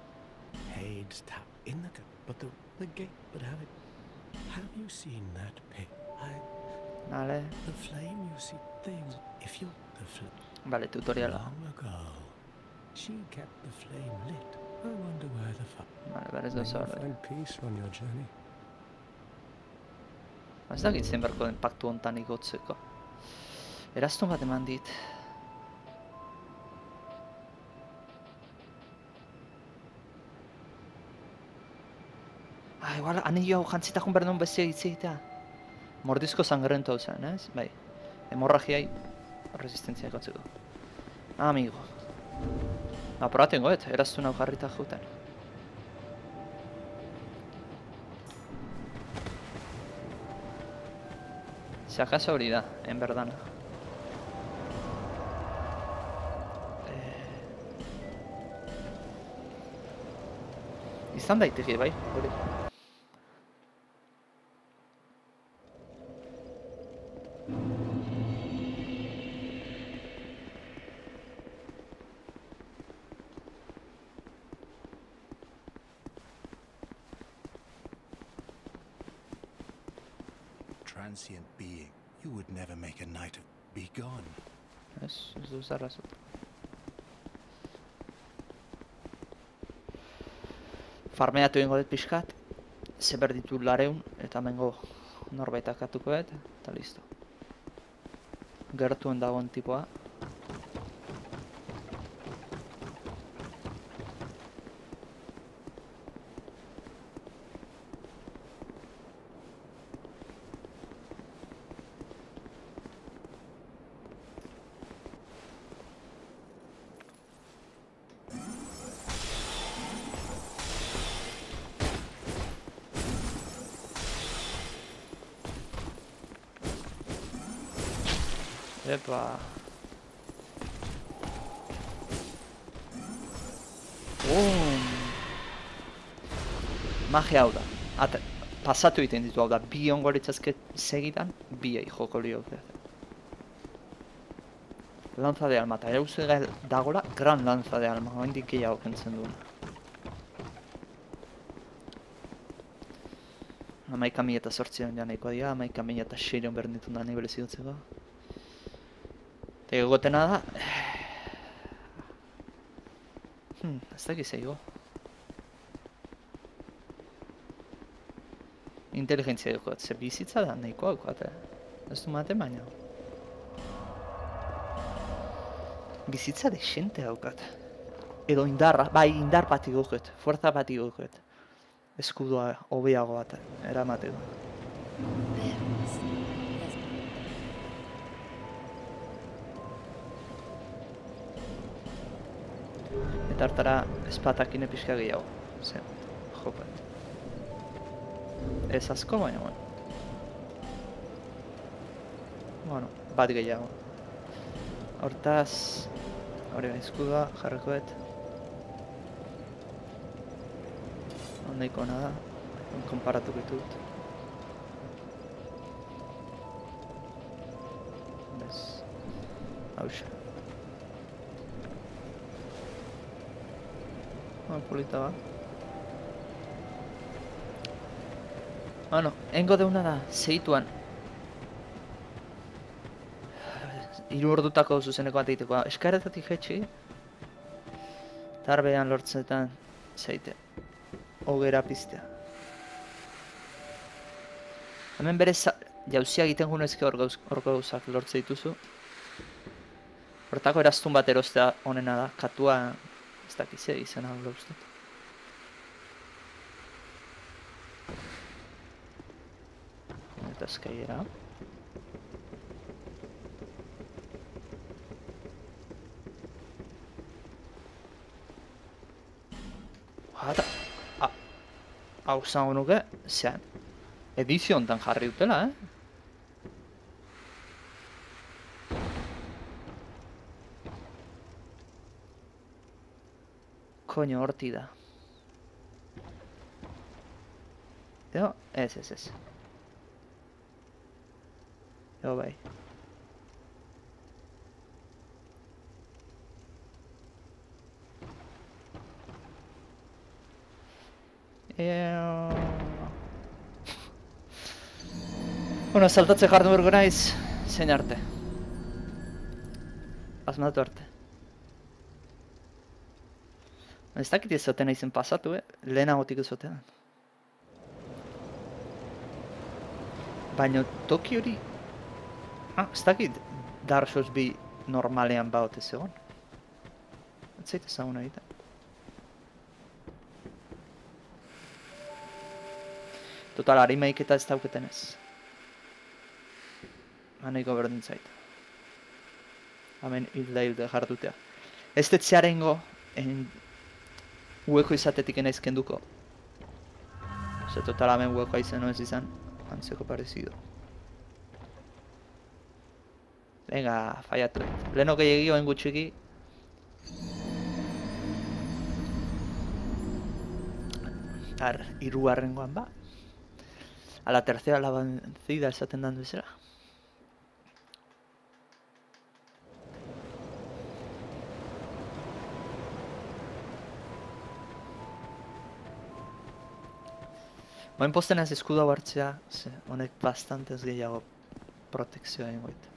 D: Hade's tap in the, but the gate, but have you seen that pig?
A: Vale.
D: The flame you see things, if you, the flame.
A: Vale, tutoriala.
D: Long ago, she kept the flame lit. I wonder where the fun.
A: Vale, berez
D: May
A: gauza
D: you
A: hori.
D: find peace on your journey.
A: Ez dakit zein beharko den paktu hontan igotzeko. Eraztun bat eman dit. Igual anillo hau jantzita joan behar duen bezia hitz egitea. Mordizko sangrentu hau zen, ez? Bai. Hemorragiai resistentzia ikotzeko. Amigo. Aprobaten goet, eraztun hau jarrita juten. Si acaso hori da, en verdana. Izan daiteke, bai, hori.
C: Transient being, you would never make a knight of... Be gone.
A: Ez du zarrazut. Farmeatu egingo dut pixkat, zeber ditu 200 eta hemengo norbait akatuko dut, eta listo. Gertuen dagoen tipoa. Epa. Magia hau da. Pasatu egiten ditu hau da. Bi ongo litzazke segidan, biei joko liok. Lanza de alma, eta euze dagola, gran lanza de alma. Oindik gehiago kentzen duena. 11.008 ja nahikoa dira, 11.600 behar ditun da nibelez igotzeko. Eta egotena da... ez dakiz ego. Inteligentzia dukoat, ze bizitza da nahikoa dukoat, ez du mate baina. Bizitza desente daukat. Edo indarra, bai indar bat igoket, fuerza bat igoket. Eskudua hobeago bat eramateko. Eta hartara espatakine pixka gehiago. Zer, jopat. Ez asko baina, bueno, bat gehiago. Hortaz, hori eskudua jarrekoet. Ondaiko ona da, konparatuko ditut. Hauxe. Polita ba. Bueno, engo deuna da, segituan. 3 ordutako zuzeneko bat egiteko. Eskaretatik jetxi. Tarbean lortzetan zeite. Hogera piztea. Hemen bere jauzia egiten gunezke hor gauzak lortze dituzu. Hortako eraztun bat erostea honena da. Katua ez dakize izena gauztat. Eta eskaiera. Eta hau zango nuke, zean, edizio hontan jarri dutela, Koño, horti da. Eo, ez. Eo bai. Bueno, saltatze jardu bergo naiz, zein arte. Asmatu arte. Ez dakit izaten naizen pasatu, lehenagotik izaten. Baina toki hori... ez dakit Dark Souls 2 normalean baote zegoen. Ez zaite zauna egiten. Total, harimeik eta ez dauketen ez. Haneiko berdin zait. Hemen hilde jardutea. Ez tetzearengo hueko izatetik enaiz kenduko. Ose total hemen huekoa izan ez izan antzeko parezido. Venga, fallatu. Leheno gehiagi oen gutxiki. Hirugarrengoan ba. A la tercera la vencida esaten dan bezala. Oen posten ez eskudo hau hartzea, honek bastantez gehiago protekzioa egin goit.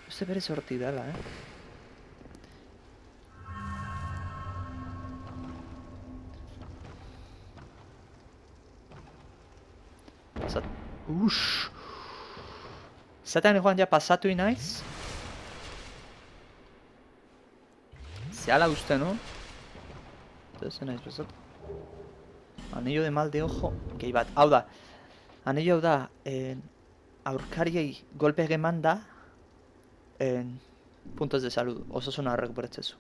A: Uste bere sorti dela, Pasat... Ush! Zaten joan ja pasatu inaiz. Zehala uste, no? Entonces naiz pasatu. Anillo de mal de ojo. Gehi bat. Hau da. Anillo hau da. Aurkariei golpe eman da. Puntos de salud. Osasuna errekuperatzezu.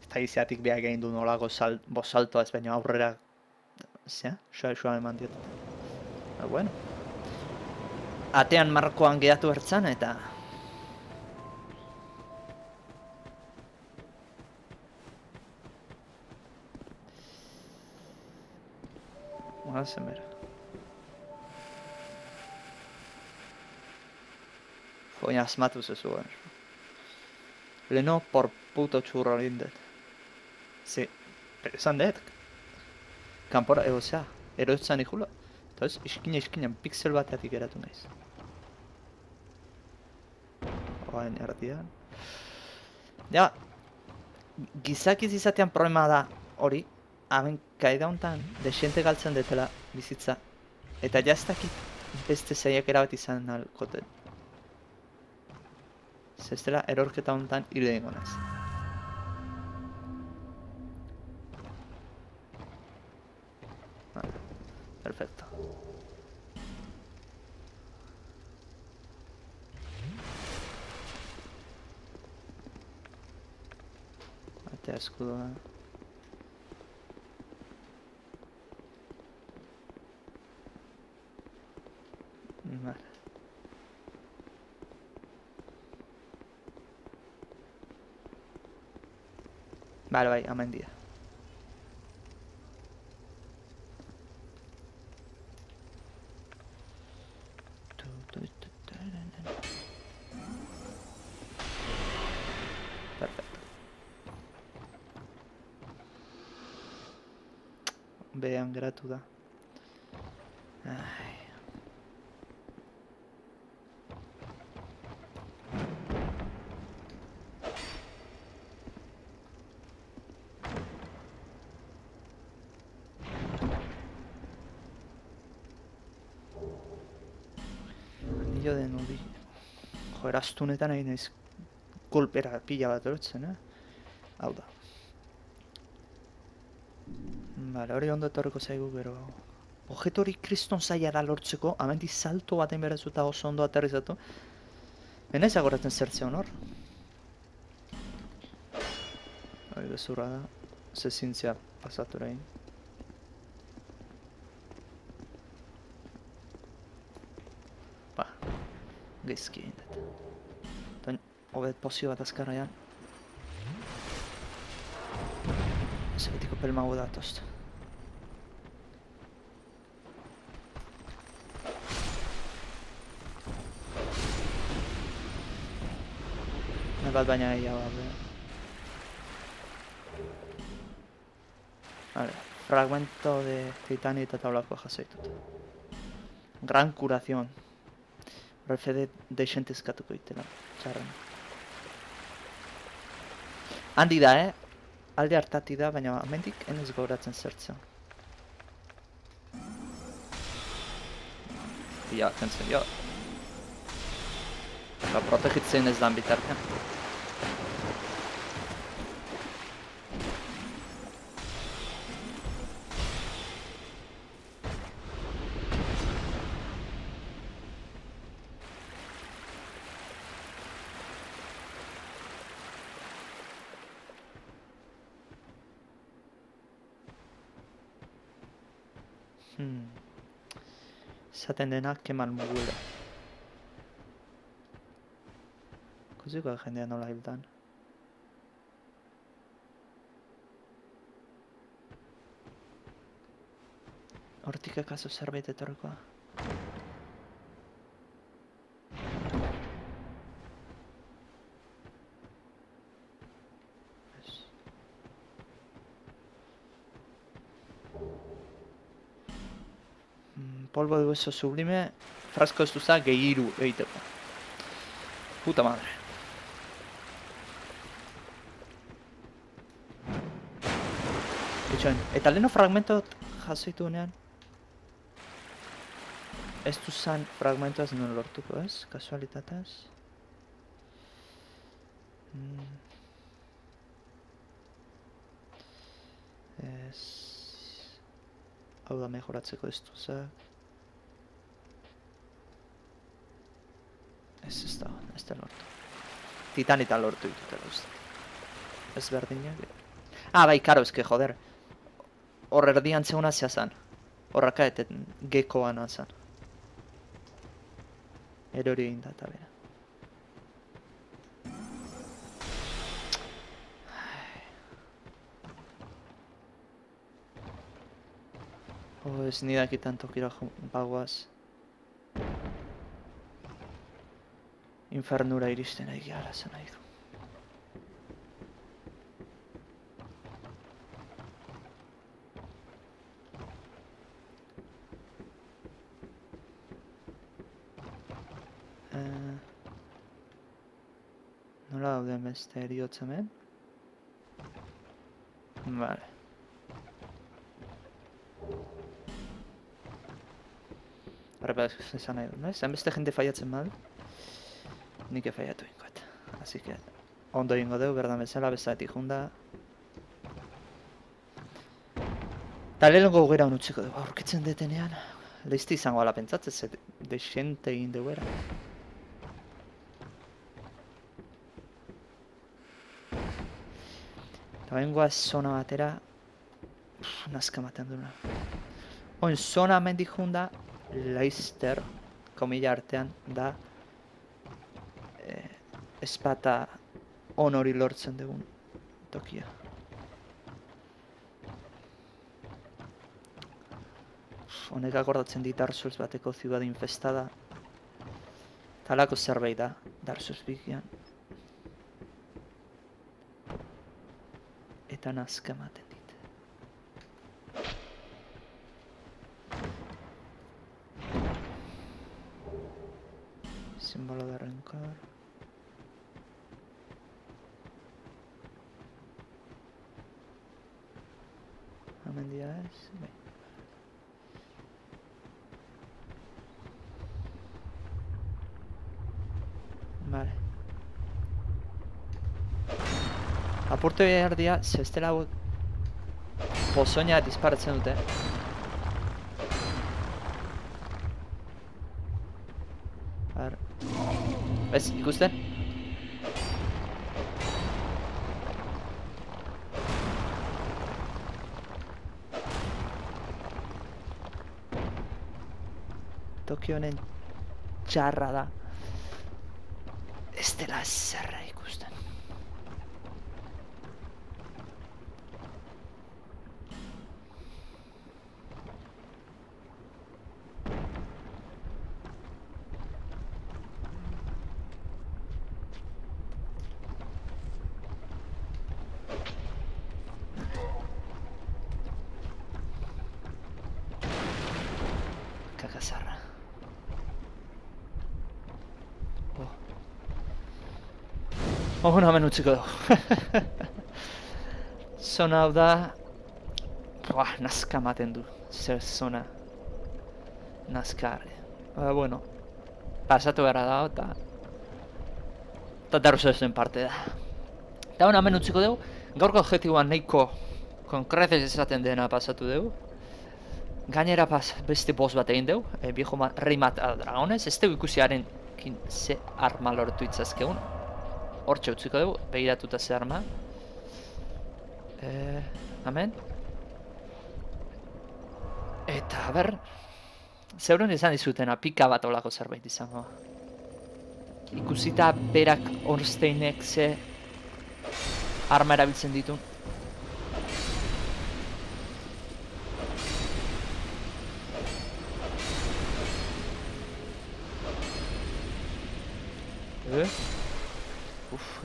A: Eta izatik behar egin du nolako saltoa ez baina aurrera. Zea? Soa eman diot. Bueno. Atean markoan gehatu ertzan eta... Zen bera. Foina asmatu zezu, Leno por puto churro lindet. Sí, pero esan dut. Kanpora, osea, erotzan ikula. Entonces, iskinan pixel bateatik eratu naiz. Oain erdian. Ja, gizakiz izatean problema da hori. Hemen kaida hontan desente galtzen detela bizitza. Eta jaztakit beste zaiakera bat izan alkoten. Zestela erorketa hontan hile dengo naiz. Perfecto. Atea eskudoa. Bale, bai, hemen dira. Perfecto. Behean geratu da. Ai. Anillo de nudillo. Joder, astunetan nahi naiz golpera pila bat erotzen, Hau da. Bale, hori ondo etorriko zaigu, gero... Objeto hori kriston zaila da lortzeko, amendi salto baten berezu eta oso ondo aterrizatu. Benaiz agoratzen zertzean hor. Hori gezurra da, zezintzea pasatu erain. Ba, gezki egin dut. Eta hobet pozio bat azkarraian. Zebetiko pelmago datost. Bat baina gehiago da. Vale, fragmento de titanio eta taulako jasoitut. Gran curación. Refede deixente eskatuko itela. Txarren. Handi da, Alde hartati da, baina hemendik enez gauratzen zertzen. Ja, kentzen, ja. Eta protegitzen ez dan bitartean. Esaten dena, kemal mugula. Ikusiko da jendea nola hildan. Hortik ekaso zerbait etorrikoa. Polvo de hueso sublime, frasco ez duza gehiru egiteko. Puta madre. Itxoen, eta leheno fragmento jasoitu honean. Ez duzan fragmentoaz non lortuko, ez? Kasualitatez. Ez... Hau da mejoratzeko ez duzak. Ez da lortu. Titanitan lortu ditutela uste. Ez berdinak. Ah, bai, karo, eske, joder. Hor erdian zeuna zea zan. Horraka eten gekoan zan. Erori egin da eta bera. Ez nidakitan tokira bagoaz. Infernura iristen nahi gara zen nahi du. Nola dauden beste eriotz hemen? Vale. Arrepa esan nahi du, no? Zan beste jende faiatzen badu. Nik efaiatu ingoet. Así que ondo ingo deu, berdan bezala, bezatik junda. Ta lehenko gera unutziko dugu, aurkitzen detenean. Leizti izango ala pentsatzen, ze desente egin dugu era. Eta bengoaz zona batera, nazka maten duna. Oin zona mendik junda, Leicester, komila artean, da espata honori lortzen dugun tokia. Honek akordatzen dit Dark Souls bateko ziudad infestada. Talako zerbait da, Dark Souls bikian. Eta nazka ematen dit. Símbolo de rencor. Amendia ez? Bai. Vale. Apurtu behar dira, zestela hauek pozoina disparatzen dute. Ez, ikusten? Toki honen txarra da. Ez dela zerra ikusten. Kakazarra. Hona hemen utziko dugu. Zona hau da... nazka ematen du. Zer zona. Nazkarri. Bueno. Pasatu gara da, eta... Eta Dark Soulsen parte da. Eta hona hemen utziko dugu. Gaurko objektiboan nahiko konkretez esaten dena pasatu dugu. Gainera beste boss bat egin dugu. Viejo rei mata dragones. Ez dugu ikusiaren ze arma lortu itzazkegun. Hortxe utziko dugu, begiratuta ze arma. Hemen. Eta, ber... Zeurun izan dizutena, pika bat olako zerbait izango. Ikusita berak Ornsteinek ze arma erabiltzen ditu.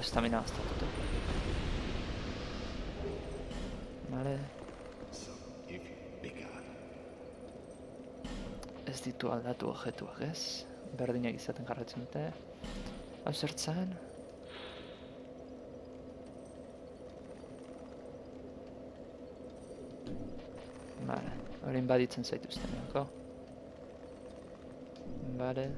A: Estamina gastatuta. Vale. Ez ditu aldatu objektuak, ez? Berdinak izaten jarraitzen dute. Hau zertzen? Vale, hori inbaditzen zaituzten, jako? Vale.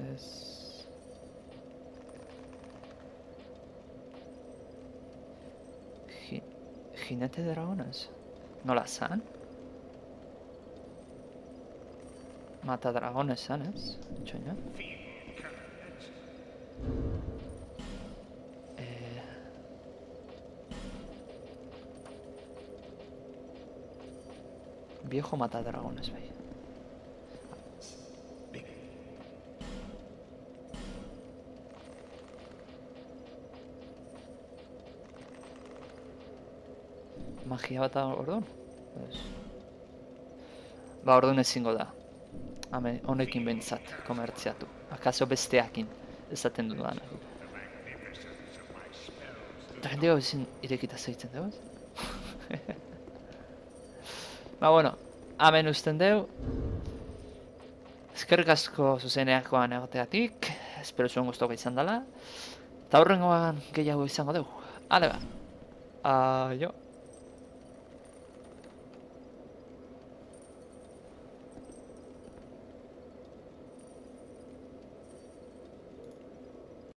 A: Ez... Jinete de dragones? Nola zan? Mata dragones zan, ez? Itxoina? Viejo mata dragones, bai. Magia bat orduan? Ba, orduan ezingo da. Honekin behintzat, komertziatu. Akaso besteakin esaten dudan. Eta jende hau ezin irekita zeitzen dugu? Ba, bueno, hemen usten dugu. Eskerrik asko zuzeneakoan egoteatik. Espero zuen guztoka izan dela. Eta horrengoan gehiago izango dugu. Ale ba. Aio.